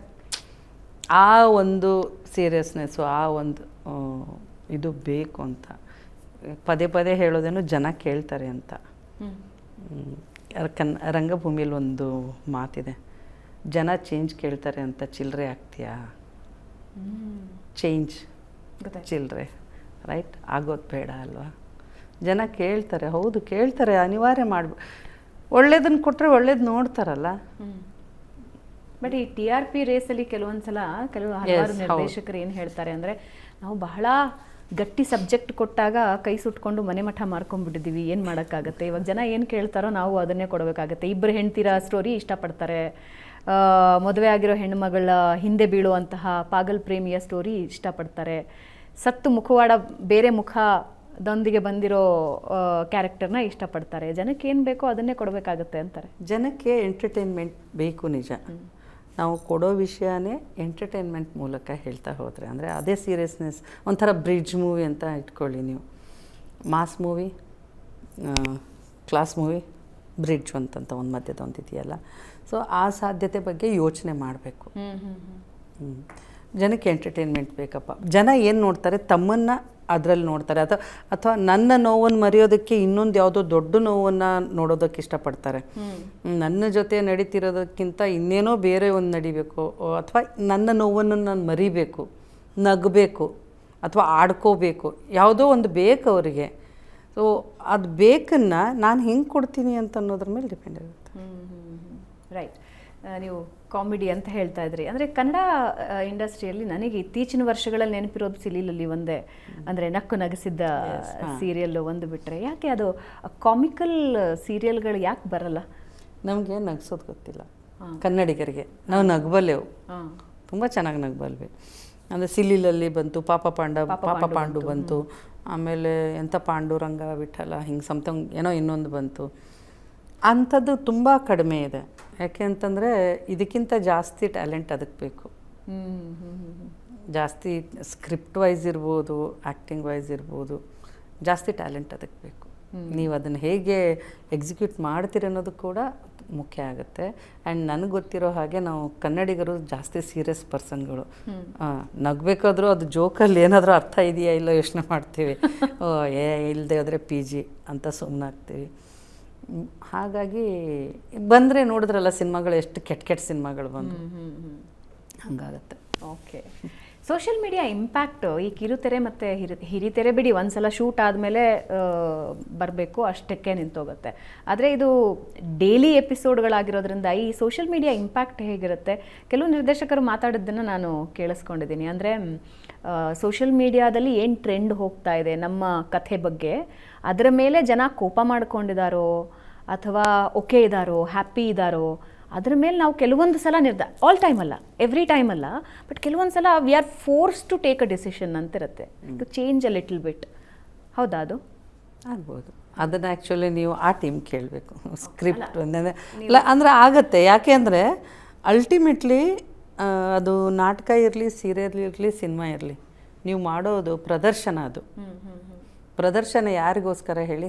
ಆ ಒಂದು ಸೀರಿಯಸ್ನೆಸ್ಸು, ಆ ಒಂದು ಇದು ಬೇಕು ಅಂತ. ಪದೇ ಪದೇ ಹೇಳೋದೇನು ಜನ ಕೇಳ್ತಾರೆ ಅಂತ. ರಂಗಭೂಮಿಯಲ್ಲಿ ಒಂದು ಮಾತಿದೆ, ಜನ ಚೇಂಜ್ ಕೇಳ್ತಾರೆ ಅಂತ ಚಿಲ್ಲರೆ ಆಗ್ತೀಯಾ? ಚೇಂಜ್ ಚಿಲ್ಲರೆ, ರೈಟ್? ಆಗೋದು ಬೇಡ ಅಲ್ವಾ? ಜನ ಕೇಳ್ತಾರೆ, ಹೌದು ಕೇಳ್ತಾರೆ, ಅನಿವಾರ್ಯ ಒಳ್ಳೇದನ್ನು ಕೊಟ್ಟರೆ ಒಳ್ಳೇದು ನೋಡ್ತಾರಲ್ಲ. ಬಟ್ ಈ TRP ರೇಸಲ್ಲಿ ಕೆಲವೊಂದ್ಸಲ ಹಲವಾರು ನಿರ್ದೇಶಕರು ಏನು ಹೇಳ್ತಾರೆ ಅಂದರೆ, ನಾವು ಬಹಳ ಗಟ್ಟಿ ಸಬ್ಜೆಕ್ಟ್ ಕೊಟ್ಟಾಗ ಕೈ ಸುಟ್ಕೊಂಡು ಮನೆ ಮಠ ಮಾರ್ಕೊಂಡ್ಬಿಟ್ಟಿದ್ದೀವಿ, ಏನು ಮಾಡೋಕ್ಕಾಗತ್ತೆ. ಇವಾಗ ಜನ ಏನು ಕೇಳ್ತಾರೋ ನಾವು ಅದನ್ನೇ ಕೊಡಬೇಕಾಗತ್ತೆ. ಇಬ್ಬರು ಹೆಣ್ತಿರ ಸ್ಟೋರಿ ಇಷ್ಟಪಡ್ತಾರೆ, ಮದುವೆ ಆಗಿರೋ ಹೆಣ್ಣುಮಗಳ ಹಿಂದೆ ಬೀಳುವಂತಹ ಪಾಗಲ್ ಪ್ರೇಮಿಯ ಸ್ಟೋರಿ ಇಷ್ಟಪಡ್ತಾರೆ, ಸತ್ತು ಮುಖವಾಡ ಬೇರೆ ಮುಖದೊಂದಿಗೆ ಬಂದಿರೋ ಕ್ಯಾರೆಕ್ಟರ್ನ ಇಷ್ಟಪಡ್ತಾರೆ. ಜನಕ್ಕೆ ಏನು ಬೇಕೋ ಅದನ್ನೇ ಕೊಡಬೇಕಾಗತ್ತೆ ಅಂತಾರೆ. ಜನಕ್ಕೆ ಎಂಟರ್ಟೈನ್ಮೆಂಟ್ ಬೇಕು ನಿಜ. ನಾವು ಕೊಡೋ ವಿಷಯನೇ ಎಂಟರ್ಟೈನ್ಮೆಂಟ್ ಮೂಲಕ ಹೇಳ್ತಾ ಹೋದರೆ, ಅಂದರೆ ಅದೇ ಸೀರಿಯಸ್ನೆಸ್, ಒಂಥರ ಬ್ರಿಡ್ಜ್ ಮೂವಿ ಅಂತ ಇಟ್ಕೊಳ್ಳಿ ನೀವು. Mass movie, class movie, bridge ಅಂತಂತ ಒಂದು ಮಧ್ಯದ ಒಂದು ಇದೆಯಲ್ಲ. ಸೊ ಆ ಸಾಧ್ಯತೆ ಬಗ್ಗೆ ಯೋಚನೆ ಮಾಡಬೇಕು. ಜನಕ್ಕೆ ಎಂಟರ್ಟೈನ್ಮೆಂಟ್ ಬೇಕಪ್ಪ. ಜನ ಏನು ನೋಡ್ತಾರೆ, ತಮ್ಮನ್ನು ಅದರಲ್ಲಿ ನೋಡ್ತಾರೆ, ಅಥವಾ ನನ್ನ ನೋವನ್ನು ಮರೆಯೋದಕ್ಕೆ ಇನ್ನೊಂದು ಯಾವುದೋ ದೊಡ್ಡ ನೋವನ್ನು ನೋಡೋದಕ್ಕೆ ಇಷ್ಟಪಡ್ತಾರೆ. ನನ್ನ ಜೊತೆ ನಡೀತಿರೋದಕ್ಕಿಂತ ಇನ್ನೇನೋ ಬೇರೆ ಒಂದು ನಡಿಬೇಕು, ಅಥವಾ ನನ್ನ ನೋವನ್ನು ನಾನು ಮರಿಬೇಕು, ನಗಬೇಕು, ಅಥವಾ ಆಡ್ಕೋಬೇಕು, ಯಾವುದೋ ಒಂದು ಬೇಕು ಅವರಿಗೆ. ಸೊ ಅದು ಬೇಕನ್ನು ನಾನು ಹೆಂಗೆ ಕೊಡ್ತೀನಿ ಅಂತ ಅನ್ನೋದ್ರ ಮೇಲೆ ಡಿಪೆಂಡ್ ಆಗುತ್ತೆ. ರೈಟ್. ನೀವು ಕಾಮಿಡಿ ಅಂತ ಹೇಳ್ತಾ ಇದ್ರಿ, ಅಂದರೆ ಕನ್ನಡ ಇಂಡಸ್ಟ್ರಿಯಲ್ಲಿ ನನಗೆ ಇತ್ತೀಚಿನ ವರ್ಷಗಳಲ್ಲಿ ನೆನಪಿರೋದು ಸಿಲಿಲಲ್ಲಿ ಒಂದೇ, ಅಂದರೆ ನಕ್ಕು ನಗಿಸಿದ್ದ ಸೀರಿಯಲ್ ಒಂದು ಬಿಟ್ಟರೆ. ಯಾಕೆ ಅದು ಕಾಮಿಕಲ್ ಸೀರಿಯಲ್ಗಳು ಯಾಕೆ ಬರಲ್ಲ? ನಮಗೆ ನಗಿಸೋದು ಗೊತ್ತಿಲ್ಲ ಕನ್ನಡಿಗರಿಗೆ. ನಾವು ನಗಬಲ್ಲೆವು, ತುಂಬ ಚೆನ್ನಾಗಿ ನಗಬಲ್ವಿ. ಅಂದರೆ ಸಿಲಿಲಲ್ಲಿ ಬಂತು, ಪಾಪ ಪಾಂಡು ಬಂತು, ಆಮೇಲೆ ಎಂಥ ಪಾಂಡುರಂಗ ವಿಠಲ, ಹಿಂಗೆ ಸಮಥಿಂಗ್ ಏನೋ ಇನ್ನೊಂದು ಬಂತು. ಅಂಥದ್ದು ತುಂಬ ಕಡಿಮೆ ಇದೆ. ಯಾಕೆ ಅಂತಂದರೆ ಇದಕ್ಕಿಂತ ಜಾಸ್ತಿ ಟ್ಯಾಲೆಂಟ್ ಅದಕ್ಕೆ ಬೇಕು. ಜಾಸ್ತಿ ಸ್ಕ್ರಿಪ್ಟ್ ವೈಸ್ ಇರ್ಬೋದು, ಆ್ಯಕ್ಟಿಂಗ್ ವೈಸ್ ಇರ್ಬೋದು, ಜಾಸ್ತಿ ಟ್ಯಾಲೆಂಟ್ ಅದಕ್ಕೆ ಬೇಕು. ನೀವು ಅದನ್ನು ಹೇಗೆ ಎಕ್ಸಿಕ್ಯೂಟ್ ಮಾಡ್ತೀರಿ ಅನ್ನೋದು ಕೂಡ ಮುಖ್ಯ ಆಗುತ್ತೆ. ಆ್ಯಂಡ್ ನನಗೆ ಗೊತ್ತಿರೋ ಹಾಗೆ ನಾವು ಕನ್ನಡಿಗರು ಜಾಸ್ತಿ ಸೀರಿಯಸ್ ಪರ್ಸನ್ಗಳು. ನಗಬೇಕಾದ್ರೂ ಅದು ಜೋಕಲ್ಲಿ ಏನಾದರೂ ಅರ್ಥ ಇದೆಯಾ ಇಲ್ಲ ಯೋಚನೆ ಮಾಡ್ತೀವಿ. ಇಲ್ಲದೆ ಹೋದರೆ PG ಅಂತ ಸುಮ್ಮನಾಗ್ತೀವಿ. ಹಾಗಾಗಿ ಬಂದರೆ ನೋಡಿದ್ರಲ್ಲ ಸಿನಿಮಾಗಳು, ಎಷ್ಟು ಕೆಟ್ಟ ಸಿನಿಮಾಗಳು ಬಂದು ಹಂಗಾಗತ್ತೆ. ಓಕೆ. ಸೋಷಿಯಲ್ ಮೀಡಿಯಾ ಇಂಪ್ಯಾಕ್ಟು ಈ ಕಿರುತೆರೆ ಮತ್ತು ಹಿರಿತೆರೆ ಬಿಡಿ, ಒಂದು ಸಲ ಶೂಟ್ ಆದಮೇಲೆ ಬರಬೇಕು, ಅಷ್ಟಕ್ಕೆ ನಿಂತೋಗುತ್ತೆ. ಆದರೆ ಇದು ಡೈಲಿ ಎಪಿಸೋಡ್ಗಳಾಗಿರೋದ್ರಿಂದ ಈ ಸೋಷಿಯಲ್ ಮೀಡಿಯಾ ಇಂಪ್ಯಾಕ್ಟ್ ಹೇಗಿರುತ್ತೆ? ಕೆಲವು ನಿರ್ದೇಶಕರು ಮಾತಾಡಿದ್ದನ್ನು ನಾನು ಕೇಳಿಸ್ಕೊಂಡಿದ್ದೀನಿ. ಅಂದರೆ ಸೋಷಿಯಲ್ ಮೀಡಿಯಾದಲ್ಲಿ ಏನು ಟ್ರೆಂಡ್ ಹೋಗ್ತಾ ಇದೆ ನಮ್ಮ ಕಥೆ ಬಗ್ಗೆ, ಅದರ ಮೇಲೆ ಜನ ಕೋಪ ಮಾಡ್ಕೊಂಡಿದ್ದಾರೋ ಅಥವಾ ಓಕೆ ಇದ್ದಾರೋ, ಹ್ಯಾಪಿ ಇದ್ದಾರೋ, ಅದ್ರ ಮೇಲೆ ನಾವು ಕೆಲವೊಂದು ಸಲ ಆಲ್ ಟೈಮ್ ಅಲ್ಲ, ಎವ್ರಿ ಟೈಮ್ ಅಲ್ಲ, ಬಟ್ ಕೆಲವೊಂದು ಸಲ we are force to take a decision ಅಂತಿರುತ್ತೆ, to change a little bit. ಹೌದಾ? ಅದು ಆಗ್ಬೋದು. ಅದನ್ನು ಆ್ಯಕ್ಚುಲಿ ನೀವು ಆ ಟೀಮ್ ಕೇಳಬೇಕು. ಸ್ಕ್ರಿಪ್ಟ್ ಇಲ್ಲ ಅಂದರೆ ಆಗುತ್ತೆ. ಯಾಕೆ ಅಂದರೆ ಅಲ್ಟಿಮೇಟ್ಲಿ ಅದು ನಾಟಕ ಇರಲಿ, ಸೀರಿಯಲ್ ಇರಲಿ, ಸಿನಿಮಾ ಇರಲಿ, ನೀವು ಮಾಡೋದು ಪ್ರದರ್ಶನ. ಅದು ಪ್ರದರ್ಶನ ಯಾರಿಗೋಸ್ಕರ ಹೇಳಿ?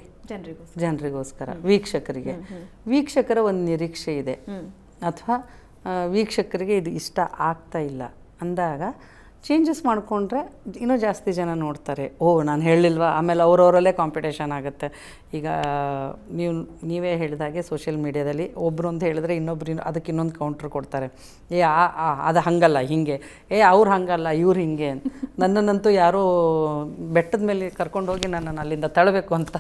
ಜನರಿಗೋಸ್ಕರ, ವೀಕ್ಷಕರಿಗೆ. ವೀಕ್ಷಕರ ಒಂದು ನಿರೀಕ್ಷೆ ಇದೆ, ಅಥವಾ ವೀಕ್ಷಕರಿಗೆ ಇದು ಇಷ್ಟ ಆಗ್ತಾ ಇಲ್ಲ ಅಂದಾಗ ಚೇಂಜಸ್ ಮಾಡಿಕೊಂಡ್ರೆ ಇನ್ನೂ ಜಾಸ್ತಿ ಜನ ನೋಡ್ತಾರೆ. ನಾನು ಹೇಳಿಲ್ವಾ? ಆಮೇಲೆ ಅವರವರಲ್ಲೇ ಕಾಂಪಿಟೇಷನ್ ಆಗುತ್ತೆ. ಈಗ ನೀವೇ ಹೇಳಿದಾಗೆ ಸೋಷಿಯಲ್ ಮೀಡಿಯಾದಲ್ಲಿ ಒಬ್ಬರು ಅಂತ ಹೇಳಿದ್ರೆ ಇನ್ನೊಬ್ರು ಅದಕ್ಕೆ ಇನ್ನೊಂದು ಕೌಂಟ್ರ್ ಕೊಡ್ತಾರೆ. ಅದು ಹಾಗಲ್ಲ, ಹೀಗೆ, ಅವ್ರು ಹಾಗಲ್ಲ, ಇವ್ರು ಹಿಂಗೆ. ನನ್ನನ್ನಂತೂ ಯಾರೋ ಬೆಟ್ಟದ ಮೇಲೆ ಕರ್ಕೊಂಡೋಗಿ ನನ್ನನ್ನು ಅಲ್ಲಿಂದ ತಳ್ಳಬೇಕು ಅಂತ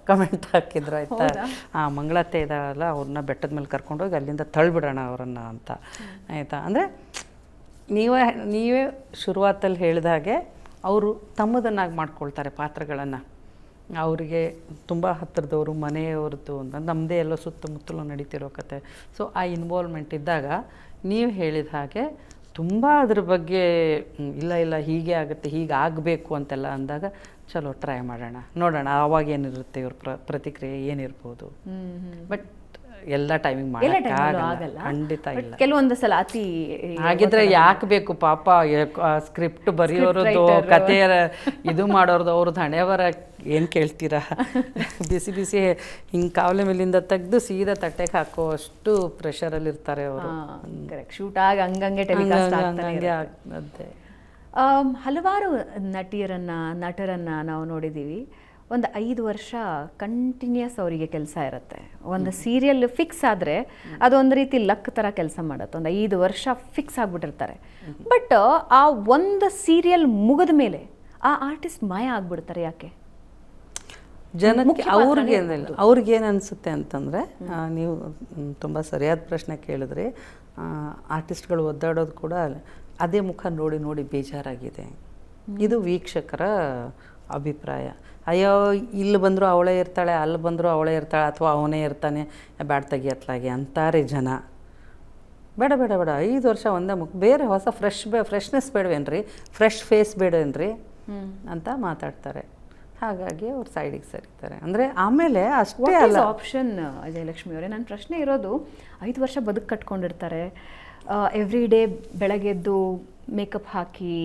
ಕಮೆಂಟ್ ಹಾಕಿದ್ರು, ಆಯಿತಾ? ಮಂಗಳತ್ತೆ ಇದಾಗಲ್ಲ, ಅವ್ರನ್ನ ಬೆಟ್ಟದ ಮೇಲೆ ಕರ್ಕೊಂಡೋಗಿ ಅಲ್ಲಿಂದ ತಳ್ಳಿಬಿಡೋಣ ಅವರನ್ನು ಅಂತ, ಆಯಿತಾ? ಅಂದರೆ ನೀವೇ ಶುರುವಾತಲ್ಲಿ ಹೇಳಿದ ಹಾಗೆ ಅವರು ತಮ್ಮದನ್ನಾಗಿ ಮಾಡ್ಕೊಳ್ತಾರೆ ಪಾತ್ರಗಳನ್ನು. ಅವರಿಗೆ ತುಂಬ ಹತ್ತಿರದವರು, ಮನೆಯವ್ರದ್ದು ಅಂತ, ನಮ್ಮದೇ ಎಲ್ಲೋ ಸುತ್ತಮುತ್ತಲು ನಡೀತಿರೋ ಕತೆ. ಸೊ ಆ ಇನ್ವಾಲ್ವ್ಮೆಂಟ್ ಇದ್ದಾಗ ನೀವು ಹೇಳಿದ ಹಾಗೆ ತುಂಬ ಅದ್ರ ಬಗ್ಗೆ ಇಲ್ಲ ಹೀಗೆ ಆಗುತ್ತೆ, ಹೀಗೆ ಆಗಬೇಕು ಅಂತೆಲ್ಲ ಅಂದಾಗ ಚಲೋ ಟ್ರೈ ಮಾಡೋಣ, ನೋಡೋಣ ಆವಾಗ ಏನಿರುತ್ತೆ, ಇವ್ರ ಪ್ರತಿಕ್ರಿಯೆ ಏನಿರ್ಬೋದು. ಬಟ್ ಎಲ್ಲ ಟೈಮಿಂಗ್ ಮಾಡೋಕ್ಕಾಗಲ್ಲ, ಖಂಡಿತ ಇಲ್ಲ. ಕೆಲವೊಂದು ಸಲ ಅತಿ ಹಾಗಿದ್ರೆ ಯಾಕೆ ಬೇಕು ಪಾಪ? ಸ್ಕ್ರಿಪ್ಟ್ ಬರೆಯೋರದ್ದು, ಕಥೆಯ ಇದು ಮಾಡೋರ್ದು, ಅವ್ರದ್ದು ಹಣೆ ಬರ ಏನು ಕೇಳ್ತೀರಾ? ಬಿಸಿ ಹಿಂಗೆ ಕಾವಲೆ ಮೇಲಿಂದ ತೆಗೆದು ಸೀದಾ ತಟ್ಟೆಗೆ ಹಾಕೋ ಅಷ್ಟು ಪ್ರೆಷರಲ್ಲಿ ಇರ್ತಾರೆ ಅವರು. ಶೂಟ್ ಆಗಿ ಹಂಗಂಗೆ ಟೆಲಿಕಾಸ್ಟ್ ಆಗ್ತದೆ. ಹಲವಾರು ನಟರನ್ನ ನಾವು ನೋಡಿದ್ದೀವಿ. ಒಂದು 5 ವರ್ಷ ಕಂಟಿನ್ಯೂಸ್ ಅವರಿಗೆ ಕೆಲಸ ಇರುತ್ತೆ. ಒಂದು ಸೀರಿಯಲ್ ಫಿಕ್ಸ್ ಆದರೆ ಅದೊಂದು ರೀತಿ ಲಕ್ ಥರ ಕೆಲಸ ಮಾಡುತ್ತೆ. ಒಂದು 5 ವರ್ಷ ಫಿಕ್ಸ್ ಆಗಿಬಿಟ್ಟಿರ್ತಾರೆ. ಬಟ್ ಆ ಒಂದು ಸೀರಿಯಲ್ ಮುಗಿದ ಮೇಲೆ ಆ ಆರ್ಟಿಸ್ಟ್ ಮಾಯ ಆಗಿಬಿಡ್ತಾರೆ. ಯಾಕೆ? ಜನಕ್ಕೆ ಅವ್ರಿಗೇನು ಅನಿಸುತ್ತೆ ಅಂತಂದರೆ, ನೀವು ತುಂಬ ಸರಿಯಾದ ಪ್ರಶ್ನೆ ಕೇಳಿದ್ರಿ. ಆರ್ಟಿಸ್ಟ್ಗಳು ಒದ್ದಾಡೋದು ಕೂಡ ಅದೇ ಮುಖ ನೋಡಿ ಬೇಜಾರಾಗಿದೆ. ಇದು ವೀಕ್ಷಕರ ಅಭಿಪ್ರಾಯ. ಅಯ್ಯೋ ಇಲ್ಲಿ ಬಂದರೂ ಅವಳೇ ಇರ್ತಾಳೆ, ಅಲ್ಲಿ ಬಂದರೂ ಅವಳೇ ಇರ್ತಾಳೆ, ಅಥವಾ ಅವನೇ ಇರ್ತಾನೆ, ಬ್ಯಾಡ ತೆಗಿಯತ್ಲಾಗೆ ಅಂತಾರೆ ಜನ. ಬೇಡ ಬೇಡ ಬೇಡ, 5 ವರ್ಷ ಒಂದೇ ಬೇರೆ ಹೊಸ ಫ್ರೆಶ್ನೆಸ್ ಬೇಡವೇನ್ರಿ, ಫ್ರೆಶ್ ಫೇಸ್ ಬೇಡವೇನ್ರಿ ಅಂತ ಮಾತಾಡ್ತಾರೆ. ಹಾಗಾಗಿ ಅವ್ರು ಸೈಡಿಗೆ ಸರಿತಾರೆ. ಅಂದರೆ ಆಮೇಲೆ ಅಷ್ಟೇ ಅಲ್ಲ ಆಪ್ಷನ್. ಜಯಲಕ್ಷ್ಮಿ ಅವರೇ, ನನ್ನ ಪ್ರಶ್ನೆ ಇರೋದು, 5 ವರ್ಷ ಬದುಕು ಕಟ್ಕೊಂಡಿರ್ತಾರೆ, ಎವ್ರಿ ಡೇ ಬೆಳಗ್ಗೆದ್ದು ಮೇಕಪ್ ಹಾಕಿ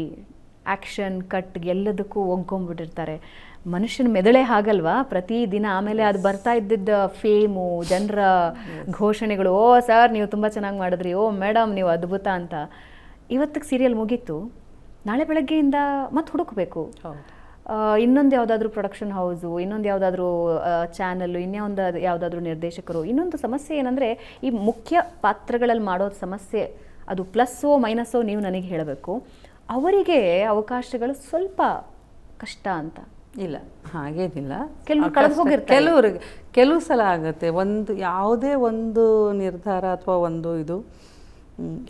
ಆ್ಯಕ್ಷನ್ ಕಟ್ ಎಲ್ಲದಕ್ಕೂ ಒಗ್ಗೊಂಬಿಟ್ಟಿರ್ತಾರೆ. ಮನುಷ್ಯನ ಮೆದುಳೇ ಹಾಗಲ್ವಾ ಪ್ರತಿದಿನ. ಆಮೇಲೆ ಅದು ಬರ್ತಾ ಇದ್ದಿದ್ದ ಫೇಮು, ಜನರ ಘೋಷಣೆಗಳು, ಓ ಸರ್ ನೀವು ತುಂಬ ಚೆನ್ನಾಗಿ ಮಾಡಿದ್ರಿ, ಓ ಮೇಡಮ್ ನೀವು ಅದ್ಭುತ ಅಂತ. ಇವತ್ತಿಗೆ ಸೀರಿಯಲ್ ಮುಗೀತು, ನಾಳೆ ಬೆಳಗ್ಗೆಯಿಂದ ಮತ್ತೆ ಹುಡುಕಬೇಕು. ಇನ್ನೊಂದು ಯಾವುದಾದ್ರೂ ಪ್ರೊಡಕ್ಷನ್ ಹೌಸು, ಇನ್ನೊಂದು ಯಾವುದಾದ್ರೂ ಚಾನಲ್ಲು, ಇನ್ನೊಂದು ಯಾವುದಾದ್ರೂ ನಿರ್ದೇಶಕರು. ಇನ್ನೊಂದು ಸಮಸ್ಯೆ ಏನಂದರೆ, ಈ ಮುಖ್ಯ ಪಾತ್ರಗಳಲ್ಲಿ ಮಾಡೋದು ಸಮಸ್ಯೆ, ಅದು ಪ್ಲಸ್ಸೋ ಮೈನಸ್ಸೋ ನೀವು ನನಗೆ ಹೇಳಬೇಕು. ಅವರಿಗೆ ಅವಕಾಶಗಳು ಸ್ವಲ್ಪ ಕಷ್ಟ ಅಂತ. ಇಲ್ಲ, ಹಾಗೇನಿಲ್ಲ. ಕೆಲವ್ರಿಗೆ ಕೆಲವು ಸಲ ಆಗುತ್ತೆ. ಯಾವುದೇ ಒಂದು ನಿರ್ಧಾರ ಅಥವಾ ಒಂದು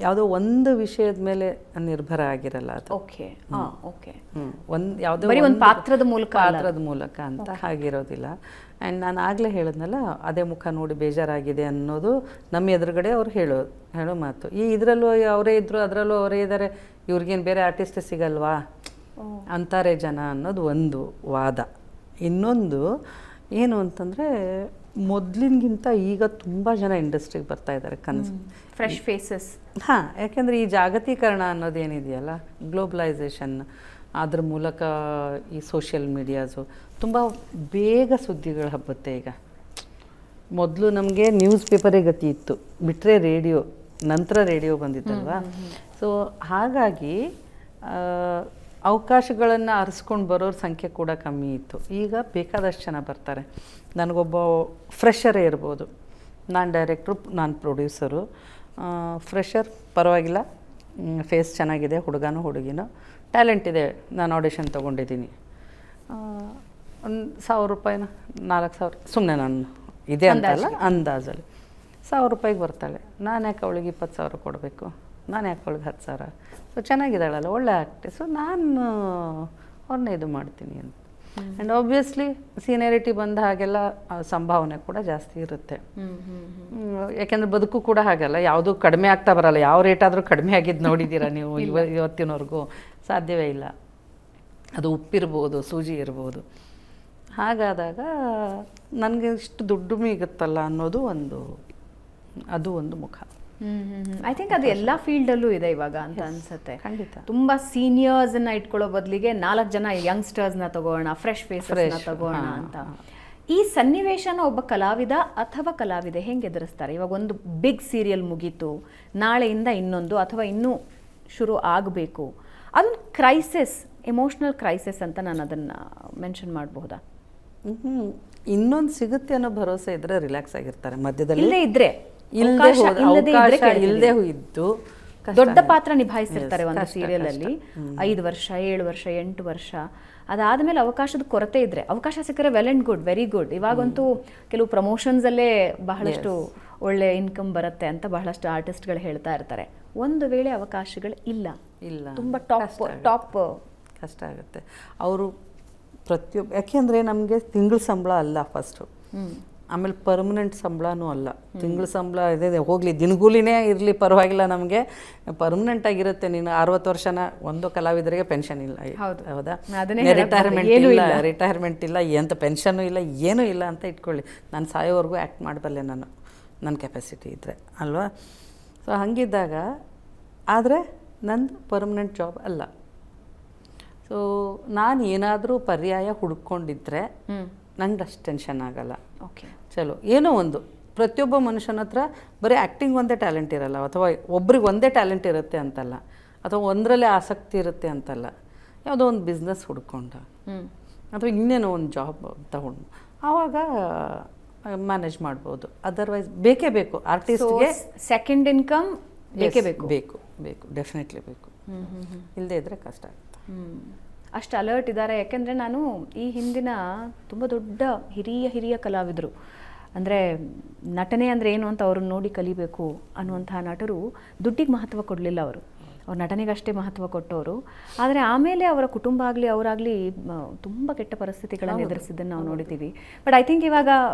ಯಾವುದೋ ಒಂದು ವಿಷಯದ ಮೇಲೆ ನಿರ್ಭರ ಆಗಿರಲ್ಲ ಅದು. Okay okay. ಯಾವುದೋ ಒಂದು ಪಾತ್ರದ ಮೂಲಕ ಅಂತ ಹಾಗಿರೋದಿಲ್ಲ. ಆ್ಯಂಡ್ ನಾನು ಆಗಲೇ ಹೇಳಿದ್ನಲ್ಲ, ಅದೇ ಮುಖ ನೋಡಿ ಬೇಜಾರಾಗಿದೆ ಅನ್ನೋದು ನಮ್ಮ ಎದುರುಗಡೆ ಅವ್ರು ಹೇಳೋ ಮಾತು. ಇದರಲ್ಲೂ ಅವರೇ ಇದ್ದರು, ಅದರಲ್ಲೂ ಅವರೇ ಇದ್ದಾರೆ, ಇವ್ರಿಗೇನು ಬೇರೆ ಆರ್ಟಿಸ್ಟ್ ಸಿಗಲ್ವಾ ಅಂತಾರೆ ಜನ ಅನ್ನೋದು ಒಂದು ವಾದ. ಇನ್ನೊಂದು ಏನು ಅಂತಂದರೆ, ಮೊದಲಿನಗಿಂತ ಈಗ ತುಂಬ ಜನ ಇಂಡಸ್ಟ್ರಿಗೆ ಬರ್ತಾ ಇದ್ದಾರೆ, ಫ್ರೆಶ್ ಫೇಸಸ್. ಹಾಂ, ಯಾಕೆಂದರೆ ಈ ಜಾಗತೀಕರಣ ಅನ್ನೋದೇನಿದೆಯಲ್ಲ, ಗ್ಲೋಬಲೈಸೇಷನ್, ಅದ್ರ ಮೂಲಕ ಈ ಸೋಷಿಯಲ್ ಮೀಡಿಯಾಸು ತುಂಬ ಬೇಗ ಸುದ್ದಿಗಳು ಹಬ್ಬುತ್ತೆ. ಈಗ ಮೊದಲು ನಮಗೆ ನ್ಯೂಸ್ ಪೇಪರೇ ಗತಿ ಇತ್ತು, ಬಿಟ್ಟರೆ ರೇಡಿಯೋ, ನಂತರ ರೇಡಿಯೋ ಬಂದಿತ್ತಲ್ವ. ಸೊ ಹಾಗಾಗಿ ಅವಕಾಶಗಳನ್ನು ಅರಸ್ಕೊಂಡು ಬರೋರ ಸಂಖ್ಯೆ ಕೂಡ ಕಮ್ಮಿ ಇತ್ತು. ಈಗ ಬೇಕಾದಷ್ಟು ಜನ ಬರ್ತಾರೆ. ನನಗೊಬ್ಬ ಫ್ರೆಷರೇ ಇರ್ಬೋದು, ನಾನು ಡೈರೆಕ್ಟ್ರು, ನಾನು ಪ್ರೊಡ್ಯೂಸರು. ಫ್ರೆಷರ್ ಪರವಾಗಿಲ್ಲ, ಫೇಸ್ ಚೆನ್ನಾಗಿದೆ, ಹುಡುಗನೋ ಹುಡುಗಿನೋ ಟ್ಯಾಲೆಂಟ್ ಇದೆ, ನಾನು ಆಡಿಷನ್ ತೊಗೊಂಡಿದ್ದೀನಿ, ಒಂದು 1,000 ರೂಪಾಯಿನ 4,000 ಸುಮ್ಮನೆ ನಾನು ಇದೆ ಅಂತಲ್ಲ ಅಂದಾಜಲ್ಲಿ 1,000 ರೂಪಾಯಿಗೆ ಬರ್ತಾಳೆ. ನಾನು ಯಾಕೆ ಅವಳಿಗೆ 20,000 ಕೊಡಬೇಕು, ನಾನು ಯಾಕೆ ಅವಳಿಗೆ 10,000? ಸೊ ಚೆನ್ನಾಗಿದ್ದಾಳಲ್ಲ, ಒಳ್ಳೆ ಆ್ಯಕ್ಟ್ರೆಸ್, ಸೊ ನಾನು ಅವ್ರನ್ನ ಇದು ಮಾಡ್ತೀನಿ ಅಂತ. ಆ್ಯಂಡ್ ಆಬ್ವಿಯಸ್ಲಿ ಸೀನಿಯರಿಟಿ ಬಂದ ಹಾಗೆಲ್ಲ ಸಂಭಾವನೆ ಕೂಡ ಜಾಸ್ತಿ ಇರುತ್ತೆ. ಯಾಕೆಂದರೆ ಬದುಕು ಕೂಡ ಹಾಗಲ್ಲ, ಯಾವುದು ಕಡಿಮೆ ಆಗ್ತಾ ಬರಲ್ಲ. ಯಾವ ರೇಟ್ ಆದರೂ ಕಡಿಮೆ ಆಗಿದ್ದು ನೋಡಿದ್ದೀರಾ ನೀವು ಇವತ್ತಿನವರೆಗೂ? ಸಾಧ್ಯವೇ ಇಲ್ಲ. ಅದು ಉಪ್ಪಿರ್ಬೋದು, ಸೂಜಿ ಇರ್ಬೋದು. ಹಾಗಾದಾಗ ನನಗೆ ಇಷ್ಟು ದುಡ್ಡು ಮೀಗುತ್ತಲ್ಲ ಅನ್ನೋದು ಅದು ಒಂದು ಮುಖ. ಐ ಥಿಂಕ್ ಅದು ಎಲ್ಲ ಫೀಲ್ಡಲ್ಲೂ ಇದೆ ಇವಾಗ ಅಂತ ಅನ್ಸುತ್ತೆ. ಖಂಡಿತ. ತುಂಬಾ ಸೀನಿಯರ್ಸ್ನ ಇಟ್ಕೊಳ್ಳೋ ಬದಲಿಗೆ 4 ಜನ ಯಂಗ್ಸ್ಟರ್ಸ್ನ ತಗೋಣ, ಫ್ರೆಶ್ ಫೇಸಸ್ನ ತಗೋಣ ಅಂತ. ಈ ಸನ್ನಿವೇಶನ ಒಬ್ಬ ಕಲಾವಿದ ಅಥವಾ ಕಲಾವಿದೆ ಹೆಂಗೆ ಎದುರಿಸ್ತಾರೆ? ಇವಾಗ ಒಂದು ಬಿಗ್ ಸೀರಿಯಲ್ ಮುಗೀತು, ನಾಳೆಯಿಂದ ಇನ್ನೊಂದು ಅಥವಾ ಇನ್ನೂ ಶುರು ಆಗಬೇಕು, ಅದೊಂದು ಕ್ರೈಸಿಸ್, ಎಮೋಷ್ನಲ್ ಕ್ರೈಸಿಸ್ ಅಂತ ನಾನು ಅದನ್ನು ಮೆನ್ಷನ್ ಮಾಡಬಹುದಾ? ಇನ್ನೊಂದು ಸಿಗುತ್ತೆ ಅನ್ನೋ ಭರವಸೆ ಇದ್ರೆ ರಿಲ್ಯಾಕ್ಸ್ ಆಗಿರ್ತಾರೆ. ಮಧ್ಯದಲ್ಲಿ ಇಲ್ಲದೆ ಇದ್ದು ದೊಡ್ಡ ಪಾತ್ರ ನಿಭಾಯಿಸಿರ್ತಾರೆ ಒಂದು ಸೀರಿಯಲ್ ಅಲ್ಲಿ, 5 ವರ್ಷ 7 ವರ್ಷ 8 ವರ್ಷ. ಅದಾದಮೇಲೆ ಅವಕಾಶದ ಕೊರತೆ ಇದ್ರೆ, ಅವಕಾಶ ಸಿಕ್ಕರೆ well and good, very good. ಇವಾಗಂತೂ ಕೆಲವು ಪ್ರಮೋಷನ್ಸಲ್ಲೇ ಬಹಳಷ್ಟು ಒಳ್ಳೆ ಇನ್ಕಮ್ ಬರುತ್ತೆ ಅಂತ ಬಹಳಷ್ಟು ಆರ್ಟಿಸ್ಟ್ಗಳು ಹೇಳ್ತಾ ಇರ್ತಾರೆ. ಒಂದು ವೇಳೆ ಅವಕಾಶಗಳು ಇಲ್ಲ, ತುಂಬ ಟಾಪ್ ಕಷ್ಟ ಆಗುತ್ತೆ. ಅವರು ಯಾಕೆಂದರೆ ನಮಗೆ ತಿಂಗಳ ಸಂಬಳ ಅಲ್ಲ ಫಸ್ಟು, ಆಮೇಲೆ ಪರ್ಮನೆಂಟ್ ಸಂಬಳನೂ ಅಲ್ಲ. ತಿಂಗಳ ಸಂಬಳ ಇದೆ ಹೋಗಲಿ, ದಿನಗೂಲಿನೇ ಇರಲಿ ಪರವಾಗಿಲ್ಲ, ನಮಗೆ ಪರ್ಮನೆಂಟ್ ಆಗಿರುತ್ತೆ. ನೀನು 60 ವರ್ಷನ ಒಂದು ಕಲಾವಿದರಿಗೆ ಪೆನ್ಷನ್ ಇಲ್ಲ, ಹೌದಾ? ರಿಟೈರ್ಮೆಂಟ್ ಇಲ್ಲ, ಎಂತ ಪೆನ್ಷನ್ನು ಇಲ್ಲ, ಏನೂ ಇಲ್ಲ ಅಂತ ಇಟ್ಕೊಳ್ಳಿ. ನಾನು ಸಾಯೋವರೆಗೂ ಆ್ಯಕ್ಟ್ ಮಾಡಬಲ್ಲೆ, ನನ್ನ ಕೆಪಾಸಿಟಿ ಇದ್ದರೆ ಅಲ್ವಾ? ಸೊ ಹಾಗಿದ್ದಾಗ, ಆದರೆ ನಂದು ಪರ್ಮನೆಂಟ್ ಜಾಬ್ ಅಲ್ಲ. ಸೊ ನಾನು ಏನಾದರೂ ಪರ್ಯಾಯ ಹುಡ್ಕೊಂಡಿದ್ರೆ ನಂಗೆ ಅಷ್ಟು ಟೆನ್ಷನ್ ಆಗಲ್ಲ. ಓಕೆ, ಚಲೋ ಏನೋ ಒಂದು. ಪ್ರತಿಯೊಬ್ಬ ಮನುಷ್ಯನ ಹತ್ರ ಬರೀ ಆ್ಯಕ್ಟಿಂಗ್ ಒಂದೇ ಟ್ಯಾಲೆಂಟ್ ಇರಲ್ಲ, ಅಥವಾ ಒಬ್ರಿಗೆ ಒಂದೇ ಟ್ಯಾಲೆಂಟ್ ಇರುತ್ತೆ ಅಂತಲ್ಲ, ಅಥವಾ ಒಂದರಲ್ಲೇ ಆಸಕ್ತಿ ಇರುತ್ತೆ ಅಂತಲ್ಲ. ಯಾವುದೋ ಒಂದು ಬಿಸ್ನೆಸ್ ಹುಡ್ಕೊಂಡು ಅಥವಾ ಇನ್ನೇನೋ ಒಂದು ಜಾಬ್ ತಗೊಂಡು ಆವಾಗ ಮ್ಯಾನೇಜ್ ಮಾಡ್ಬೋದು. ಅದರ್ವೈಸ್ ಬೇಕೇ ಬೇಕು ಆರ್ಟಿಸ್ಟ್ಗೆ ಸೆಕೆಂಡ್ ಇನ್ಕಮ್, ಬೇಕು ಡೆಫಿನೆಟ್ಲಿ ಬೇಕು. ಇಲ್ಲದೇ ಇದ್ದರೆ ಕಷ್ಟ ಆಗುತ್ತೆ. ಅಷ್ಟು ಅಲರ್ಟ್ ಇದ್ದಾರೆ. ಯಾಕೆಂದರೆ ನಾನು ಈ ಹಿಂದಿನ ತುಂಬ ದೊಡ್ಡ ಹಿರಿಯ ಕಲಾವಿದರು, ಅಂದರೆ ನಟನೆ ಅಂದರೆ ಏನು ಅಂತ ಅವ್ರನ್ನ ನೋಡಿ ಕಲಿಬೇಕು ಅನ್ನುವಂತಹ ನಟರು ದುಡ್ಡಿಗೆ ಮಹತ್ವ ಕೊಡಲಿಲ್ಲ. ಅವರು ಅವ್ರ ನಟನೆಗಷ್ಟೇ ಮಹತ್ವ ಕೊಟ್ಟವರು. ಆದರೆ ಆಮೇಲೆ ಅವರ ಕುಟುಂಬ ಆಗಲಿ ಅವರಾಗಲಿ ತುಂಬ ಕೆಟ್ಟ ಪರಿಸ್ಥಿತಿಗಳನ್ನು ಎದುರಿಸಿದ್ದನ್ನು ನಾವು ನೋಡಿದ್ದೀವಿ. ಬಟ್ ಐ ಥಿಂಕ್ ಇವಾಗ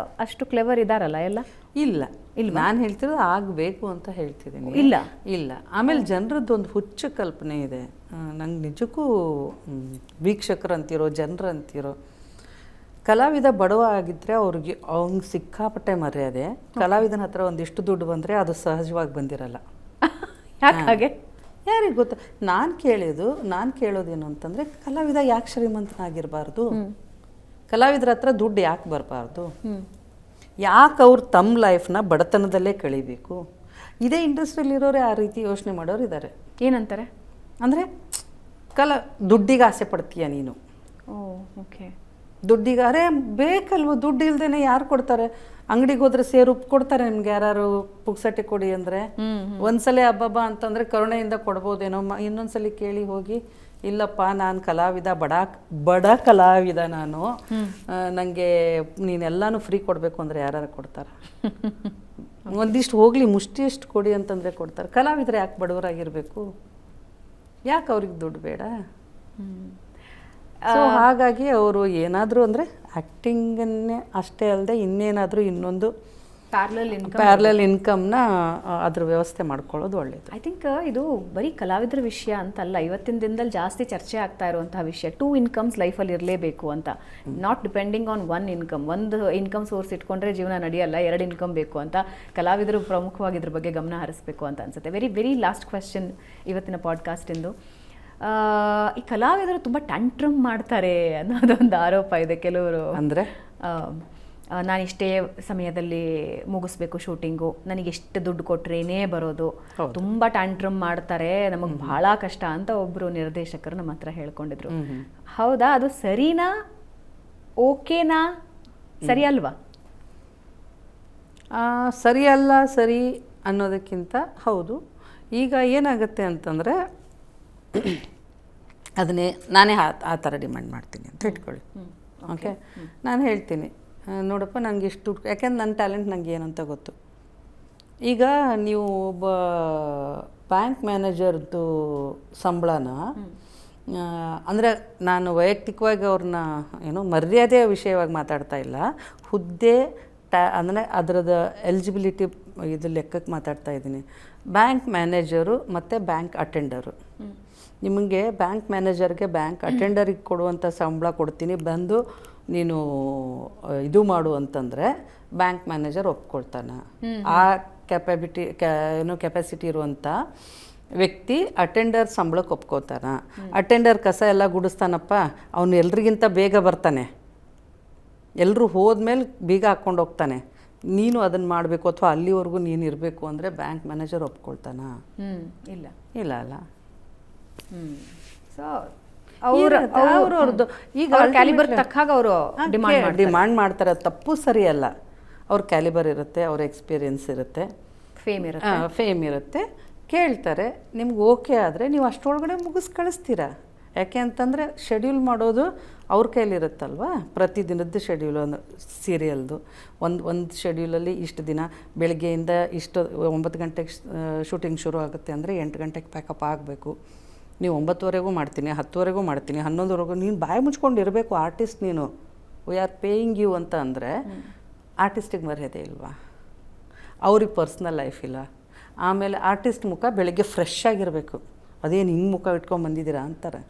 ಅಷ್ಟು ಕ್ಲೆವರ್ ಇದ್ದಾರಲ್ಲ ಎಲ್ಲ. ಇಲ್ಲ ನಾನು ಹೇಳ್ತಿರೋದು ಆಗಬೇಕು ಅಂತ ಹೇಳ್ತಿದ್ದೀನಿ. ಇಲ್ಲ ಆಮೇಲೆ ಜನರದ್ದು ಒಂದು ಹುಚ್ಚು ಕಲ್ಪನೆ ಇದೆ. ನಂಗೆ ನಿಜಕ್ಕೂ ವೀಕ್ಷಕರು ಅಂತಿರೋ ಜನರು ಅಂತಿರೋ ಕಲಾವಿದ ಬಡವ ಆಗಿದ್ದರೆ ಅವ್ರಿಗೆ ಸಿಕ್ಕಾಪಟ್ಟೆ ಮರ್ಯಾದೆ. ಕಲಾವಿದನ ಹತ್ರ ಒಂದಿಷ್ಟು ದುಡ್ಡು ಬಂದರೆ ಅದು ಸಹಜವಾಗಿ ಬಂದಿರಲ್ಲ. ಯಾಕೆ ಹಾಗೆ? ಯಾರಿಗೆ ಗೊತ್ತ. ನಾನು ಕೇಳೋದೇನು ಅಂತಂದರೆ ಕಲಾವಿದ ಯಾಕೆ ಶ್ರೀಮಂತನಾಗಿರಬಾರ್ದು? ಕಲಾವಿದರ ಹತ್ರ ದುಡ್ಡು ಯಾಕೆ ಬರಬಾರ್ದು? ಯಾಕೆ ಅವ್ರು ತಮ್ಮ ಲೈಫ್ನ ಬಡತನದಲ್ಲೇ ಕಳಿಬೇಕು? ಇದೇ ಇಂಡಸ್ಟ್ರಿಯಲ್ಲಿರೋರೇ ಆ ರೀತಿ ಯೋಚನೆ ಮಾಡೋರು ಇದ್ದಾರೆ. ಏನಂತಾರೆ ಅಂದರೆ ದುಡ್ಡಿಗೆ ಆಸೆ ಪಡ್ತೀಯ ನೀನು. ಓಕೆ, ದುಡ್ಡಿಗೆ ಅರೆ ಬೇಕಲ್ವ, ದುಡ್ಡು ಇಲ್ದೇನೆ ಯಾರು ಕೊಡ್ತಾರೆ? ಅಂಗಡಿಗೆ ಹೋದ್ರೆ ಸೇರು ಉಪ್ಪು ಕೊಡ್ತಾರೆ ನಿಮ್ಗೆ ಯಾರು ಪುಕ್ಸಟ್ಟೆ ಕೊಡಿ ಅಂದರೆ? ಒಂದ್ಸಲ ಹಬ್ಬ ಅಂತಂದರೆ ಕರುಣೆಯಿಂದ ಕೊಡ್ಬೋದೇನೋ. ಇನ್ನೊಂದ್ಸಲಿ ಕೇಳಿ ಹೋಗಿ ಇಲ್ಲಪ್ಪ ನಾನು ಕಲಾವಿದ, ಬಡ ಕಲಾವಿದ ನಾನು, ನನಗೆ ನೀನೆಲ್ಲಾನು ಫ್ರೀ ಕೊಡಬೇಕು ಅಂದರೆ ಯಾರು ಕೊಡ್ತಾರೆ? ಒಂದಿಷ್ಟು ಹೋಗಲಿ ಮುಷ್ಟಿಯಷ್ಟು ಕೊಡಿ ಅಂತಂದರೆ ಕೊಡ್ತಾರೆ. ಕಲಾವಿದರೆ ಯಾಕೆ ಬಡವರಾಗಿರಬೇಕು? ಯಾಕೆ ಅವ್ರಿಗೆ ದುಡ್ಡು ಬೇಡ? ಸೊ ಹಾಗಾಗಿ ಅವರು ಏನಾದರೂ ಅಂದರೆ ಆ್ಯಕ್ಟಿಂಗನ್ನೇ ಅಷ್ಟೇ ಅಲ್ಲದೆ ಇನ್ನೇನಾದರೂ ಇನ್ನೊಂದು ಪ್ಯಾರಲಲ್ ಇನ್ಕಮ್ನ ಅದ್ರ ವ್ಯವಸ್ಥೆ ಮಾಡ್ಕೊಳ್ಳೋದು ಒಳ್ಳೆಯದು. ಐ ಥಿಂಕ್ ಇದು ಬರೀ ಕಲಾವಿದರ ವಿಷಯ ಅಂತಲ್ಲ, ಇವತ್ತಿನ ದಿನದಲ್ಲಿ ಜಾಸ್ತಿ ಚರ್ಚೆ ಆಗ್ತಾ ಇರುವಂತಹ ವಿಷಯ. 2 ಇನ್ಕಮ್ಸ್ ಲೈಫಲ್ಲಿ ಇರಲೇಬೇಕು ಅಂತ. Not depending on 1 income. ಒಂದು ಇನ್ಕಮ್ ಸೋರ್ಸ್ ಇಟ್ಕೊಂಡ್ರೆ ಜೀವನ ನಡೆಯಲ್ಲ, 2 ಇನ್ಕಮ್ ಬೇಕು ಅಂತ ಕಲಾವಿದರು ಪ್ರಮುಖವಾಗಿ ಇದ್ರ ಬಗ್ಗೆ ಗಮನ ಹರಿಸಬೇಕು ಅಂತ ಅನ್ಸುತ್ತೆ. ವೆರಿ ಲಾಸ್ಟ್ ಕ್ವೆಶ್ಚನ್ ಇವತ್ತಿನ ಪಾಡ್ಕಾಸ್ಟಿಂದು. ಈ ಕಲಾವಿದರು ತುಂಬ ಟ್ಯಾಂಟ್ರಮ್ ಮಾಡ್ತಾರೆ ಅನ್ನೋದೊಂದು ಆರೋಪ ಇದೆ ಕೆಲವರು. ಅಂದರೆ ನಾನಿಷ್ಟೇ ಸಮಯದಲ್ಲಿ ಮುಗಿಸ್ಬೇಕು ಶೂಟಿಂಗು, ನನಗೆ ಎಷ್ಟು ದುಡ್ಡು ಕೊಟ್ರೇನೇ ಬರೋದು, ತುಂಬ ಟ್ಯಾಂಟ್ರಮ್ ಮಾಡ್ತಾರೆ, ನಮಗೆ ಬಹಳ ಕಷ್ಟ ಅಂತ ಒಬ್ಬರು ನಿರ್ದೇಶಕರು ನಮ್ಮ ಹತ್ರ ಹೇಳ್ಕೊಂಡಿದ್ರು. ಹೌದಾ? ಅದು ಸರಿನಾ? ಓಕೆನಾ? ಸರಿ ಅಲ್ವಾ? ಸರಿ ಅಲ್ಲ, ಸರಿ ಅನ್ನೋದಕ್ಕಿಂತ ಹೌದು. ಈಗ ಏನಾಗುತ್ತೆ ಅಂತಂದರೆ ಅದನ್ನೇ ನಾನೇ ಆ ಥರ ಡಿಮ್ಯಾಂಡ್ ಮಾಡ್ತೀನಿ ಅಂತ ಇಟ್ಕೊಳ್ಳಿ. ಓಕೆ, ನಾನು ಹೇಳ್ತೀನಿ ನೋಡಪ್ಪ ನನಗೆ ಇಷ್ಟು ದುಡ್ಡು, ಯಾಕೆಂದ್ರೆ ನನ್ನ ಟ್ಯಾಲೆಂಟ್ ನನಗೆ ಏನಂತ ಗೊತ್ತು. ಈಗ ನೀವು ಒಬ್ಬ ಬ್ಯಾಂಕ್ ಮ್ಯಾನೇಜರ್ದು ಸಂಬಳನ ಅಂದರೆ ನಾನು ವೈಯಕ್ತಿಕವಾಗಿ ಅವ್ರನ್ನ ಏನೋ ಮರ್ಯಾದೆಯ ವಿಷಯವಾಗಿ ಮಾತಾಡ್ತಾ ಇಲ್ಲ, ಹುದ್ದೆ ಅಂದರೆ ಅದರದ ಎಲಿಜಿಬಿಲಿಟಿ ಇದು ಲೆಕ್ಕಕ್ಕೆ ಮಾತಾಡ್ತಾ ಇದ್ದೀನಿ. ಬ್ಯಾಂಕ್ ಮ್ಯಾನೇಜರು ಮತ್ತು ಬ್ಯಾಂಕ್ ಅಟೆಂಡರು, ನಿಮಗೆ ಬ್ಯಾಂಕ್ ಮ್ಯಾನೇಜರ್ಗೆ ಬ್ಯಾಂಕ್ ಅಟೆಂಡರಿಗೆ ಕೊಡುವಂಥ ಸಂಬಳ ಕೊಡ್ತೀನಿ, ಬಂದು ನೀನು ಇದು ಮಾಡು ಅಂತಂದರೆ ಬ್ಯಾಂಕ್ ಮ್ಯಾನೇಜರ್ ಒಪ್ಕೊಳ್ತಾನೆ. ಆ ಕೆಪಾಸಿಟಿ ಇರುವಂಥ ವ್ಯಕ್ತಿ ಅಟೆಂಡರ್ ಸಂಬಳಕ್ಕೆ ಒಪ್ಕೋತಾನ. ಅಟೆಂಡರ್ ಕಸ ಎಲ್ಲ ಗುಡಿಸ್ತಾನಪ್ಪ, ಅವನು ಎಲ್ರಿಗಿಂತ ಬೇಗ ಬರ್ತಾನೆ, ಎಲ್ಲರೂ ಹೋದ್ಮೇಲೆ ಬೀಗ ಹಾಕ್ಕೊಂಡು ಹೋಗ್ತಾನೆ, ನೀನು ಅದನ್ನು ಮಾಡಬೇಕು ಅಥವಾ ಅಲ್ಲಿವರೆಗೂ ನೀನು ಇರಬೇಕು ಅಂದರೆ ಬ್ಯಾಂಕ್ ಮ್ಯಾನೇಜರ್ ಒಪ್ಕೊಳ್ತಾನ? ಇಲ್ಲ ಅಲ್ಲ. ಸೊ ಅವ್ರವ್ರದ್ದು ಈಗ ಕ್ಯಾಲಿಬರ್ ತಕ್ಕಾಗ ಅವರು ಡಿಮಾಂಡ್ ಮಾಡ್ತಾರೆ. ತಪ್ಪು ಸರಿ ಅಲ್ಲ. ಅವ್ರ ಕ್ಯಾಲಿಬರ್ ಇರುತ್ತೆ, ಅವ್ರ ಎಕ್ಸ್ಪೀರಿಯನ್ಸ್ ಇರುತ್ತೆ, ಫೇಮ್ ಇರುತ್ತೆ, ಕೇಳ್ತಾರೆ. ನಿಮ್ಗೆ ಓಕೆ ಆದರೆ ನೀವು ಅಷ್ಟರೊಳಗಡೆ ಮುಗಿಸ್ ಕಳಿಸ್ತೀರಾ. ಯಾಕೆ ಅಂತಂದರೆ ಶೆಡ್ಯೂಲ್ ಮಾಡೋದು ಅವ್ರ ಕೈಲಿರುತ್ತಲ್ವ. ಪ್ರತಿದಿನದ್ದು ಶೆಡ್ಯೂಲ್, ಸೀರಿಯಲ್ದು ಒಂದು ಶೆಡ್ಯೂಲಲ್ಲಿ ಇಷ್ಟು ದಿನ ಬೆಳಗ್ಗೆಯಿಂದ ಇಷ್ಟು 9 ಗಂಟೆಗೆ ಶೂಟಿಂಗ್ ಶುರು ಆಗುತ್ತೆ ಅಂದರೆ 8 ಗಂಟೆಗೆ ಪ್ಯಾಕಪ್ ಆಗಬೇಕು. ನೀವು 9ವರೆಗೂ ಮಾಡ್ತೀನಿ, 10ವರೆಗೂ ಮಾಡ್ತೀನಿ, 11ವರೆಗೂ. ನೀನು ಬಾಯಿ ಮುಚ್ಕೊಂಡು ಇರಬೇಕು ಆರ್ಟಿಸ್ಟ್. ನೀನು ವಿ ಆರ್ ಪೇಯಿಂಗ್ ಯು ಅಂತ ಅಂದರೆ ಆರ್ಟಿಸ್ಟಿಗೆ ಮರ್ಯಾದೆ ಇಲ್ವಾ? ಅವ್ರಿಗೆ ಪರ್ಸ್ನಲ್ ಲೈಫ್ ಇಲ್ಲ. ಆಮೇಲೆ ಆರ್ಟಿಸ್ಟ್ ಮುಖ ಬೆಳಗ್ಗೆ ಫ್ರೆಶ್ ಆಗಿರಬೇಕು. ಅದೇನು ಹಿಂಗೆ ಮುಖ ಇಟ್ಕೊಂಡು ಬಂದಿದ್ದೀರಾ ಅಂತಾರೆ.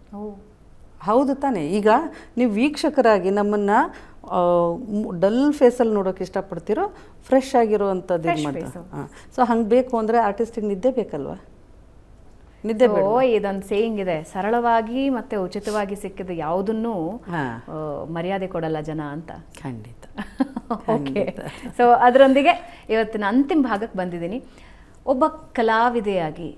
ಹೌದು ತಾನೇ? ಈಗ ನೀವು ವೀಕ್ಷಕರಾಗಿ ನಮ್ಮನ್ನು ಡಲ್ ಫೇಸಲ್ಲಿ ನೋಡೋಕೆ ಇಷ್ಟಪಡ್ತೀರೋ ಫ್ರೆಶ್ ಆಗಿರೋವಂಥದ್ದು ಇದು ಮಾಡ್ತಾರೆ. ಸೊ ಹಂಗೆ ಬೇಕು ಅಂದರೆ ಆರ್ಟಿಸ್ಟಿಗೆ ನಿದ್ದೆ ಬೇಕಲ್ವ? ನಿದ್ದೆ ಇದೊಂದು ಸೇಯಿಂಗ್ ಇದೆ, ಸರಳವಾಗಿ ಮತ್ತೆ ಉಚಿತವಾಗಿ ಸಿಕ್ಕಿದ ಯಾವುದನ್ನು ಮರ್ಯಾದೆ ಕೊಡಲ್ಲ ಜನ ಅಂತ. ಖಂಡಿತ. ಓಕೆ, ಸೊ ಅದರೊಂದಿಗೆ ಇವತ್ತಿನ ಅಂತಿಮ ಭಾಗಕ್ಕೆ ಬಂದಿದ್ದೀನಿ. ಒಬ್ಬ ಕಲಾವಿದೆಯಾಗಿ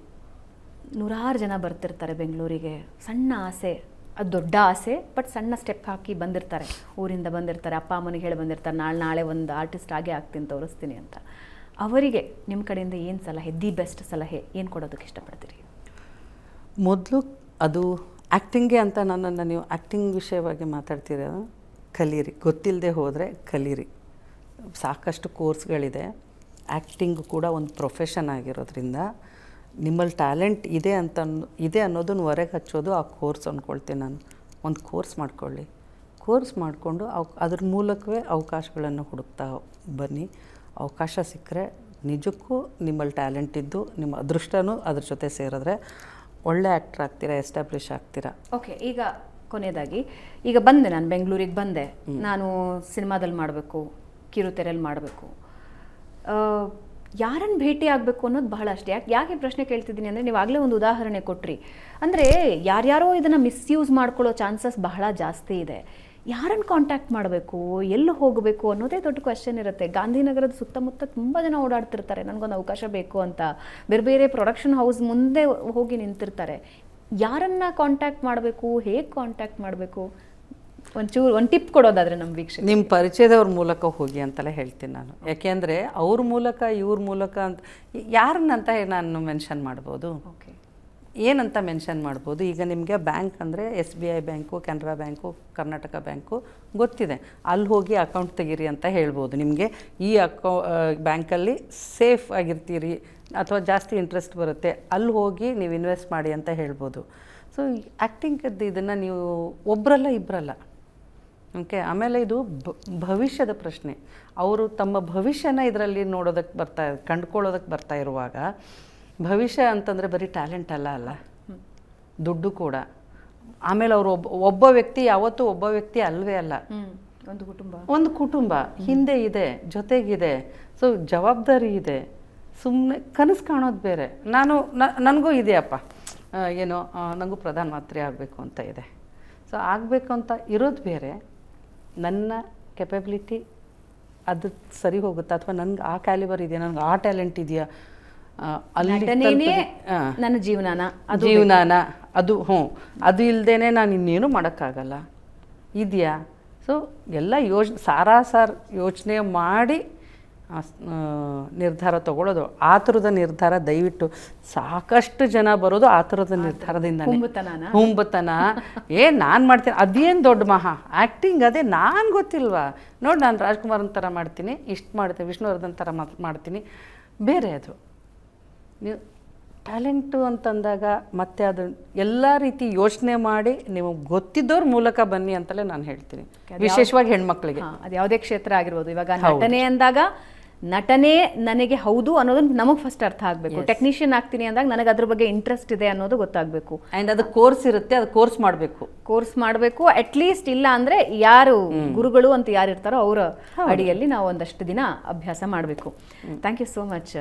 100 ಜನ ಬರ್ತಿರ್ತಾರೆ ಬೆಂಗಳೂರಿಗೆ. ಸಣ್ಣ ಆಸೆ, ಅದು ದೊಡ್ಡ ಆಸೆ, ಬಟ್ ಸಣ್ಣ ಸ್ಟೆಪ್ ಹಾಕಿ ಬಂದಿರ್ತಾರೆ, ಊರಿಂದ ಬಂದಿರ್ತಾರೆ, ಅಪ್ಪ ಅಮ್ಮನಿಗೆ ಹೇಳಿ ಬಂದಿರ್ತಾರೆ, ನಾಳೆ ಒಂದು ಆರ್ಟಿಸ್ಟ್ ಆಗೇ ಆಗ್ತೀನಿ ತೋರಿಸ್ತೀನಿ ಅಂತ. ಅವರಿಗೆ ನಿಮ್ಮ ಕಡೆಯಿಂದ ಏನು ಸಲಹೆ, ದಿ ಬೆಸ್ಟ್ ಸಲಹೆ ಏನು ಕೊಡೋದಕ್ಕೆ ಇಷ್ಟಪಡ್ತೀರಿ? ಮೊದಲು ಅದು ಆ್ಯಕ್ಟಿಂಗ್ಗೆ ಅಂತ ನನ್ನನ್ನು ನೀವು ಆ್ಯಕ್ಟಿಂಗ್ ವಿಷಯವಾಗಿ ಮಾತಾಡ್ತೀರ, ಕಲೀರಿ. ಗೊತ್ತಿಲ್ಲದೆ ಹೋದರೆ ಕಲೀರಿ. ಸಾಕಷ್ಟು ಕೋರ್ಸ್ಗಳಿದೆ. ಆ್ಯಕ್ಟಿಂಗ್ ಕೂಡ ಒಂದು ಪ್ರೊಫೆಷನ್ ಆಗಿರೋದ್ರಿಂದ ನಿಮ್ಮಲ್ಲಿ ಟ್ಯಾಲೆಂಟ್ ಇದೆ ಅನ್ನೋದನ್ನ ಹೊರಗೆ ಹಚ್ಚೋದು ಆ ಕೋರ್ಸ್ ಅಂದ್ಕೊಳ್ತೀನಿ ನಾನು. ಒಂದು ಕೋರ್ಸ್ ಮಾಡ್ಕೊಳ್ಳಿ, ಕೋರ್ಸ್ ಮಾಡಿಕೊಂಡು ಅದ್ರ ಮೂಲಕವೇ ಅವಕಾಶಗಳನ್ನು ಹುಡುಕ್ತಾ ಬನ್ನಿ. ಅವಕಾಶ ಸಿಕ್ಕರೆ ನಿಜಕ್ಕೂ ನಿಮ್ಮಲ್ಲಿ ಟ್ಯಾಲೆಂಟ್ ಇದ್ದು ನಿಮ್ಮ ಅದೃಷ್ಟನೂ ಅದ್ರ ಜೊತೆ ಸೇರಿದ್ರೆ ಒಳ್ಳೆ ಆ್ಯಕ್ಟ್ರ್ ಆಗ್ತೀರಾ, ಎಸ್ಟಾಬ್ಲಿಷ್ ಆಗ್ತೀರಾ. ಓಕೆ, ಈಗ ಕೊನೆಯದಾಗಿ ಈಗ ಬಂದೆ, ನಾನು ಬೆಂಗಳೂರಿಗೆ ಬಂದೆ, ನಾನು ಸಿನಿಮಾದಲ್ಲಿ ಮಾಡಬೇಕು, ಕಿರುತೆರೆಯಲ್ಲಿ ಮಾಡಬೇಕು, ಯಾರನ್ನು ಭೇಟಿ ಆಗಬೇಕು ಅನ್ನೋದು ಬಹಳ ಅಷ್ಟೇ. ಯಾಕೆ ಪ್ರಶ್ನೆ ಕೇಳ್ತಿದ್ದೀನಿ ಅಂದರೆ, ನೀವು ಆಗಲೇ ಒಂದು ಉದಾಹರಣೆ ಕೊಟ್ರಿ. ಅಂದರೆ ಯಾರ್ಯಾರೋ ಇದನ್ನು ಮಿಸ್ಯೂಸ್ ಮಾಡ್ಕೊಳ್ಳೋ ಚಾನ್ಸಸ್ ಬಹಳ ಜಾಸ್ತಿ ಇದೆ. ಯಾರನ್ನು ಕಾಂಟ್ಯಾಕ್ಟ್ ಮಾಡಬೇಕು, ಎಲ್ಲಿ ಹೋಗಬೇಕು ಅನ್ನೋದೇ ದೊಡ್ಡ ಕ್ವೆಶ್ಚನ್ ಇರುತ್ತೆ. ಗಾಂಧಿನಗರದ ಸುತ್ತಮುತ್ತ ತುಂಬ ಜನ ಓಡಾಡ್ತಿರ್ತಾರೆ, ನನಗೊಂದು ಅವಕಾಶ ಬೇಕು ಅಂತ, ಬೇರೆ ಬೇರೆ ಪ್ರೊಡಕ್ಷನ್ ಹೌಸ್ ಮುಂದೆ ಹೋಗಿ ನಿಂತಿರ್ತಾರೆ. ಯಾರನ್ನು ಕಾಂಟ್ಯಾಕ್ಟ್ ಮಾಡಬೇಕು, ಹೇಗೆ ಕಾಂಟ್ಯಾಕ್ಟ್ ಮಾಡಬೇಕು, ಒಂದು ಟಿಪ್ ಕೊಡೋದಾದರೆ ನಮ್ಮ ವೀಕ್ಷಕ. ನಿಮ್ಮ ಪರಿಚಯದವ್ರ ಮೂಲಕ ಹೋಗಿ ಅಂತಲೇ ಹೇಳ್ತೀನಿ ನಾನು. ಯಾಕೆಂದರೆ ಅವ್ರ ಮೂಲಕ ಇವ್ರ ಮೂಲಕ ಅಂತ ಯಾರನ್ನಂತ ನಾನು ಮೆನ್ಷನ್ ಮಾಡ್ಬೋದು, ಓಕೆ, ಏನಂತ ಮೆನ್ಷನ್ ಮಾಡ್ಬೋದು. ಈಗ ನಿಮಗೆ ಬ್ಯಾಂಕ್ ಅಂದರೆ SBI bank, Canara bank, Karnataka bank ಗೊತ್ತಿದೆ. ಅಲ್ಲಿ ಹೋಗಿ ಅಕೌಂಟ್ ತೆಗೀರಿ ಅಂತ ಹೇಳ್ಬೋದು. ನಿಮಗೆ ಈ ಬ್ಯಾಂಕಲ್ಲಿ ಸೇಫ್ ಆಗಿರ್ತೀರಿ ಅಥವಾ ಜಾಸ್ತಿ ಇಂಟ್ರೆಸ್ಟ್ ಬರುತ್ತೆ, ಅಲ್ಲಿ ಹೋಗಿ ನೀವು ಇನ್ವೆಸ್ಟ್ ಮಾಡಿ ಅಂತ ಹೇಳ್ಬೋದು. ಸೊ ಆ್ಯಕ್ಟಿಂಗದ್ದು ಇದನ್ನು ನೀವು ಒಬ್ಬರಲ್ಲ ಇಬ್ಬರಲ್ಲ, ಓಕೆ. ಆಮೇಲೆ ಇದು ಭವಿಷ್ಯದ ಪ್ರಶ್ನೆ. ಅವರು ತಮ್ಮ ಭವಿಷ್ಯನ ಇದರಲ್ಲಿ ನೋಡೋದಕ್ಕೆ ಕಂಡುಕೊಳ್ಳೋದಕ್ಕೆ ಬರ್ತಾ ಇರುವಾಗ, ಭವಿಷ್ಯ ಅಂತಂದರೆ ಬರೀ ಟ್ಯಾಲೆಂಟ್ ಅಲ್ಲ, ದುಡ್ಡು ಕೂಡ. ಆಮೇಲೆ ಅವರು ಒಬ್ಬ ವ್ಯಕ್ತಿ ಯಾವತ್ತೂ ಒಬ್ಬ ವ್ಯಕ್ತಿ ಅಲ್ವೇ ಅಲ್ಲ, ಒಂದು ಕುಟುಂಬ ಹಿಂದೆ ಇದೆ, ಜೊತೆಗಿದೆ. ಸೊ ಜವಾಬ್ದಾರಿ ಇದೆ. ಸುಮ್ಮನೆ ಕನಸು ಕಾಣೋದು ಬೇರೆ. ನನಗೂ ಇದೆಯಪ್ಪ, ಏನೋ ನನಗೂ ಪ್ರಧಾನಮಂತ್ರಿ ಆಗಬೇಕು ಅಂತ ಇದೆ. ಸೊ ಆಗಬೇಕು ಅಂತ ಇರೋದು ಬೇರೆ, ನನ್ನ ಕೆಪಬಿಲಿಟಿ ಅದು ಸರಿ ಹೋಗುತ್ತಾ, ಅಥವಾ ನನಗೆ ಆ ಕ್ಯಾಲಿಬರ್ ಇದೆಯಾ, ನನಗೆ ಆ ಟ್ಯಾಲೆಂಟ್ ಇದೆಯಾ, ಅಲ್ಲಿ ನನ್ನ ಜೀವನಾನ ಅದು ಅದು ಇಲ್ಲದೇನೆ ನಾನು ಇನ್ನೇನು ಮಾಡೋಕ್ಕಾಗಲ್ಲ ಇದೆಯಾ. ಸೊ ಎಲ್ಲ ಯೋಚನೆ ಮಾಡಿ ನಿರ್ಧಾರ ತಗೊಳ್ಳೋದು. ಆ ಥರದ ನಿರ್ಧಾರ ದಯವಿಟ್ಟು, ಸಾಕಷ್ಟು ಜನ ಬರೋದು ಆ ಥರದ ನಿರ್ಧಾರದಿಂದ. ಹುಂಬತನ ನಾನು ಮಾಡ್ತೀನಿ, ಅದೇನು ದೊಡ್ಡ ಆ್ಯಕ್ಟಿಂಗ್ ಅದೇ ನಾನು ಗೊತ್ತಿಲ್ವಾ, ನೋಡಿ ನಾನು ರಾಜ್ಕುಮಾರನ್ ಥರ ಮಾಡ್ತೀನಿ, ಇಷ್ಟು ಮಾಡ್ತೀನಿ, ವಿಷ್ಣುವರ್ಧನ್ ಥರ ಮಾಡ್ತೀನಿ, ಬೇರೆ. ಅದು ನೀವು ಟ್ಯಾಲೆಂಟು ಅಂತಂದಾಗ ಮತ್ತೆ ಅದು ಎಲ್ಲ ರೀತಿ ಯೋಚನೆ ಮಾಡಿ ನೀವು ಗೊತ್ತಿದ್ದವ್ರ ಮೂಲಕ ಬನ್ನಿ ಅಂತಲೇ ನಾನು ಹೇಳ್ತೀನಿ, ವಿಶೇಷವಾಗಿ ಹೆಣ್ಮಕ್ಳಿಗೆ. ಅದು ಯಾವುದೇ ಕ್ಷೇತ್ರ ಆಗಿರ್ಬೋದು. ಇವಾಗ ನಟನೆ ಅಂದಾಗ ನಟನೆ ನನಗೆ ಹೌದು ಅನ್ನೋದನ್ನ ನಮಗೆ ಫಸ್ಟ್ ಅರ್ಥ ಆಗಬೇಕು. ಟೆಕ್ನಿಷಿಯನ್ ಆಗ್ತೀನಿ ಅಂದಾಗ ನನಗೆ ಅದ್ರ ಬಗ್ಗೆ ಇಂಟ್ರೆಸ್ಟ್ ಇದೆ ಅನ್ನೋದು ಗೊತ್ತಾಗಬೇಕು. ಆ್ಯಂಡ್ ಅದು ಕೋರ್ಸ್ ಇರುತ್ತೆ, ಅದು ಕೋರ್ಸ್ ಮಾಡಬೇಕು. ಅಟ್ಲೀಸ್ಟ್ ಇಲ್ಲ ಅಂದರೆ ಯಾರು ಗುರುಗಳು ಅಂತ ಯಾರು ಇರ್ತಾರೋ ಅವರ ಅಡಿಯಲ್ಲಿ ನಾವು ಒಂದಷ್ಟು ದಿನ ಅಭ್ಯಾಸ ಮಾಡಬೇಕು. Thank you so much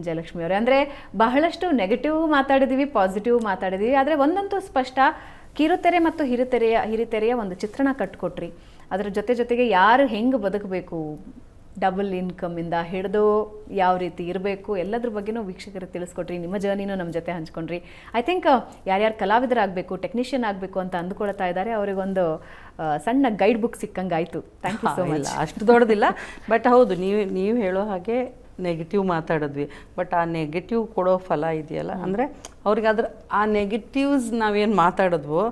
Jayalakshmi ಅವರೇ. ಅಂದರೆ ಬಹಳಷ್ಟು ನೆಗೆಟಿವ್ ಮಾತಾಡಿದ್ದೀವಿ, ಪಾಸಿಟಿವ್ ಮಾತಾಡಿದ್ದೀವಿ, ಆದರೆ ಒಂದಂತೂ ಸ್ಪಷ್ಟ, ಕಿರುತೆರೆ ಮತ್ತು ಹಿರಿತೆರೆಯ ಒಂದು ಚಿತ್ರಣ ಕಟ್ಕೊಟ್ರಿ. ಅದರ ಜೊತೆಗೆ ಯಾರು ಹೆಂಗೆ ಬದುಕಬೇಕು, ಡಬಲ್ ಇನ್ಕಮಿಂದ ಹಿಡಿದು ಯಾವ ರೀತಿ ಇರಬೇಕು, ಎಲ್ಲದ್ರ ಬಗ್ಗೆನೂ ವೀಕ್ಷಕರಿಗೆ ತಿಳಿಸ್ಕೊಟ್ರಿ. ನಿಮ್ಮ ಜರ್ನಿನೂ ನಮ್ಮ ಜೊತೆ ಹಂಚ್ಕೊಂಡ್ರಿ. ಐ ಥಿಂಕ್ ಯಾರ್ಯಾರು ಕಲಾವಿದರಾಗಬೇಕು, ಟೆಕ್ನಿಷಿಯನ್ ಆಗಬೇಕು ಅಂತ ಅಂದ್ಕೊಳ್ತಾ ಇದ್ದಾರೆ, ಅವರಿಗೊಂದು ಸಣ್ಣ ಗೈಡ್ ಬುಕ್ ಸಿಕ್ಕಂಗಾಯಿತು. Thank you so much. ಅಷ್ಟು ದೊಡ್ಡದಿಲ್ಲ, ಬಟ್ ಹೌದು, ನೀವು ಹೇಳೋ ಹಾಗೆ ನೆಗೆಟಿವ್ ಮಾತಾಡಿದ್ವಿ. ಬಟ್ ಆ ನೆಗೆಟಿವ್ ಕೊಡೋ ಫಲ ಇದೆಯಲ್ಲ, ಅಂದರೆ ಅವ್ರಿಗೆ ಆ ನೆಗೆಟಿವ್ಸ್ ನಾವೇನು ಮಾತಾಡಿದ್ವೋ,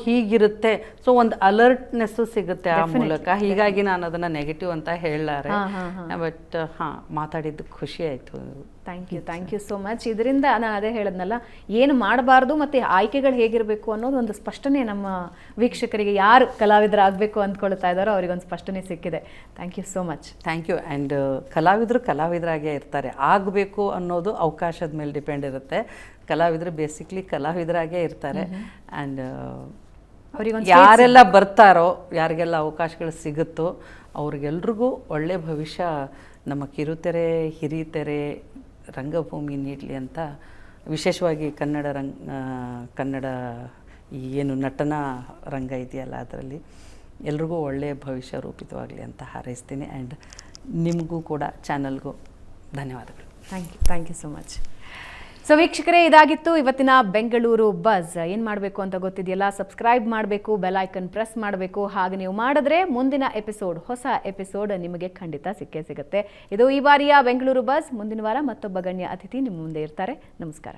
ಹೀಗಿರುತ್ತೆ, ಸೊ ಒಂದು ಅಲರ್ಟ್ನೆಸ್ಸು ಸಿಗುತ್ತೆ ಆ ಮೂಲಕ. ಹೀಗಾಗಿ ನಾನು ಅದನ್ನು ನೆಗೆಟಿವ್ ಅಂತ ಹೇಳಲಾರೆ. ಬಟ್ ಮಾತಾಡಿದ್ದು ಖುಷಿ ಆಯಿತು. Thank you so much. ಇದರಿಂದ ನಾನು ಅದೇ ಹೇಳದ್ನಲ್ಲ, ಏನು ಮಾಡಬಾರ್ದು ಮತ್ತು ಆಯ್ಕೆಗಳು ಹೇಗಿರಬೇಕು ಅನ್ನೋದು ಒಂದು ಸ್ಪಷ್ಟನೆ ನಮ್ಮ ವೀಕ್ಷಕರಿಗೆ, ಯಾರು ಕಲಾವಿದರಾಗಬೇಕು ಅಂದ್ಕೊಳ್ತಾ ಇದ್ದಾರೋ ಅವರಿಗೊಂದು ಸ್ಪಷ್ಟನೆ ಸಿಕ್ಕಿದೆ. Thank you so much. Thank you. And ಕಲಾವಿದರಾಗೇ ಇರ್ತಾರೆ. ಆಗಬೇಕು ಅನ್ನೋದು ಅವಕಾಶದ ಮೇಲೆ ಡಿಪೆಂಡ್ ಇರುತ್ತೆ. ಕಲಾವಿದರು ಬೇಸಿಕ್ಲಿ ಕಲಾವಿದರಾಗೇ ಇರ್ತಾರೆ. ಆ್ಯಂಡ್ ಯಾರೆಲ್ಲ ಬರ್ತಾರೋ, ಯಾರಿಗೆಲ್ಲ ಅವಕಾಶಗಳು ಸಿಗುತ್ತೋ ಅವ್ರಿಗೆಲ್ರಿಗೂ ಒಳ್ಳೆ ಭವಿಷ್ಯ ನಮ್ಮ ಕಿರುತೆರೆ, ಹಿರಿತೆರೆ, ರಂಗಭೂಮಿ ನೀಡಲಿ ಅಂತ, ವಿಶೇಷವಾಗಿ ಕನ್ನಡ ಏನು ನಟನಾ ರಂಗ ಇದೆಯಲ್ಲ, ಅದರಲ್ಲಿ ಎಲ್ರಿಗೂ ಒಳ್ಳೆಯ ಭವಿಷ್ಯ ರೂಪಿತವಾಗಲಿ ಅಂತ ಹಾರೈಸ್ತೀನಿ. ಆ್ಯಂಡ್ ನಿಮಗೂ ಕೂಡ, ಚಾನಲ್ಗೂ ಧನ್ಯವಾದಗಳು. Thank you so much. So ವೀಕ್ಷಕರೇ, ಇದಾಗಿತ್ತು ಇವತ್ತಿನ ಬೆಂಗಳೂರು ಬಜ್. ಏನು ಮಾಡಬೇಕು ಅಂತ ಗೊತ್ತಿದೆಯಲ್ಲ, ಸಬ್ಸ್ಕ್ರೈಬ್ ಮಾಡಬೇಕು, ಬೆಲ್ ಐಕನ್ ಪ್ರೆಸ್ ಮಾಡಬೇಕು. ಹಾಗೆ ನೀವು ಮಾಡಿದ್ರೆ ಮುಂದಿನ ಹೊಸ ಎಪಿಸೋಡ್ ನಿಮಗೆ ಖಂಡಿತ ಸಿಗುತ್ತೆ. ಇದು ಈ ಬಾರಿಯ ಬೆಂಗಳೂರು ಬಜ್. ಮುಂದಿನ ವಾರ ಮತ್ತೊಬ್ಬ ಗಣ್ಯ ಅತಿಥಿ ನಿಮ್ಮ ಮುಂದೆ ಇರ್ತಾರೆ. ನಮಸ್ಕಾರ.